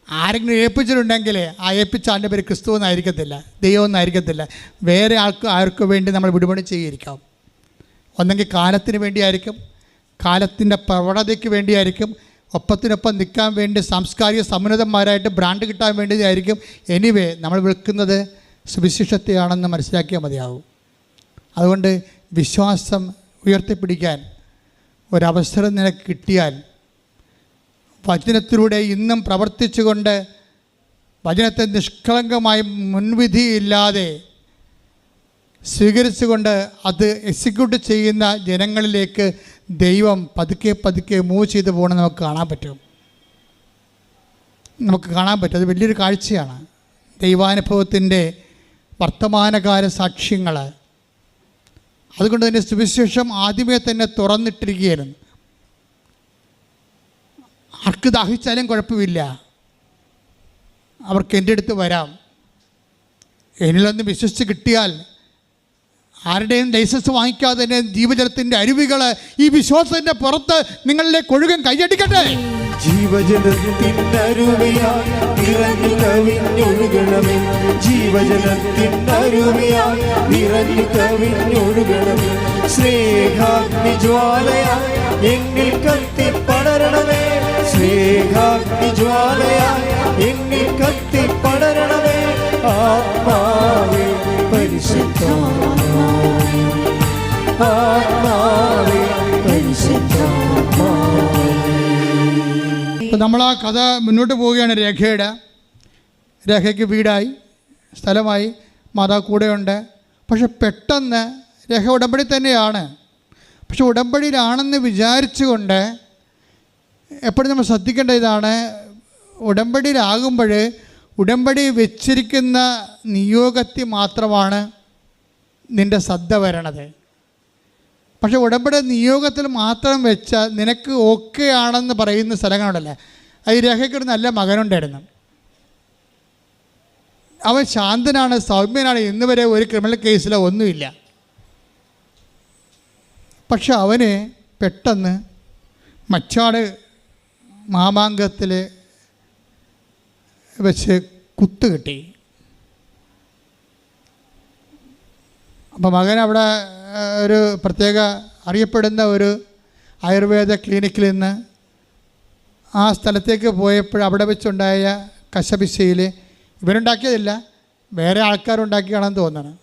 ആരെങ്കിലും ഏൽപ്പിച്ചിട്ടുണ്ടെങ്കിൽ ആ ഏൽപ്പിച്ച ആളുടെ പേര് ക്രിസ്തു എന്നായിരിക്കത്തില്ല, ദൈവം എന്നായിരിക്കത്തില്ല. വേറെ ആർക്ക് വേണ്ടി നമ്മൾ വിടുപണി ചെയ്തിരിക്കാം. ഒന്നെങ്കിൽ കാലത്തിന് വേണ്ടിയായിരിക്കും, കാലത്തിൻ്റെ പ്രവണതയ്ക്ക് വേണ്ടിയായിരിക്കും, ഒപ്പത്തിനൊപ്പം നിൽക്കാൻ വേണ്ടി സാംസ്കാരിക സമുന്നതന്മാരായിട്ട് ബ്രാൻഡ് കിട്ടാൻ വേണ്ടിയായിരിക്കും. എനിവേ നമ്മൾ വിൽക്കുന്നത് സുവിശേഷത്തെയാണെന്ന് മനസ്സിലാക്കിയാൽ മതിയാവും. അതുകൊണ്ട് വിശ്വാസം ഉയർത്തിപ്പിടിക്കാൻ ഒരവസരം നിനക്ക് കിട്ടിയാൽ വചനത്തിലൂടെ ഇന്നും പ്രവർത്തിച്ചുകൊണ്ട് വചനത്തെ നിഷ്കളങ്കമായി മുൻവിധിയില്ലാതെ സ്വീകരിച്ചുകൊണ്ട് അത് എക്സിക്യൂട്ട് ചെയ്യുന്ന ജനങ്ങളിലേക്ക് ദൈവം പതുക്കെ പതുക്കെ മൂവ് ചെയ്തു പോകണം നമുക്ക് കാണാൻ പറ്റും. അത് വലിയൊരു കാഴ്ചയാണ്. ദൈവാനുഭവത്തിൻ്റെ വർത്തമാനകാല സാക്ഷ്യങ്ങൾ. അതുകൊണ്ട് തന്നെ സുവിശേഷം ആദ്യമേ തന്നെ തുറന്നിട്ടിരിക്കുകയായിരുന്നു. ആർക്ക് ദാഹിച്ചാലും കുഴപ്പമില്ല, അവർക്ക് എൻ്റെ അടുത്ത് വരാം. എന്നിലൊന്ന് വിശ്വസിച്ച് കിട്ടിയാൽ ആരുടെയും ലൈസൻസ് വാങ്ങിക്കാതെ തന്നെ ജീവജലത്തിൻ്റെ അരുവികൾ ഈ വിശ്വാസത്തിൻ്റെ പുറത്ത് നിങ്ങളിലേക്ക് ഒഴുകാൻ കൈയടിക്കട്ടെ. ജീവജലത്തിനരുവിയായി നിറഞ്ഞു കവിഞ്ഞൊഴുകണമേ, ജീവജലത്തിനരുവിയായി നിറഞ്ഞു കവിഞ്ഞൊഴുകണമേ, സ്നേഹാഗ്നിജ്വാലയായി എന്നിൽ കത്തിപ്പടരണമേ, സ്നേഹാഗ്നിജ്വാലയായി എന്നിൽ കത്തിപ്പടരണമേ, ആത്മാവേ പരിശുദ്ധാത്മാവേ, ആത്മാവേ പരിശുദ്ധാത്മാവേ. ഇപ്പം നമ്മൾ ആ കഥ മുന്നോട്ട് പോവുകയാണ്. രേഖയ്ക്ക് വീടായി, സ്ഥലമായി, മാതാവ് കൂടെയുണ്ട്. പക്ഷെ പെട്ടെന്ന് രേഖ ഉടമ്പടി തന്നെയാണ്. പക്ഷെ ഉടമ്പടിയിലാണെന്ന് വിചാരിച്ചുകൊണ്ട് എപ്പോഴും നമ്മൾ ശ്രദ്ധിക്കേണ്ട ഇതാണ്, ഉടമ്പടിയിലാകുമ്പോൾ ഉടമ്പടി വെച്ചിരിക്കുന്ന നിയോഗത്തിൽ മാത്രമാണ് നിൻ്റെ ശ്രദ്ധ വരണത്. പക്ഷെ ഉടമ്പടി നിയോഗത്തിൽ മാത്രം വെച്ചാൽ നിനക്ക് ഓക്കെ ആണെന്ന് പറയുന്ന സ്ഥലങ്ങളുണ്ടല്ലേ. ഈ രേഖയ്ക്കൊരു നല്ല മകനുണ്ടായിരുന്നു. അവൻ ശാന്തനാണ്, സൗമ്യനാണ്, ഇന്ന് വരെ ഒരു ക്രിമിനൽ കേസിലോ ഒന്നുമില്ല. പക്ഷെ അവന് പെട്ടെന്ന് മച്ചാട് മാമാങ്കത്തിൽ വെച്ച് കുത്ത് കിട്ടി. അപ്പോൾ മകൻ അവിടെ ഒരു പ്രത്യേക അറിയപ്പെടുന്ന ഒരു ആയുർവേദ ക്ലിനിക്കിൽ നിന്ന് ആ സ്ഥലത്തേക്ക് പോയപ്പോൾ അവിടെ വെച്ചുണ്ടായ കശപിശയിൽ ഇവനുണ്ടാക്കിയതില്ല, വേറെ ആൾക്കാരുണ്ടാക്കിയാണെന്ന് തോന്നണം.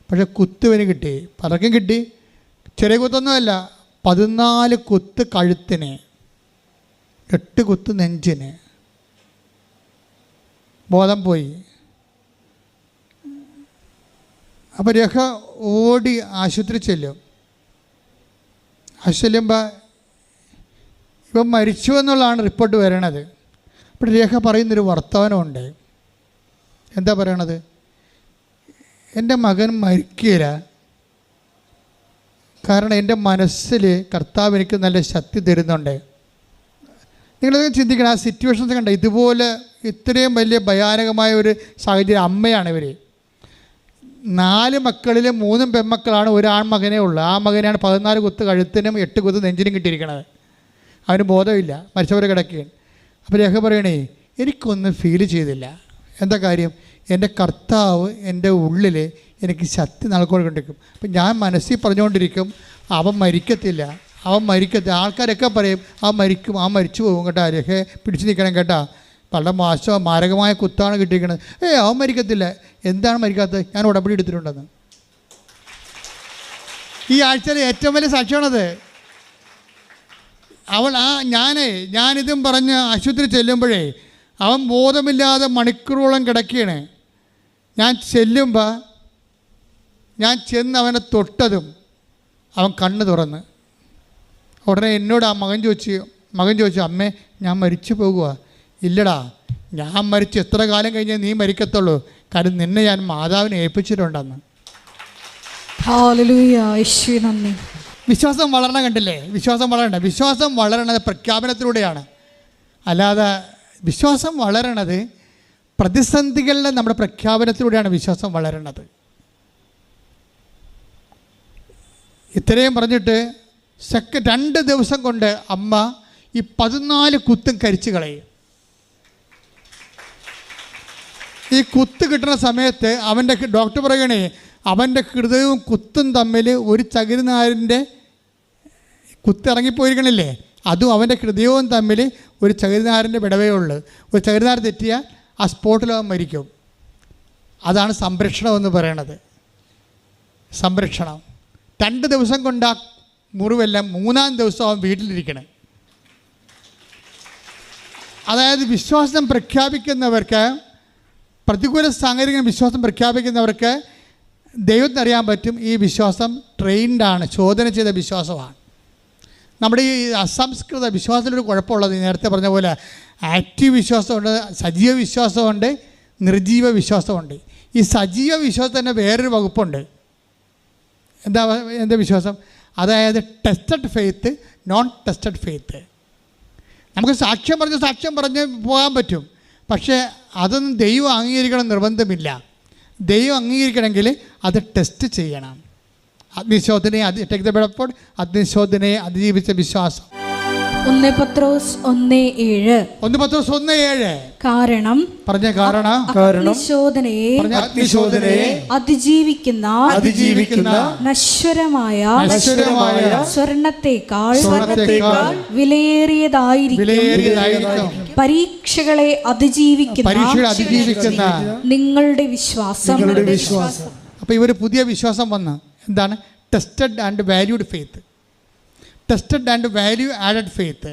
പക്ഷെ കുത്തുവിന് കിട്ടി, പലർക്കും കിട്ടി. ചെറിയ കുത്തൊന്നുമല്ല, 14 കുത്ത് കഴുത്തിന്, 8 കുത്ത് നെഞ്ചിന്. ബോധം പോയി. അപ്പോൾ രേഖ ഓടി ആശുപത്രി ചെല്ലും. ചെല്ലുമ്പോൾ ഇവൻ മരിച്ചു എന്നുള്ളതാണ് റിപ്പോർട്ട് വരണത്. അപ്പോൾ രേഖ പറയുന്നൊരു വർത്തമാനമുണ്ട്. എന്താ പറയണത്? എൻ്റെ മകൻ മരിക്കില്ല, കാരണം എൻ്റെ മനസ്സിൽ കർത്താവ് എനിക്ക് നല്ല ശക്തി തരുന്നുണ്ട്. നിങ്ങളത് ചിന്തിക്കണം, ആ സിറ്റുവേഷൻസ് കണ്ട. ഇതുപോലെ ഇത്രയും വലിയ ഭയാനകമായ ഒരു സാഹചര്യം. അമ്മയാണ് ഇവർ. 4 മക്കളിൽ 3 പെൺമക്കളാണ്, ഒരു ആൺമകനേ ഉള്ളൂ. ആ മകനെയാണ് 14 കുത്ത് കഴുത്തിനും 8 കുത്ത് നെഞ്ചിനും കിട്ടിയിരിക്കണത്. അവന് ബോധമില്ല, മരിച്ചവരെ കിടക്കുകയാണ്. അപ്പോൾ രേഖ പറയണേ, എനിക്കൊന്നും ഫീൽ ചെയ്തില്ല. എന്താ കാര്യം? എൻ്റെ കർത്താവ് എൻ്റെ ഉള്ളിൽ എനിക്ക് ശക്തി നൽകിക്കൊണ്ടിരിക്കും. അപ്പം ഞാൻ മനസ്സിൽ പറഞ്ഞുകൊണ്ടിരിക്കും, അവൻ മരിക്കത്തില്ല, അവൻ മരിക്കത്തില്ല. ആൾക്കാരൊക്കെ പറയും അവൻ മരിക്കും, അവൻ മരിച്ചു പോകും കേട്ടോ, രേഖ പിടിച്ചു നിൽക്കണം കേട്ടോ, വളരെ മാരകമായ കുത്താണ് കിട്ടിയിരിക്കുന്നത്. അവൻ മരിക്കത്തില്ല. എന്താണ് മരിക്കാത്തത്? ഞാൻ ഉടമ്പടി എടുത്തിട്ടുണ്ടെന്ന്. ഈ ആഴ്ചയിൽ ഏറ്റവും വലിയ സാക്ഷ്യമാണത്. ഞാനിതും പറഞ്ഞ് ആശുപത്രി ചെല്ലുമ്പോഴേ അവൻ ബോധമില്ലാതെ മണിക്കൂറോളം കിടക്കുകയാണ്. ഞാൻ ചെല്ലുമ്പോൾ ഞാൻ ചെന്ന് അവനെ തൊട്ടതും അവൻ കണ്ണ് തുറന്ന് ഉടനെ എന്നോട് ആ മകൻ ചോദിച്ചു, അമ്മേ ഞാൻ മരിച്ചു പോകുക. ഇല്ലടാ, ഞാൻ മരിച്ച് എത്ര കാലം കഴിഞ്ഞാൽ നീ മരിക്കത്തുള്ളൂ, കാരണം നിന്നെ ഞാൻ മാതാവിനെ ഏൽപ്പിച്ചിട്ടുണ്ടെന്ന്. വിശ്വാസം വളരണം. കണ്ടില്ലേ? വിശ്വാസം വളരണത് പ്രഖ്യാപനത്തിലൂടെയാണ്. അല്ലാതെ വിശ്വാസം വളരണത് പ്രതിസന്ധികളിലെ നമ്മുടെ പ്രഖ്യാപനത്തിലൂടെയാണ് വിശ്വാസം വളരുന്നത്. ഇത്രയും പറഞ്ഞിട്ട് 2 ദിവസം കൊണ്ട് അമ്മ ഈ 14 കുത്തും കരിച്ചു കളയും. ഈ കുത്ത് കിട്ടുന്ന സമയത്ത് അവൻ്റെ ഡോക്ടർ പറയണേ, അവൻ്റെ ഹൃദയവും കുത്തും തമ്മിൽ ഒരു ചകിരിനാരിൻ്റെ കുത്തിറങ്ങിപ്പോയിരിക്കണില്ലേ, അതും അവൻ്റെ ഹൃദയവും തമ്മിൽ ഒരു ചകിരിനാരിൻ്റെ വിടവേ ഉള്ളൂ. ഒരു ചകിരിനാർ തെറ്റിയാൽ ആ സ്പോട്ടിൽ അവൻ മരിക്കും. അതാണ് സംരക്ഷണം എന്ന് പറയണത്. സംരക്ഷണം 2 ദിവസം കൊണ്ട് ആ മുറിവെല്ലാം 3-ാം ദിവസം അവൻ വീട്ടിലിരിക്കണം. അതായത് വിശ്വാസം പ്രഖ്യാപിക്കുന്നവർക്ക്, പ്രതികൂല സാഹചര്യങ്ങൾ വിശ്വാസം പ്രഖ്യാപിക്കുന്നവർക്ക് ദൈവത്തിനറിയാൻ പറ്റും ഈ വിശ്വാസം ട്രെയിൻഡാണ്, ചോദന ചെയ്ത വിശ്വാസമാണ്. നമ്മുടെ ഈ അസംസ്കൃത വിശ്വാസത്തിലൊരു കുഴപ്പമുള്ളത്, നേരത്തെ പറഞ്ഞ പോലെ ആക്റ്റീവ് വിശ്വാസമുണ്ട്, സജീവ വിശ്വാസമുണ്ട്, നിർജീവ വിശ്വാസമുണ്ട്. ഈ സജീവ വിശ്വാസം തന്നെ വേറൊരു വകുപ്പുണ്ട്. എന്താ വിശ്വാസം? അതായത് tested faith, non tested faith. നമുക്ക് സാക്ഷ്യം പറഞ്ഞ് പോകാൻ പറ്റും, പക്ഷേ അതൊന്നും ദൈവം അംഗീകരിക്കണം നിർബന്ധമില്ല. ദൈവം അംഗീകരിക്കണമെങ്കിൽ അത് ടെസ്റ്റ് ചെയ്യണം. അഗ്നിശോധനയെ അഗ്നിശോധനയെ അതിജീവിച്ച വിശ്വാസം. 1 പത്രോസ് 1:7. 1 പത്രോസ് 1:7. കാരണം അഗ്നിശോധനയെ അതിജീവിക്കുന്ന നശ്വരമായ സ്വർണ്ണത്തേക്കാൾ വിലയേറിയതായിരിക്കും പരീക്ഷകളെ അതിജീവിക്കുന്ന നിങ്ങളുടെ വിശ്വാസം. അപ്പോൾ ഇവർ പുതിയ വിശ്വാസം വന്ന് എന്താണ്? Tested and valued faith. Tested and value added faith.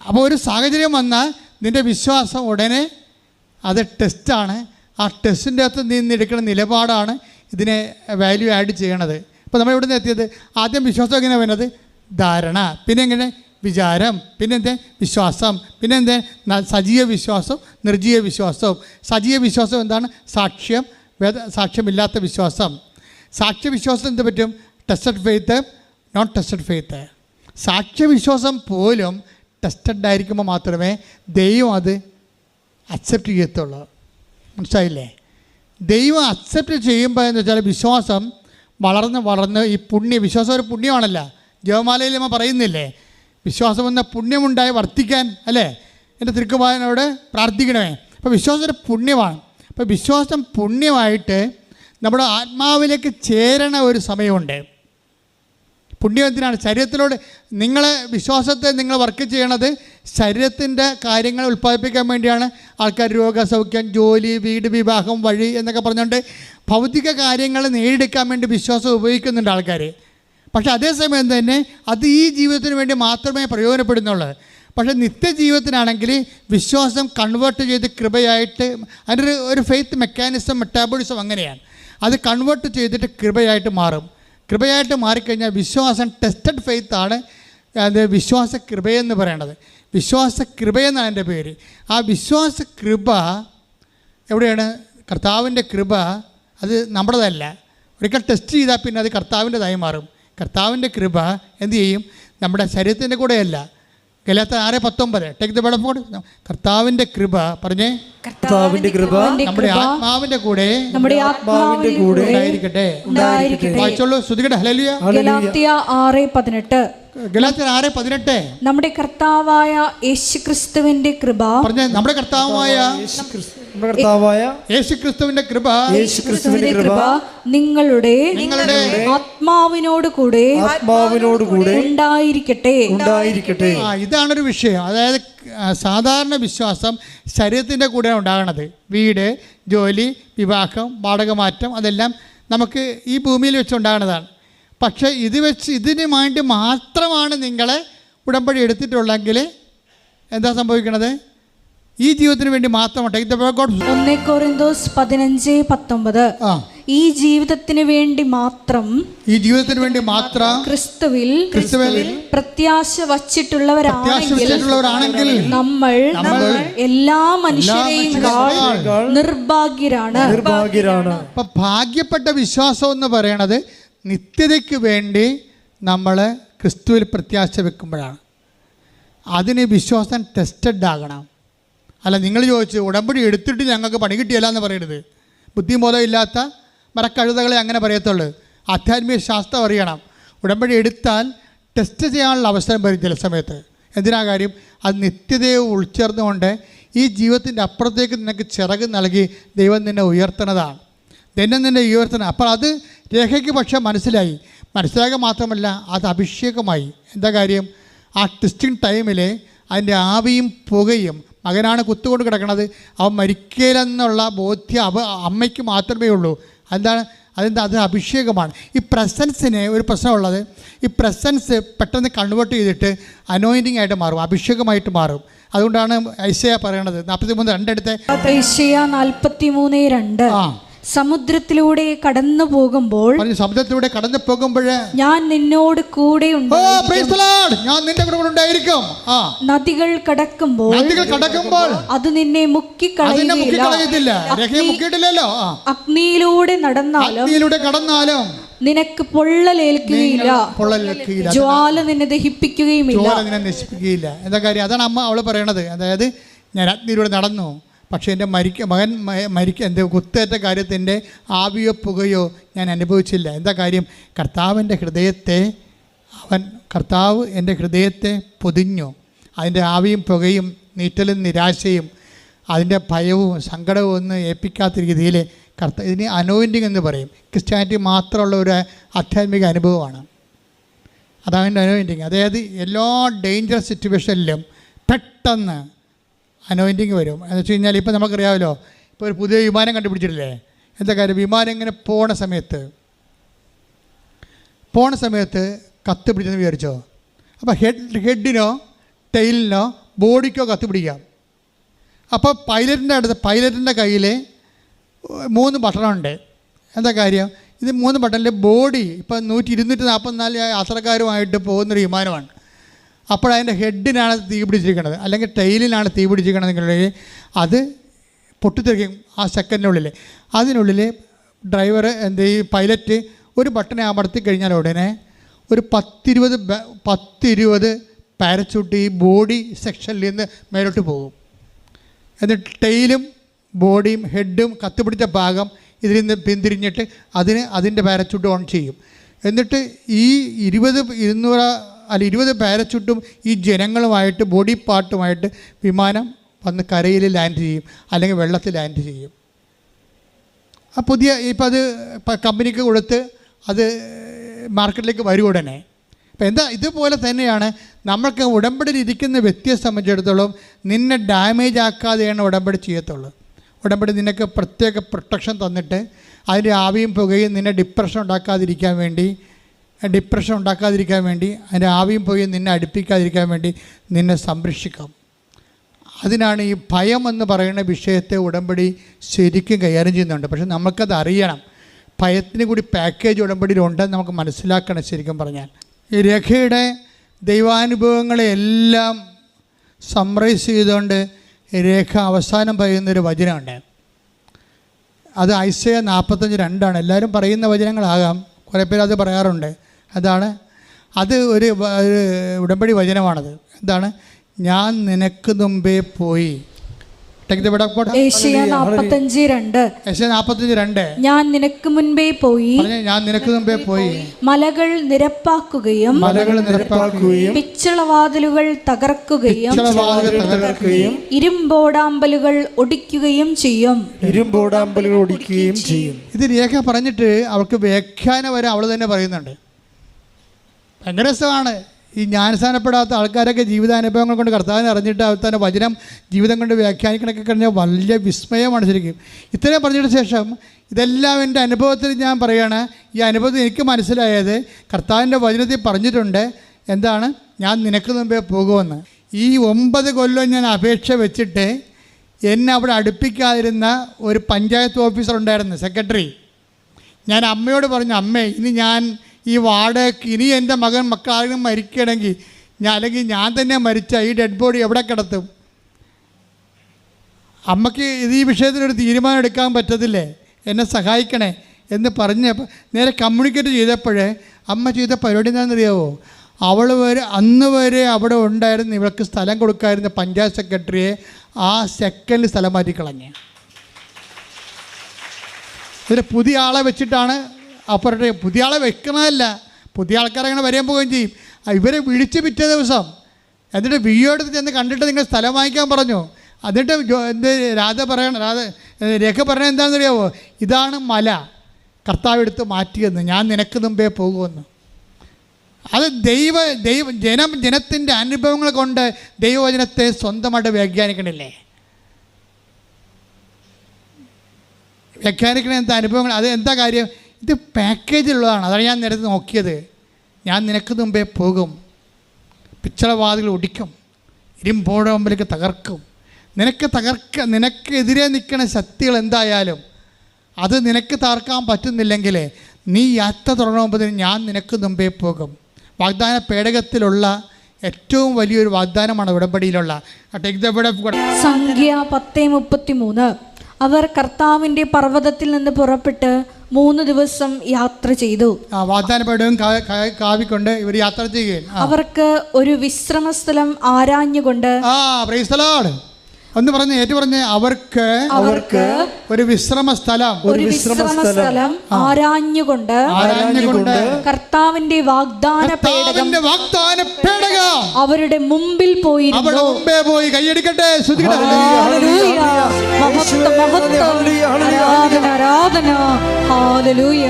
അപ്പോൾ ഒരു സാഹചര്യം വന്നാൽ നിൻ്റെ വിശ്വാസം ഉടനെ അത് ടെസ്റ്റാണ്. ആ ടെസ്റ്റിൻ്റെ അകത്ത് നിന്നെടുക്കുന്ന നിലപാടാണ് ഇതിനെ വാല്യൂ ആഡ് ചെയ്യണത്. അപ്പോൾ നമ്മൾ ഇവിടെ നിന്ന് എത്തിയത്, ആദ്യം വിശ്വാസം എങ്ങനെ വരുന്നത്? ധാരണ, പിന്നെ എങ്ങനെ വിചാരം, പിന്നെ എന്താ വിശ്വാസം, പിന്നെ എന്താ സജീവ വിശ്വാസം, നിർജീവ വിശ്വാസവും. സജീവ വിശ്വാസം എന്താണ്? സാക്ഷ്യം, സാക്ഷ്യമില്ലാത്ത വിശ്വാസം. സാക്ഷ്യവിശ്വാസം എന്ത് പറ്റും? Tested faith, non tested faith. സാക്ഷ്യവിശ്വാസം പോലും ടെസ്റ്റഡ് ആയിരിക്കുമ്പോൾ മാത്രമേ ദൈവം അത് അക്സെപ്റ്റ് ചെയ്യത്തുള്ളൂ. മനസ്സിലായില്ലേ? ദൈവം അക്സെപ്റ്റ് ചെയ്യുമ്പോൾ എന്ന് വെച്ചാൽ വിശ്വാസം വളർന്ന് ഈ വിശ്വാസം ഒരു പുണ്യമാണല്ലോ. ജപമാലയിൽ നമ്മൾ പറയുന്നില്ലേ, വിശ്വാസം എന്ന പുണ്യമുണ്ടായി വർദ്ധിക്കാൻ, അല്ലേ? എൻ്റെ തിരുക്കുമാരനോട് പ്രാർത്ഥിക്കണമേ. അപ്പോൾ വിശ്വാസം ഒരു പുണ്യമാണ്. അപ്പോൾ വിശ്വാസം പുണ്യമായിട്ട് നമ്മുടെ ആത്മാവിലേക്ക് ചേരണ ഒരു സമയമുണ്ട്. പുണ്യം എന്തിനാണ്? ശരീരത്തിലോട് വിശ്വാസത്തെ നിങ്ങൾ വർക്ക് ചെയ്യണത് ശരീരത്തിൻ്റെ കാര്യങ്ങൾ ഉൽപ്പാദിപ്പിക്കാൻ വേണ്ടിയാണ്. ആൾക്കാർ രോഗസൗഖ്യം, ജോലി, വീട്, വിവാഹം, വഴി എന്നൊക്കെ പറഞ്ഞുകൊണ്ട് ഭൗതിക കാര്യങ്ങൾ നേടിയെടുക്കാൻ വേണ്ടി വിശ്വാസം ഉപയോഗിക്കുന്നുണ്ട് ആൾക്കാർ. പക്ഷേ അതേസമയം തന്നെ അത് ഈ ജീവിതത്തിന് വേണ്ടി മാത്രമേ പ്രയോജനപ്പെടുന്നുള്ളൂ. പക്ഷേ നിത്യജീവിതത്തിനാണെങ്കിൽ വിശ്വാസം കൺവേർട്ട് ചെയ്ത് കൃപയായിട്ട്, അതിൻ്റെ ഒരു ഫെയ്ത്ത് മെക്കാനിസം, മെറ്റാബോളിസം അങ്ങനെയാണ്. അത് കൺവേർട്ട് ചെയ്തിട്ട് കൃപയായിട്ട് മാറും. കൃപയായിട്ട് മാറിക്കഴിഞ്ഞാൽ വിശ്വാസം ടെസ്റ്റഡ് ഫെയ്ത്താണ്. അത് വിശ്വാസ കൃപയെന്ന് പറയണത്. വിശ്വാസ കൃപയെന്നാണ് എൻ്റെ പേര്. ആ വിശ്വാസ കൃപ എവിടെയാണ്? കർത്താവിൻ്റെ കൃപ. അത് നമ്മുടേതല്ല. ഒരിക്കൽ ടെസ്റ്റ് ചെയ്താൽ പിന്നെ അത് കർത്താവിൻ്റെതായി മാറും. കർത്താവിൻ്റെ കൃപ എന്ത് ചെയ്യും? നമ്മുടെ ശരീരത്തിൻ്റെ കൂടെയല്ല. ഗലാത്യർ 6:19 take the word of God. കർത്താവിൻ്റെ കൃപ പറഞ്ഞേ, കർത്താവിന്റെ കൃപ നമ്മുടെ ആത്മാവിന്റെ കൂടെ ഉണ്ടായിരിക്കട്ടെ. വായിച്ചോളൂ, ശ്രുതികട്ടെ. ഹല്ലേലൂയ. ഗലാത്യർ 6:18. ഗലാത്യർ 6:18. നമ്മുടെ കർത്താവായ യേശുക്രിസ്തുവിന്റെ കൃപ പറഞ്ഞേ, നമ്മുടെ കർത്താവായ യേശുക്രിസ്തുവിന്റെ കൃപ നിങ്ങളുടെ ആത്മാവിനോട് കൂടെ ഉണ്ടായിരിക്കട്ടെ. ഇതാണൊരു വിഷയം. അതായത് സാധാരണ വിശ്വാസം ശരീരത്തിൻ്റെ കൂടെയാണ് ഉണ്ടാകണത്. വീട്, ജോലി, വിവാഹം, വാടകമാറ്റം, അതെല്ലാം നമുക്ക് ഈ ഭൂമിയിൽ വെച്ച് ഉണ്ടാകുന്നതാണ്. പക്ഷേ ഇതിന് വേണ്ടി മാത്രമാണ് നിങ്ങളെ ഉടമ്പടി എടുത്തിട്ടുള്ളെങ്കിൽ എന്താ സംഭവിക്കണത്? ഈ ജീവിതത്തിന് വേണ്ടി മാത്രമാണ്. 1 കൊരിന്തോസ് 15:19. ഈ ജീവിതത്തിന് വേണ്ടി മാത്രം ക്രിസ്തുവിൽ പ്രത്യാശ വച്ചിട്ടുള്ളവരാണെങ്കിൽ നമ്മൾ എല്ലാ മനുഷ്യരെയും നിർഭാഗ്യരാണ്. അപ്പൊ ഭാഗ്യപ്പെട്ട വിശ്വാസം എന്ന് പറയണത് നിത്യതയ്ക്ക് വേണ്ടി നമ്മൾ ക്രിസ്തുവിൽ പ്രത്യാശ വെക്കുമ്പോഴാണ്. അതിന് വിശ്വാസം ടെസ്റ്റഡ് ആകണം. അല്ല, നിങ്ങൾ ചോദിച്ചു ഉടമ്പടി എടുത്തിട്ട് ഞങ്ങൾക്ക് പണി കിട്ടിയല്ല എന്ന് പറയരുത്. ബുദ്ധിബോധമില്ലാത്ത മരക്കഴുതകളെ അങ്ങനെ പറയത്തുള്ളൂ. ആധ്യാത്മിക ശാസ്ത്രം അറിയണം. ഉടമ്പടി എടുത്താൽ ടെസ്റ്റ് ചെയ്യാനുള്ള അവസരം വരും ചില സമയത്ത്. എന്തിനാ കാര്യം? അത് നിത്യതയെ ഉൾച്ചേർന്നുകൊണ്ട് ഈ ജീവിതത്തിൻ്റെ അപ്പുറത്തേക്ക് നിനക്ക് ചിറക് നൽകി ദൈവം നിന്നെ ഉയർത്തുന്നതാണ്. ദൈവം നിന്നെ ഉയർത്തണം. അപ്പോൾ അത് രേഖയ്ക്ക് പക്ഷേ മനസ്സിലാക്കുക മാത്രമല്ല, അത് അഭിഷേകമായി. എന്താ കാര്യം? ആ ടെസ്റ്റിംഗ് ടൈമിൽ അതിൻ്റെ ആവിയും പുകയും, മകനാണ് കുത്തുകൊണ്ട് കിടക്കുന്നത്, അവൻ മരിക്കലെന്നുള്ള ബോധ്യം അമ്മയ്ക്ക് മാത്രമേ ഉള്ളൂ. എന്താണ് അത് അഭിഷേകമാണ്. ഈ പ്രസൻസിന് ഒരു പ്രശ്നമുള്ളത്, ഈ പ്രസൻസ് പെട്ടെന്ന് കൺവേർട്ട് ചെയ്തിട്ട് അനോയിൻറ്റിംഗ് ആയിട്ട് മാറും, അഭിഷേകമായിട്ട് മാറും. അതുകൊണ്ടാണ് ഐസയ പറയണത് 43:2 എടുത്ത്. ഐസയ 43:2 സമുദ്രത്തിലൂടെ കടന്നു പോകുമ്പോൾ ഞാൻ നിന്നോട് കൂടെ ഞാൻ നിന്റെ കൂടെ ഉണ്ടായിരിക്കും. നദികൾ കടക്കുമ്പോൾ അത് നിന്നെ മുക്കിക്കളയുകയില്ല. അഗ്നിയിലൂടെ കടന്നാലും നിനക്ക് പൊള്ളലേൽക്കുകയില്ല. ജ്വാല നിന്നെ ദഹിപ്പിക്കുകയുമില്ല. എന്താ കാര്യം? അതാണ് അമ്മ അവള് പറയണത്. അതായത് ഞാൻ അഗ്നിയിലൂടെ നടന്നു, പക്ഷേ എൻ്റെ മകൻ കുത്തേറ്റ കാര്യത്തിൻ്റെ ആവിയോ പുകയോ ഞാൻ അനുഭവിച്ചില്ല. എന്താ കാര്യം? കർത്താവ് എൻ്റെ ഹൃദയത്തെ പൊതിഞ്ഞു. അതിൻ്റെ ആവിയും പുകയും നീറ്റലും നിരാശയും അതിൻ്റെ ഭയവും സങ്കടവും ഒന്നും ഏൽപ്പിക്കാത്ത രീതിയിൽ ഇതിന് അനോയിൻറ്റിങ് എന്ന് പറയും. ക്രിസ്ത്യാനിറ്റി മാത്രമുള്ള ഒരു ആധ്യാത്മിക അനുഭവമാണ്. അതാണ് അനോയിൻറ്റിങ്. അതായത് എല്ലാ ഡേഞ്ചറസ് സിറ്റുവേഷനിലും പെട്ടെന്ന് അനോയിൻറ്റിങ് വരും. എന്ന് വെച്ച് കഴിഞ്ഞാൽ ഇപ്പോൾ നമുക്കറിയാമല്ലോ, ഇപ്പോൾ ഒരു പുതിയ വിമാനം കണ്ടുപിടിച്ചിട്ടില്ലേ? എന്താ കാര്യം? വിമാനം ഇങ്ങനെ പോണ സമയത്ത് കത്ത് പിടിച്ചെന്ന് വിചാരിച്ചോ? അപ്പോൾ ഹെഡിനോ ടെയിലിനോ ബോഡിക്കോ കത്ത് പിടിക്കാം. അപ്പോൾ പൈലറ്റിൻ്റെ കയ്യിൽ 3 ബട്ടണുണ്ട്. എന്താ കാര്യം? ഇത് 3 ബട്ടണിൽ ബോഡി ഇപ്പോൾ 244 യാത്രക്കാരുമായിട്ട് പോകുന്നൊരു വിമാനമാണ്. അപ്പോഴതിൻ്റെ ഹെഡിനാണ് തീ പിടിച്ചിരിക്കുന്നത്, അല്ലെങ്കിൽ ടെയിലിനാണ് തീ പിടിച്ചിരിക്കണമെങ്കിൽ അത് പൊട്ടിത്തെറിക്കും ആ സെക്കൻഡിനുള്ളിൽ. അതിനുള്ളിൽ ഡ്രൈവർ പൈലറ്റ് ഒരു ബട്ടനെ അമർത്തി കഴിഞ്ഞാൽ ഉടനെ ഒരു 10-20 പാരച്യൂട്ട് ഈ ബോഡി സെക്ഷനിൽ നിന്ന് മേലോട്ട് പോകും. എന്നിട്ട് ടെയിലും ബോഡിയും ഹെഡും കത്തുപിടിച്ച ഭാഗം ഇതിൽ നിന്ന് പിന്തിരിഞ്ഞിട്ട് അതിൻ്റെ പാരച്യൂട്ട് ഓൺ ചെയ്യും. എന്നിട്ട് ഈ 20 പാരച്യൂട്ടും ഈ ജനങ്ങളുമായിട്ട് ബോഡി പാർട്ടുമായിട്ട് വിമാനം വന്ന് കരയിൽ ലാൻഡ് ചെയ്യും, അല്ലെങ്കിൽ വെള്ളത്തിൽ ലാൻഡ് ചെയ്യും. ആ പുതിയ ഇപ്പോൾ അത് കമ്പനിക്ക് കൊടുത്ത് അത് മാർക്കറ്റിലേക്ക് വരും ഉടനെ. അപ്പോൾ എന്താ ഇതുപോലെ തന്നെയാണ് നമ്മൾക്ക് ഉടമ്പടിയിൽ ഇരിക്കുന്ന വ്യക്തിയെ സംബന്ധിച്ചിടത്തോളം നിന്നെ ഡാമേജ് ആക്കാതെയാണ് ഉടമ്പടി ചെയ്യത്തുള്ളൂ. ഉടമ്പടി നിനക്ക് പ്രത്യേക പ്രൊട്ടക്ഷൻ തന്നിട്ട് അതിൻ്റെ ആവിയും പുകയും നിന്നെ ഡിപ്രഷൻ ഉണ്ടാക്കാതിരിക്കാൻ വേണ്ടി അതിൻ്റെ ആവിയും പുകയും നിന്നെ അടുപ്പിക്കാതിരിക്കാൻ വേണ്ടി നിന്നെ സംരക്ഷിക്കാം. അതിനാണ് ഈ ഭയം എന്ന് പറയുന്ന വിഷയത്തെ ഉടമ്പടി ശരിക്കും കൈകാര്യം ചെയ്യുന്നുണ്ട്. പക്ഷെ നമുക്കത് അറിയണം. ഭയത്തിന് കൂടി പാക്കേജ് ഉടമ്പടിയിലുണ്ടെന്ന് നമുക്ക് മനസ്സിലാക്കണം. ശരിക്കും പറഞ്ഞാൽ ഈ രേഖയുടെ ദൈവാനുഭവങ്ങളെല്ലാം സമ്മറൈസ് ചെയ്തുകൊണ്ട് രേഖ അവസാനം പറയുന്നൊരു വചനമുണ്ട്. അത് ഐസയ 45:2 എല്ലാവരും പറയുന്ന വചനങ്ങളാകാം, കുറേ പേര് അത് പറയാറുണ്ട്. അത് ഒരു ഉടമ്പടി വചനമാണത്. എന്താണ്? ഞാൻ നിനക്ക് മുമ്പേ പോയി. യേശയ്യാ 45:2 ഞാൻ നിനക്ക് മുൻപേ പോയി മലകൾ നിരപ്പാക്കുകയും പിച്ചളവാതിലുകൾ തകർക്കുകയും ഇരുമ്പോടാമ്പലുകൾ ഒടിക്കുകയും ചെയ്യും. ഇത് രേഖ പറഞ്ഞിട്ട് അവൾക്ക് വ്യാഖ്യാനം വരെ അവൾ തന്നെ പറയുന്നുണ്ട്. ഭയങ്കര രസമാണ്. ഈ ജ്ഞാനസ്ഥാനപ്പെടാത്ത ആൾക്കാരൊക്കെ ജീവിതാനുഭവങ്ങൾ കൊണ്ട് കർത്താവിനെ അറിഞ്ഞിട്ട് അവസാനം വചനം ജീവിതം കൊണ്ട് വ്യാഖ്യാനിക്കണൊക്കെ കഴിഞ്ഞാൽ വലിയ വിസ്മയമാണ് ശരിക്കും. ഇത്രയും പറഞ്ഞതിന് ശേഷം ഇതെല്ലാം എൻ്റെ അനുഭവത്തിൽ ഞാൻ പറയുകയാണ്. ഈ അനുഭവത്തിൽ എനിക്ക് മനസ്സിലായത് കർത്താവിൻ്റെ വചനത്തിൽ പറഞ്ഞിട്ടുണ്ട്. എന്താണ്? ഞാൻ നിനക്ക് മുമ്പേ പോകുമെന്ന്. ഈ 9 കൊല്ലം ഞാൻ അപേക്ഷ വെച്ചിട്ട് എന്നെ അവിടെ അടുപ്പിക്കാതിരുന്ന ഒരു പഞ്ചായത്ത് ഓഫീസർ ഉണ്ടായിരുന്നു, സെക്രട്ടറി. ഞാൻ അമ്മയോട് പറഞ്ഞു, അമ്മേ ഇനി ഞാൻ ഈ വാടകയ്ക്ക് ഇനി എൻ്റെ മക്കളാരെങ്കിലും മരിക്കണമെങ്കിൽ അല്ലെങ്കിൽ ഞാൻ തന്നെ മരിച്ച ഈ ഡെഡ് ബോഡി എവിടെ കിടത്തും? അമ്മയ്ക്ക് ഈ വിഷയത്തിലൊരു തീരുമാനം എടുക്കാൻ പറ്റത്തില്ലേ, എന്നെ സഹായിക്കണേ എന്ന് പറഞ്ഞ് നേരെ കമ്മ്യൂണിക്കേറ്റ് ചെയ്തപ്പോഴേ അമ്മ ചെയ്ത പരിപാടി എന്താണെന്നറിയാവോ? അന്ന് വരെ അവിടെ ഉണ്ടായിരുന്ന ഇവൾക്ക് സ്ഥലം കൊടുക്കാതിരുന്ന പഞ്ചായത്ത് സെക്രട്ടറിയെ ആ സെക്കൻഡിൽ സ്ഥലം മാറ്റിക്കളഞ്ഞ് ഇതിൽ പുതിയ ആളെ വെച്ചിട്ടാണ് അപ്പുറത്തെ പുതിയ ആളെ വെക്കുന്നതല്ല, പുതിയ ആൾക്കാർ അങ്ങനെ വരാൻ പോവുകയും ചെയ്യും. ഇവരെ വിളിച്ച് പിറ്റേ ദിവസം എന്നിട്ട് വിയോടുത്ത് ചെന്ന് കണ്ടിട്ട് നിങ്ങൾ സ്ഥലം വാങ്ങിക്കാൻ പറഞ്ഞു. എന്നിട്ട് രേഖ പറഞ്ഞത് എന്താണെന്നറിയാമോ? ഇതാണ് മല, കർത്താവ് എടുത്ത് മാറ്റിയെന്ന്, ഞാൻ നിനക്ക് മുമ്പേ പോകുമെന്ന്. അത് ജനത്തിൻ്റെ അനുഭവങ്ങൾ കൊണ്ട് ദൈവവചനത്തെ സ്വന്തമായിട്ട് വ്യാഖ്യാനിക്കണില്ലേ? വ്യാഖ്യാനിക്കണ എന്താ അനുഭവങ്ങൾ? അത് എന്താ കാര്യം? ഇത് പാക്കേജിലുള്ളതാണ്. അതാണ് ഞാൻ നേരത്തെ നോക്കിയത്. ഞാൻ നിനക്ക് മുമ്പേ പോകും, പിച്ചളവാതിൽ ഒടിക്കും, ഇരുമ്പോഴമ്പലേക്ക് തകർക്കും. നിനക്കെതിരെ നിൽക്കുന്ന ശക്തികൾ എന്തായാലും അത് നിനക്ക് തകർക്കാൻ പറ്റുന്നില്ലെങ്കിൽ നീ യാത്ര തുടങ്ങുമ്പോഴത്തേന് ഞാൻ നിനക്ക് മുമ്പേ പോകും. വാഗ്ദാന പേടകത്തിലുള്ള ഏറ്റവും വലിയൊരു വാഗ്ദാനമാണ് ഉടമ്പടിയിലുള്ള. സംഖ്യ 10:33. അവർ കർത്താവിന്റെ പർവ്വതത്തിൽ നിന്ന് പുറപ്പെട്ട് 3 ദിവസം യാത്ര ചെയ്തു. വാഗ്ദാന പേടകം കാവിക്കൊണ്ട് ഇവർ യാത്ര ചെയ്യുകയും അവർക്ക് ഒരു വിശ്രമസ്ഥലം ആരാഞ്ഞുകൊണ്ട് ഒന്ന് പറഞ്ഞ് ഏറ്റു പറഞ്ഞ് അവർക്ക് ഒരു വിശ്രമ സ്ഥലം ആരാഞ്ഞുകൊണ്ട് കർത്താവിന്റെ വാഗ്ദാന പേടകം അവരുടെ മുമ്പിൽ പോയി കൈയടിക്കട്ടെ. ആരാധന. ഹല്ലേലൂയ.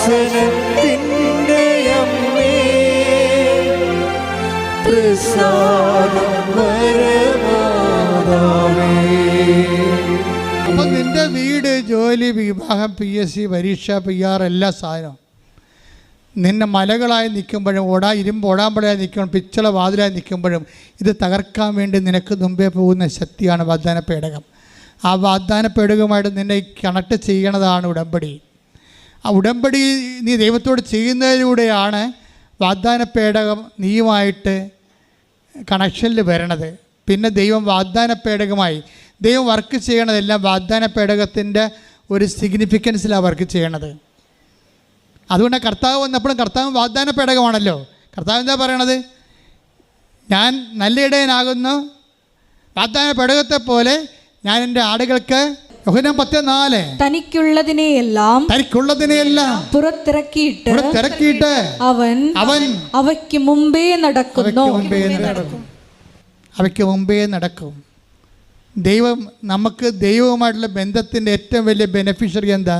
കൃപാസനത്തിൻ്റെ അമ്മേ, അപ്പം നിന്റെ വീട്, ജോലി, വിവാഹം, PSC പരീക്ഷ, PR എല്ലാ സാധനവും നിന്നെ മലകളായി നിൽക്കുമ്പോഴും ഇരുമ്പ് ഓടാമ്പളയായി നിൽക്കുമ്പോഴും പിച്ചള വാതിലായി നിൽക്കുമ്പോഴും ഇത് തകർക്കാൻ വേണ്ടി നിനക്ക് മുമ്പേ പോകുന്ന ശക്തിയാണ് വാഗ്ദാന പേടകം. ആ വാഗ്ദാന പേടകമായിട്ട് നിന്നെ കണക്ട് ചെയ്യണതാണ് ഉടമ്പടി. ആ ഉടമ്പടി നീ ദൈവത്തോട് ചെയ്യുന്നതിലൂടെയാണ് വാഗ്ദാന പേടകം നീയുമായിട്ട് കണക്ഷനിൽ വരണത്. പിന്നെ ദൈവം വാഗ്ദാന പേടകമായി ദൈവം വർക്ക് ചെയ്യണതെല്ലാം വാഗ്ദാന പേടകത്തിൻ്റെ ഒരു സിഗ്നിഫിക്കൻസിലാണ് വർക്ക് ചെയ്യണത്. അതുകൊണ്ട് കർത്താവ് വന്നപ്പോഴും കർത്താവ് വാഗ്ദാന പേടകമാണല്ലോ. കർത്താവ് എന്താ പറയണത്? ഞാൻ നല്ല ഇടയനാകുന്നു, വാഗ്ദാന പേടകത്തെ പോലെ ഞാൻ എൻ്റെ ആടുകൾക്ക് യോഹന്നാൻ 10:4 തനിക്കുള്ളതിനെയെല്ലാം പുറത്തിറക്കിയിട്ട് അവൻ അവയ്ക്ക് മുമ്പേ നടക്കും. ദൈവം നമുക്ക് ദൈവവുമായിട്ടുള്ള ബന്ധത്തിൻ്റെ ഏറ്റവും വലിയ ബെനഫിഷ്യറി എന്താ?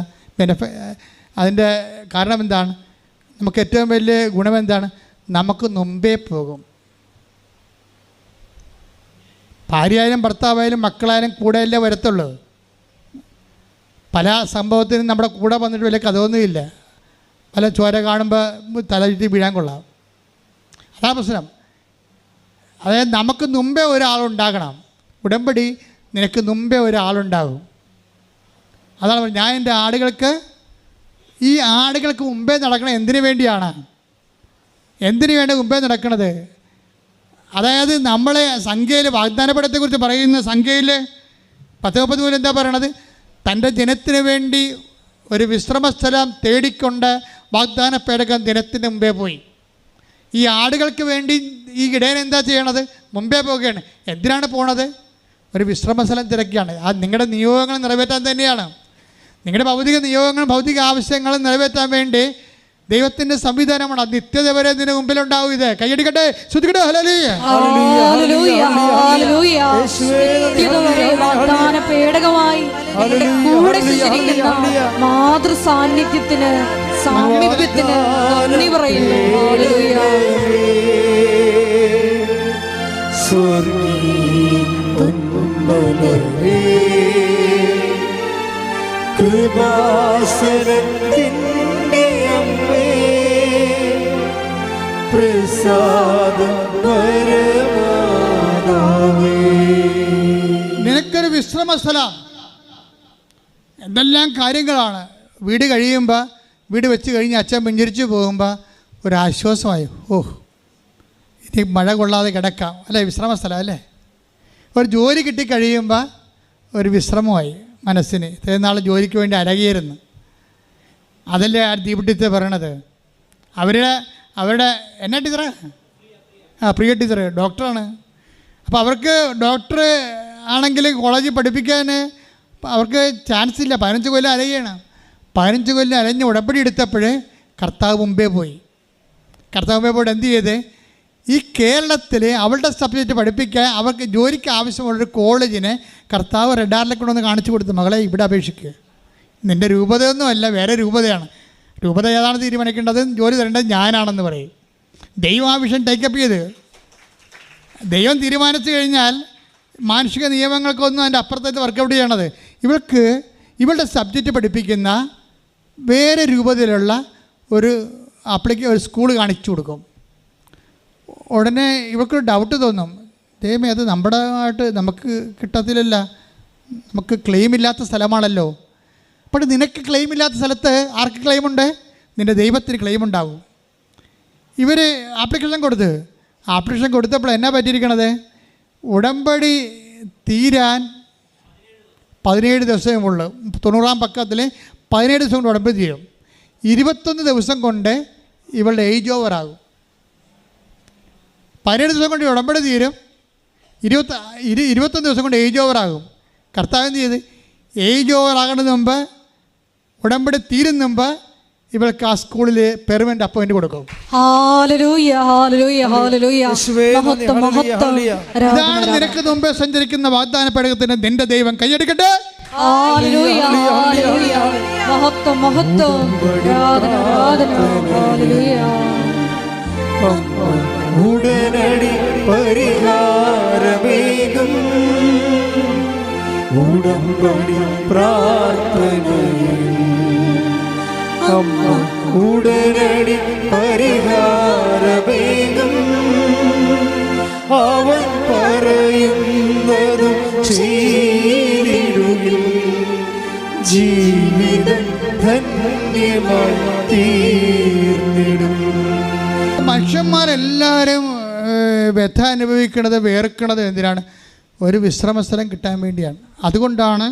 അതിൻ്റെ കാരണം എന്താണ്? നമുക്ക് ഏറ്റവും വലിയ ഗുണം എന്താണ്? നമുക്ക് മുമ്പേ പോകും. ഭാര്യയായാലും ഭർത്താവായാലും മക്കളായാലും കൂടെയല്ലേ വരത്തുള്ളൂ. പല സംഭവത്തിനും നമ്മുടെ കൂടെ വന്നിട്ട് വലിയ കഥയൊന്നുമില്ല. പല ചോര കാണുമ്പോൾ തലചുറ്റി വീഴാൻ കൊള്ളാം. അതാ പ്രശ്നം. അതായത് നമുക്ക് മുമ്പേ ഒരാളുണ്ടാകണം. ഉടമ്പടി നിനക്ക് മുമ്പേ ഒരാളുണ്ടാകും. അതാണ് ഞാൻ എൻ്റെ ഈ ആടുകൾക്ക് മുമ്പേ നടക്കണം. എന്തിനു വേണ്ടിയാണ്? എന്തിനു വേണ്ടി മുമ്പേ നടക്കണത്? അതായത് നമ്മളെ സംഖ്യയിൽ വാഗ്ദാനപടത്തെക്കുറിച്ച് പറയുന്ന സംഖ്യയിൽ 10:30 എന്താ പറയണത്? തൻ്റെ ജനത്തിന് വേണ്ടി ഒരു വിശ്രമസ്ഥലം തേടിക്കൊണ്ട് വാഗ്ദാന പേടകം ജനത്തിന് മുമ്പേ പോയി. ഈ ആടുകൾക്ക് വേണ്ടി ഈ ഇടയൻ എന്താ ചെയ്യണത്? മുമ്പേ പോവുകയാണ്. എന്തിനാണ് പോണത്? ഒരു വിശ്രമസ്ഥലം തിരക്കിയാണ്. അത് നിങ്ങളുടെ നിയോഗങ്ങൾ നിറവേറ്റാൻ തന്നെയാണ്. നിങ്ങളുടെ ഭൗതിക നിയോഗങ്ങളും ഭൗതിക ആവശ്യങ്ങളും നിറവേറ്റാൻ വേണ്ടി ദൈവത്തിൻ്റെ സംവിധാനമാണ്. അത് നിത്യത വരെ ഇതിന് മുമ്പിലുണ്ടാവും. ഇത് കൈയടിക്കട്ടെ, ശ്രുതിക്കട്ടെ. മാതൃ സാന്നിധ്യത്തിന് സാമീപ്യത്തിന് നന്ദി പറയുന്നു. കൃപാസനത്തിൻ്റെ അമ്മേ, പ്രസാദപരമാതാവേ, നിനക്കൊരു വിശ്രമ സ്ഥലം. എന്തെല്ലാം കാര്യങ്ങളാണ്. വീട് കഴിയുമ്പോൾ, വീട് വെച്ച് കഴിഞ്ഞ് അച്ഛൻ പിഞ്ചിരിച്ച് പോകുമ്പോൾ ഒരാശ്വാസമായി. മഴ കൊള്ളാതെ കിടക്കാം, അല്ലേ? വിശ്രമ സ്ഥലം അല്ലേ? ഒരു ജോലി കിട്ടിക്കഴിയുമ്പോൾ ഒരു വിശ്രമമായി മനസ്സിന്. ഇത്രയും നാൾ ജോലിക്ക് വേണ്ടി അരകിയിരുന്നു. അതല്ലേ ആ ദീപട്ടിത്തെ പറയണത്. അവരുടെ എന്നാ ടീച്ചറ്? പ്രിയ ടീച്ചർ ഡോക്ടറാണ്. അപ്പോൾ അവർക്ക് ഡോക്ടർ ആണെങ്കിൽ കോളേജിൽ പഠിപ്പിക്കാൻ അവർക്ക് ചാൻസ് ഇല്ല. 15 കൊല്ലം അലയുകയാണ്. 15 കൊല്ലം അലഞ്ഞ് ഉടമ്പടി എടുത്തപ്പോൾ കർത്താവ് മുമ്പേ പോയി. കർത്താവ് മുമ്പേ പോയിട്ട് എന്ത് ചെയ്ത്, ഈ കേരളത്തിൽ അവളുടെ സബ്ജക്റ്റ് പഠിപ്പിക്കാൻ അവർക്ക് ജോലിക്ക് ആവശ്യമുള്ളൊരു കോളേജിനെ കർത്താവ് റെഡാറിലേക്ക് കൊണ്ടൊന്ന് കാണിച്ചു കൊടുത്തു. മകളെ ഇവിടെ അപേക്ഷിക്കുക, നിൻ്റെ രൂപതയൊന്നും അല്ല, വേറെ രൂപതയാണ്. രൂപത ഏതാണ് തീരുമാനിക്കേണ്ടത്, ജോലി തരേണ്ടത് ഞാനാണെന്ന് പറയും. ദൈവം ആ വിഷയം ടേക്കപ്പ് ചെയ്ത് ദൈവം തീരുമാനിച്ചു കഴിഞ്ഞാൽ മാനുഷിക നിയമങ്ങൾക്കൊന്നും അതിൻ്റെ അപ്പുറത്തേക്ക് വർക്കൗട്ട് ചെയ്യണത്. ഇവളുടെ സബ്ജക്റ്റ് പഠിപ്പിക്കുന്ന വേറെ രൂപത്തിലുള്ള ഒരു സ്കൂൾ കാണിച്ചു കൊടുക്കും. ഉടനെ ഇവർക്ക് ഡൗട്ട് തോന്നും, ദൈവമേ അത് നമുക്ക് കിട്ടത്തില്ലല്ല, നമുക്ക് ക്ലെയിം ഇല്ലാത്ത സ്ഥലമാണല്ലോ. അപ്പോൾ നിനക്ക് ക്ലെയിം ഇല്ലാത്ത സ്ഥലത്ത് ആർക്ക് ക്ലെയിമുണ്ട്? നിൻ്റെ ദൈവത്തിന് ക്ലെയിം ഉണ്ടാവും. ഇവർ ആപ്ലിക്കേഷൻ കൊടുത്തപ്പോൾ എന്നാ പറ്റിയിരിക്കണത്, ഉടമ്പടി തീരാൻ 17 ദിവസമേ ഉള്ളൂ. 90-ാം പക്കത്തിൽ 17 ദിവസം കൊണ്ട് ഉടമ്പടി തീരും. 21 ദിവസം കൊണ്ട് ഇവളുടെ ഏജ് ഓവറാകും. 17 ദിവസം കൊണ്ട് ഉടമ്പടി തീരും, 21 ദിവസം കൊണ്ട് ഏജ് ഓവറാകും. കർത്താവ് എന്ത് ചെയ്ത്, ഏജ് ഓവറാകുന്നതിന് മുമ്പ്, ഉടമ്പടി തീരുന്ന മുമ്പ് ഇവൾക്ക് ആ സ്കൂളിൽ പെർമനന്റ് അപ്പോയിന്റ് കൊടുക്കും. ഇതാണ് നിനക്ക് മുമ്പേ സഞ്ചരിക്കുന്ന വാഗ്ദാന പേടകത്തിന് നിന്റെ ദൈവം കൈയടിക്കട്ടെ. ഉടനടി പരിഹാരമേകും ഉടമ്പടി പ്രാർത്ഥനയിൽ അമ്മ ഉടനടി പരിഹാരമേകും അവൻ പറയുന്നതും ചെയ്തിടുകിൽ ജീവിതം ധന്യമായി തീർന്നിടും. മനുഷ്യന്മാരെല്ലാവരും വ്യഥ അനുഭവിക്കുന്നത്, വേർക്കുന്നത് എന്തിനാണ്? ഒരു വിശ്രമസ്ഥലം കിട്ടാൻ വേണ്ടിയാണ്. അതുകൊണ്ടാണ്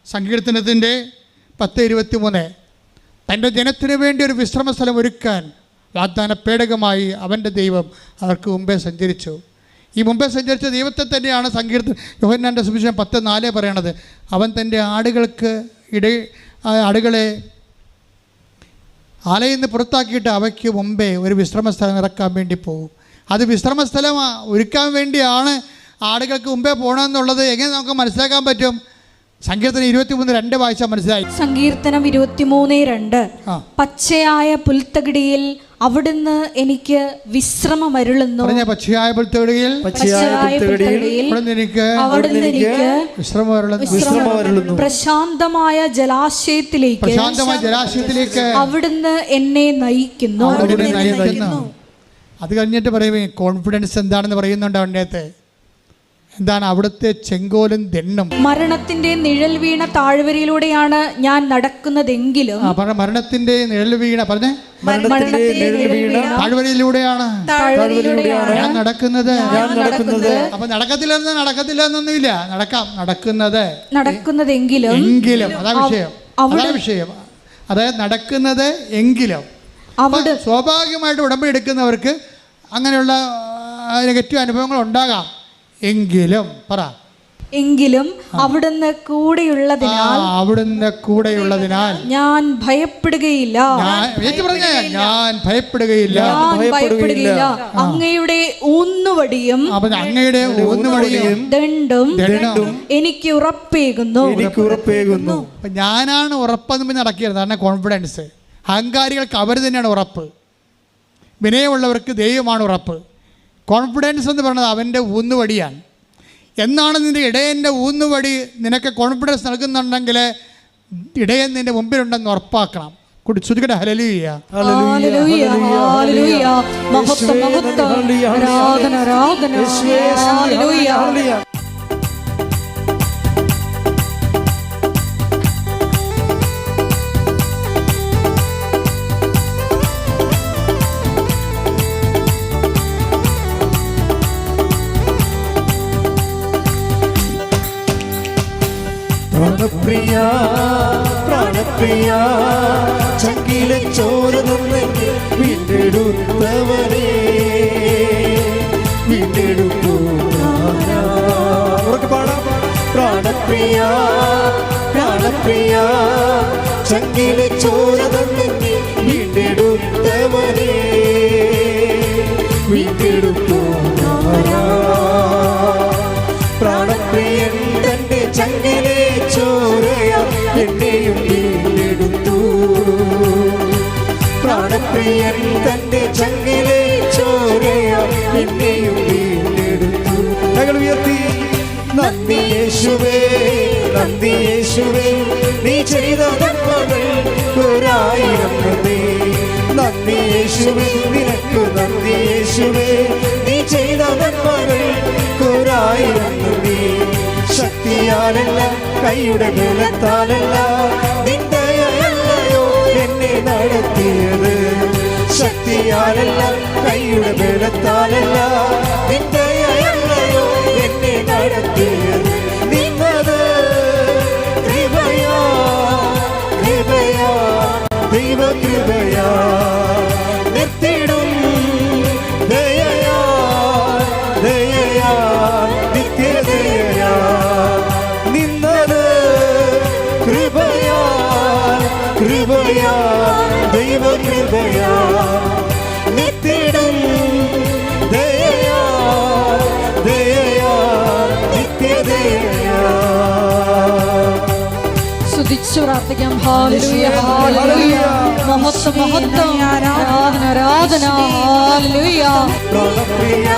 സങ്കീർത്തനത്തിൻ്റെ 10:23 തൻ്റെ ജനത്തിനു വേണ്ടി ഒരു വിശ്രമസ്ഥലം ഒരുക്കാൻ വാഗ്ദാന പേടകമായി അവൻ്റെ ദൈവം അവർക്ക് മുമ്പേ സഞ്ചരിച്ചു. ഈ മുമ്പേ സഞ്ചരിച്ച ദൈവത്തെ തന്നെയാണ് യോഹന്നാൻ്റെ സുവിശേഷം 10:4 പറയണത്. അവൻ തൻ്റെ ആടുകളെ ആലയിൽ നിന്ന് പുറത്താക്കിയിട്ട് അവയ്ക്ക് മുമ്പേ ഒരു വിശ്രമസ്ഥലം ഇറക്കാൻ വേണ്ടി പോകും. അത് വിശ്രമസ്ഥലം ഒരുക്കാൻ വേണ്ടിയാണ് ആടുകൾക്ക് മുമ്പേ പോകണമെന്നുള്ളത് എങ്ങനെ നമുക്ക് മനസ്സിലാക്കാൻ പറ്റും? സങ്കീർത്തനം 23:2 വായിച്ചാൽ മനസ്സിലായി. സങ്കീർത്തനം 23:2 പച്ചയായ പുൽത്തകിടിയിൽ അവിടുന്ന് എനിക്ക് വിശ്രമമരുളുന്നു. പച്ചയായ പുൽത്തകിടിയിൽ അവിടുന്ന് എനിക്ക് വിശ്രമമരുളുന്നു. പ്രശാന്തമായ ജലാശയത്തിലേക്ക് അവിടുന്ന് എന്നെ നയിക്കുന്നു. അത് കഴിഞ്ഞിട്ട് പറയുമേ കോൺഫിഡൻസ് എന്താണെന്ന് പറയുന്നുണ്ട് അവൻ്റെ അകത്ത്. എന്താണ്? അവിടുത്തെ ചെങ്കോലും ദണ്ണും. മരണത്തിന്റെ നിഴൽ വീണ താഴ്വരയിലൂടെയാണ് ഞാൻ നടക്കുന്നതെങ്കിലും മരണത്തിന്റെ നിഴൽ വീണ താഴ്വരയിലൂടെയാണ് ഞാൻ നടക്കുന്നത്. അപ്പൊ നടക്കത്തില്ലെന്നൊന്നുമില്ല, നടക്കുന്നതെങ്കിലും അതാ വിഷയം. അതായത് നടക്കുന്നത് എങ്കിലും. സ്വാഭാവികമായിട്ട് ഉടമ്പടി എടുക്കുന്നവർക്ക് അങ്ങനെയുള്ള നെഗറ്റീവ് അനുഭവങ്ങൾ ഉണ്ടാകാം. എങ്കിലും അവിടുന്ന് കൂടെയുള്ളതിനാൽ ഞാൻ ഭയപ്പെടുകയില്ല. അങ്ങയുടെ ഊന്നുവടിയും ദണ്ഡും എനിക്ക് ഉറപ്പേകുന്നു. ഞാനാണ് ഉറപ്പെന്ന് നടക്കിയത്. അതാണ് കോൺഫിഡൻസ്. അഹങ്കാരികൾക്ക് അവർ തന്നെയാണ് ഉറപ്പ്. വിനയമുള്ളവർക്ക് ദൈവമാണ് ഉറപ്പ്. കോൺഫിഡൻസ് എന്ന് പറയുന്നത് അവൻ്റെ ഊന്നുവടിയാണ്. എന്നാണ് നിൻ്റെ ഇടയൻ്റെ ഊന്നുവടി നിനക്ക് കോൺഫിഡൻസ് നൽകുന്നുണ്ടെങ്കിൽ ഇടയൻ നിൻ്റെ മുമ്പിലുണ്ടെന്ന് ഉറപ്പാക്കണം. ശ്രുതികട ഹല്ലേലൂയ. പ്രാണപ്രിയ പ്രാണപ്രിയ ചങ്കിലെ ചോര തന്നെങ്കിൽ വീണ്ടെടുത്തവനെ വീണ്ടെടുക്കൂ പാടാം. പ്രാണപ്രിയ പ്രാണപ്രിയ ചങ്കിലെ ചോര തന്നെങ്കിൽ വീണ്ടെടുത്തവനെ വീണ്ടെടുക്കൂ പ്രാണപ്രിയൻ തന്റെ ചങ്കിലെ ചോരയ എന്നെയും വീണ്ടെടുത്തു പ്രാണപ്രിയൻ തന്റെ ചങ്കിലെ ചോരയ എന്നെയും വീണ്ടെടുത്തു. ഞങ്ങൾ ഉയർത്തി നന്ദി യേശുവേ നന്ദി യേശുവേ നീ ചെയ്ത നന്മകൾ ഒരായിരം നന്ദി. നന്ദി യേശുവേ നിനക്ക് നന്ദി യേശുവേ നീ ചെയ്ത നന്മകൾ ഒരായിരം നന്ദി. ശക്തിയാലല്ല കൈയുടെ ബലത്താലല്ല നിന്ദയല്ലയോ എന്നെ നടത്തിയത്. ശക്തിയാലല്ല കൈയുടെ ബലത്താലല്ല നിന്ദയല്ലയോ എന്നെ നടത്തിയത്. നിന്നത് കൃപയാ കൃപയാ ദൈവകൃപയാ നിർത്തിടും ദയയാ ദയയാ നിത്യദയയാ. നിന്നത് കൃപയാ കൃപയാ ദൈവകൃപയാ നിത്യടും ദയയാ ദയയാ നിത്യദയയാ. സ്തുതിച്ചു പ്രാർത്ഥിക്കാം. ഹല്ലേലൂയ ഹല്ലേലൂയ മഹത്വം മഹത്വം ആരാധന ആരാധന ഹല്ലേലൂയ. പ്രാണപ്രിയ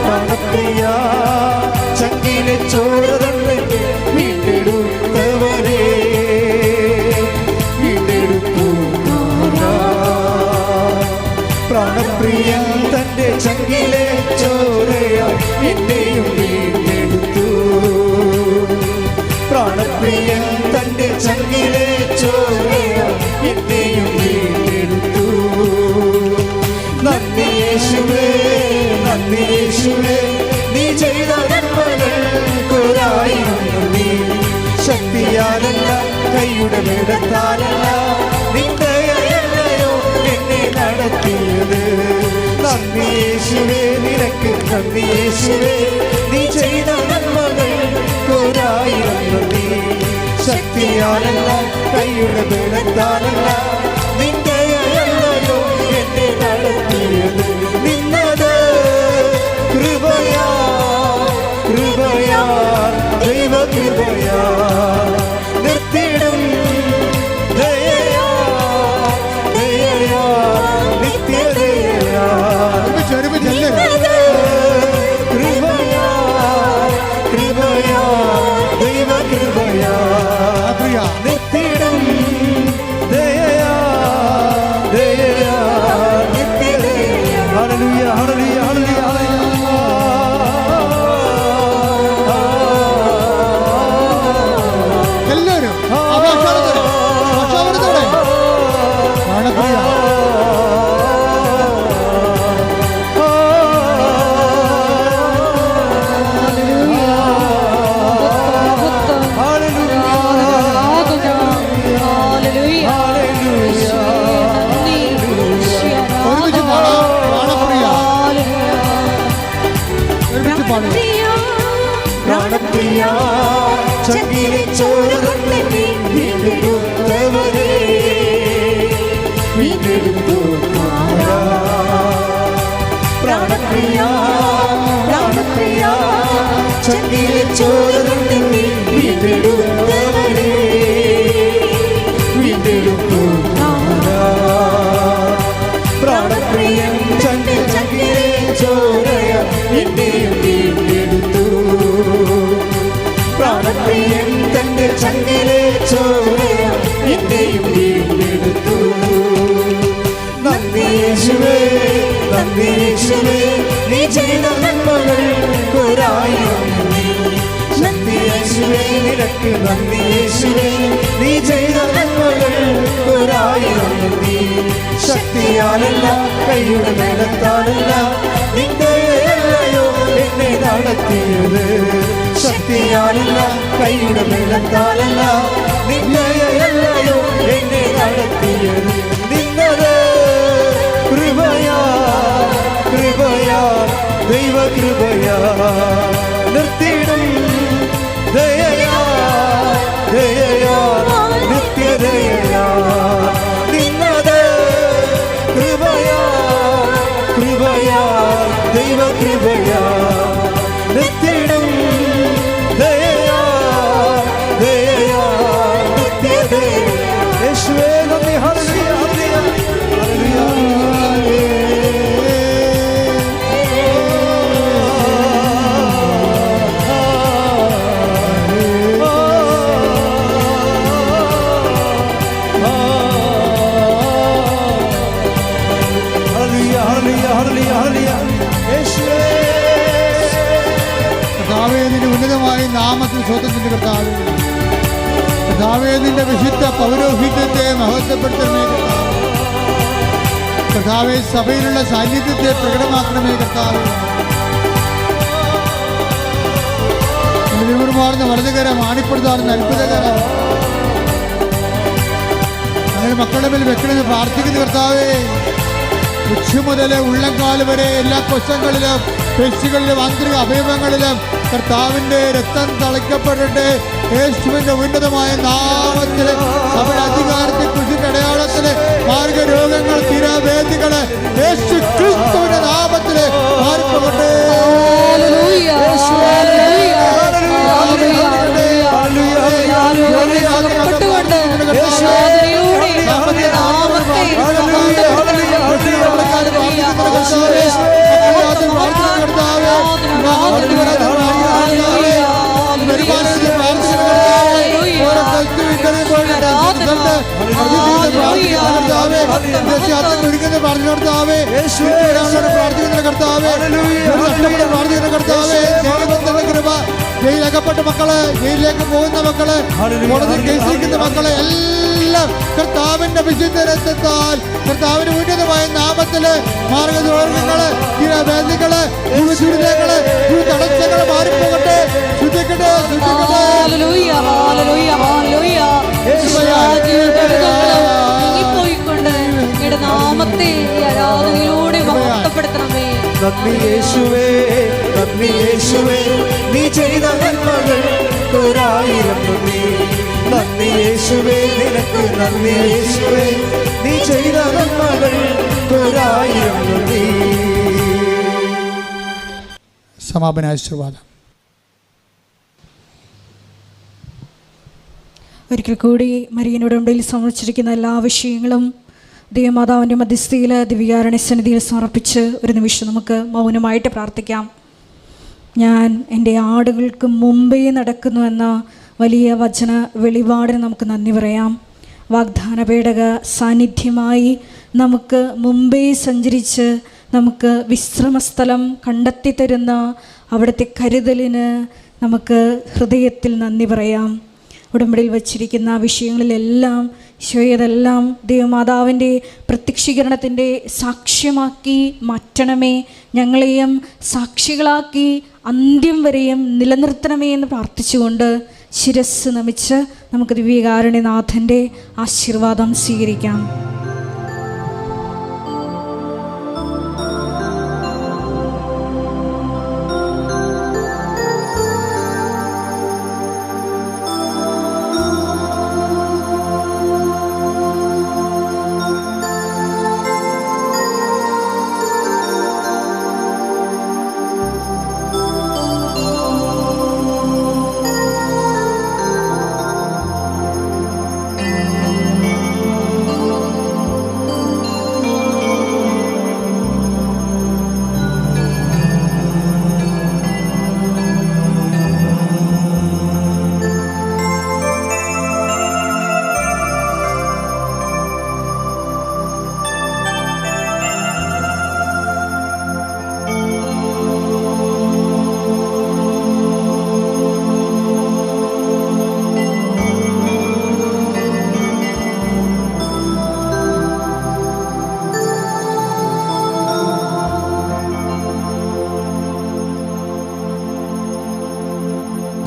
പ്രാണപ്രിയ ചങ്കിലെ ചോര തന്നെങ്കിൽ വീണ്ടെടുത്തവനെ വീണ്ടെടുക്കൂ പ്രാണപ്രിയൻ തന്റെ ചങ്കിലെ ചോരയ എന്നെയും വീണ്ടെടുത്തു പ്രാണപ്രിയൻ തന്റെ ചങ്കിലെ ചോരയ എന്നെയും വീണ്ടെടുത്തു. നന്ദി യേശുവേ നന്ദി യേശുവേ നീ ചെയ്ത നന്മകൾ ഒരായിരം നന്ദി. ശക്തിയാലല്ല കൈയുടെ ബലത്താലല്ല നിന്ദയല്ലയോ എന്നെ നടത്തിയത്. നന്ദി യേശുവേ നിനക്ക് നന്ദി യേശുവേ നീ ചെയ്ത നന്മകൾ ഒരായിരം നന്ദി. ശക്തിയാലല്ല കൈയുടെ ബലത്താലല്ല നിന്ദയല്ലയോ എന്നെ നടത്തിയത്. നിന്നത് കൃപയാ കൃപയാ ദൈവകൃപയാ നിർത്തിടും ദയയാ ദയയാ നിത്യദയയാ. കൃപയാ കൃപയാ ദൈവകൃപയാ നിത്യടും ദയയാ ദയയാ നിത്യദയയാ. ഹല്ലേലൂയ ഹല്ലേലൂയ ഹല്ലേലൂയ. എല്ലാവരും ഭാഷാവരത്തോടെ പ്രാണപ്രിയ ഒരുമിച്ച് പാടാം. പ്രാണപ്രിയ ഒരുമിച്ച് പാടുക. പ്രാണപ്രിയ ചങ്കിലെ ചോര തന്നെങ്കിൽ വീണ്ടെടുത്തവനെ വീണ്ടെടുത്തു പ്രാണപ്രിയ പ്രാണപ്രിയ ചങ്കിലെ ചോര തന്നെങ്കിൽ വീണ്ടെടുത്തവനെ വീണ്ടെടുത്തു പ്രാണപ്രിയൻ ചങ്കിലെ ചോരയ എന്നെയും വീണ്ടെടുത്തു പ്രാണപ്രിയൻ തന്റെ ചങ്കിലെ ചോരയ എന്നെയും വീണ്ടെടുത്തു. നന്ദി യേശുവേ നന്ദി യേശുവേ നീ ചെയ്ത നന്മകൾ ഒരായിരം നന്ദി. നന്ദി യേശുവേ നിനക്ക് നന്ദി യേശുവേ നീ ചെയ്ത നന്മകൾ ഒരായിരം നന്ദി. ശക്തിയാലല്ല കൈയുടെ ബലത്താലല്ല നിന്ദയല്ലയോ എന്നെ നടത്തിയത്. ശക്തിയാലല്ല, കൈയുടെ ബലത്താലല്ല, നിന്നയല്ലയോ എന്നെ നടത്തിയത്. നിന്നത് കൃപയാ, കൃപയാ, ദൈവകൃപയാ. നിർത്തിയിടും ദയയാ, ദയയാ, നിത്യദയയാ. നിന്നത് കൃപയാ, കൃപയാ, ദൈവകൃപയാ. നിർത്തിയിടും ദയയാ, ദയയാ, നിത്യദയ. യേശുവേ നന്ദി. ഹല്ലേലൂയ, ഹല്ലേലൂയ, കർത്താവേ, നിന്റെ ഉന്നതമായ നാമത്തിൽ സ്വതന്ത്രത്തിന്റെ കർത്താവേ, കർത്താവേ, നിന്റെ വിശുദ്ധ പൗരോഹിത്യത്തെ മഹത്വപ്പെടുത്തണമേ കർത്താവേ. കർത്താവേ, സഭയിലുള്ള സാന്നിധ്യത്തെ പ്രകടമാക്കണമേ കർത്താവേ. വിവരമാർന്ന വലതുകരം, ആണിപ്പെടുത്താറുന്ന അത്ഭുതകരം അങ്ങനെ മക്കളുടെ മേൽ വെക്കണമെന്ന് പ്രാർത്ഥിക്കുന്ന കർത്താവേ. ഉച്ച മുതൽ ഉള്ളംകാല് വരെ എല്ലാ കൊശങ്ങളിലും പേശികളിലും ആന്തരിക അവയവങ്ങളിലും കർത്താവിൻ്റെ രക്തം തളിക്കപ്പെടട്ടെ. യേശുവിൻ്റെ ഉന്നതമായ നാമത്തിൽ അവരുടെ അധികാരത്തെ കുറിച്ചിട്ട് അടയാളത്തില് മാർഗരോഗങ്ങൾ, തിരവേദികള് യേശു ക്രിസ്തുവിന്റെ നാമത്തില് മാറിപ്പോകട്ടെ. ജയിലകപ്പെട്ട മക്കള്, ജയിലിലേക്ക് പോകുന്ന മക്കള്, കോടതി കേസിരിക്കുന്ന മക്കളെ എല്ലാം കർത്താവിന്റെ വിശുദ്ധ രക്തത്താൽ, കർത്താവിന്റെ ഉന്നതമായ നാമത്തില് മാർഗദോഷങ്ങള്, തിരവേദികള്, ദുരിതങ്ങള്, തടസ്സങ്ങള് മാറിപ്പോകട്ടെ. ശുദ്ധിക്കട്ടെ, ശുദ്ധിക്കട്ടെ. നാമത്തെ ആരാധനയിലൂടെ മഹത്വപ്പെടുത്തണമേ. നന്ദി യേശുവേ, നന്ദി യേശുവേ, നീ ചെയ്ത നന്മകൾ ഒരായിരം നന്ദി. നന്ദി യേശുവേ, നിനക്ക് നന്ദി യേശുവേ, നീ ചെയ്ത നന്മകൾ ഒരായിരം നന്ദി. സമാപനാശീർവാദം. ഒരിക്കൽ കൂടി മരിയനോട് ഉടമ്പടിയിൽ സമർപ്പിച്ചിരിക്കുന്ന എല്ലാ വിഷയങ്ങളും ദൈവമാതാവിൻ്റെ മധ്യസ്ഥയിൽ ദിവ്യകാരുണ്യ സന്നിധിയിൽ സമർപ്പിച്ച് ഒരു നിമിഷം നമുക്ക് മൗനമായിട്ട് പ്രാർത്ഥിക്കാം. ഞാൻ എൻ്റെ ആടുകൾക്ക് മുമ്പേ നടക്കുന്നുവെന്ന വലിയ വചന വെളിപാടിന് നമുക്ക് നന്ദി പറയാം. വാഗ്ദാന പേടക സാന്നിധ്യമായി നമുക്ക് മുമ്പേ സഞ്ചരിച്ച് നമുക്ക് വിശ്രമസ്ഥലം കണ്ടെത്തി തരുന്ന അവിടുത്തെ കരുതലിന് നമുക്ക് ഹൃദയത്തിൽ നന്ദി പറയാം. ഉടമ്പടിയിൽ വച്ചിരിക്കുന്ന വിഷയങ്ങളിലെല്ലാം ഈശോയതെല്ലാം ദൈവമാതാവിൻ്റെ പ്രത്യക്ഷീകരണത്തിൻ്റെ സാക്ഷ്യമാക്കി മാറ്റണമേ. ഞങ്ങളെയും സാക്ഷികളാക്കി അന്ത്യം വരെയും നിലനിർത്തണമേ എന്ന് പ്രാർത്ഥിച്ചുകൊണ്ട് ശിരസ് നമിച്ച് നമുക്ക് ദിവ്യകാരുണ്യനാഥൻ്റെ ആശീർവാദം സ്വീകരിക്കാം.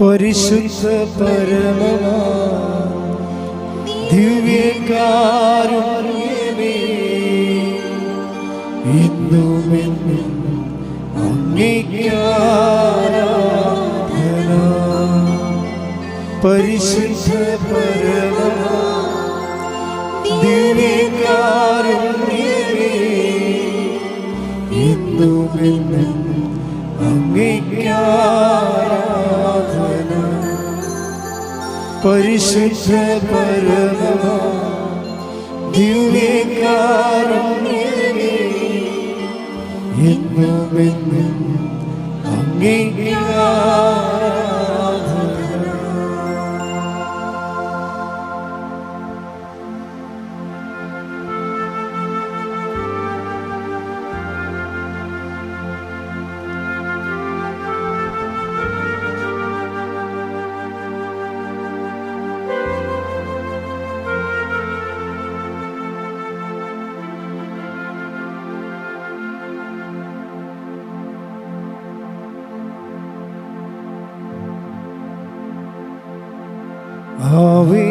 പരിശുദ്ധ പരമമാ ദിവ്യകാരുണ്യമേ, ഇന്നുമെന്നും അങ്ങേയ്ക്കാരാധന. പരിശുദ്ധ പരമമാ ദിവ്യകാരുണ്യമേ, ഇന്നുമെന്നും അങ്ങേയ്ക്കാരാധന. പരിശുദ്ധ പരമമാ ദിവ്യകാരുണ്യമേ, എന്നുമെന്നും അങ്ങേയ്ക്കാരാധന. ആവേ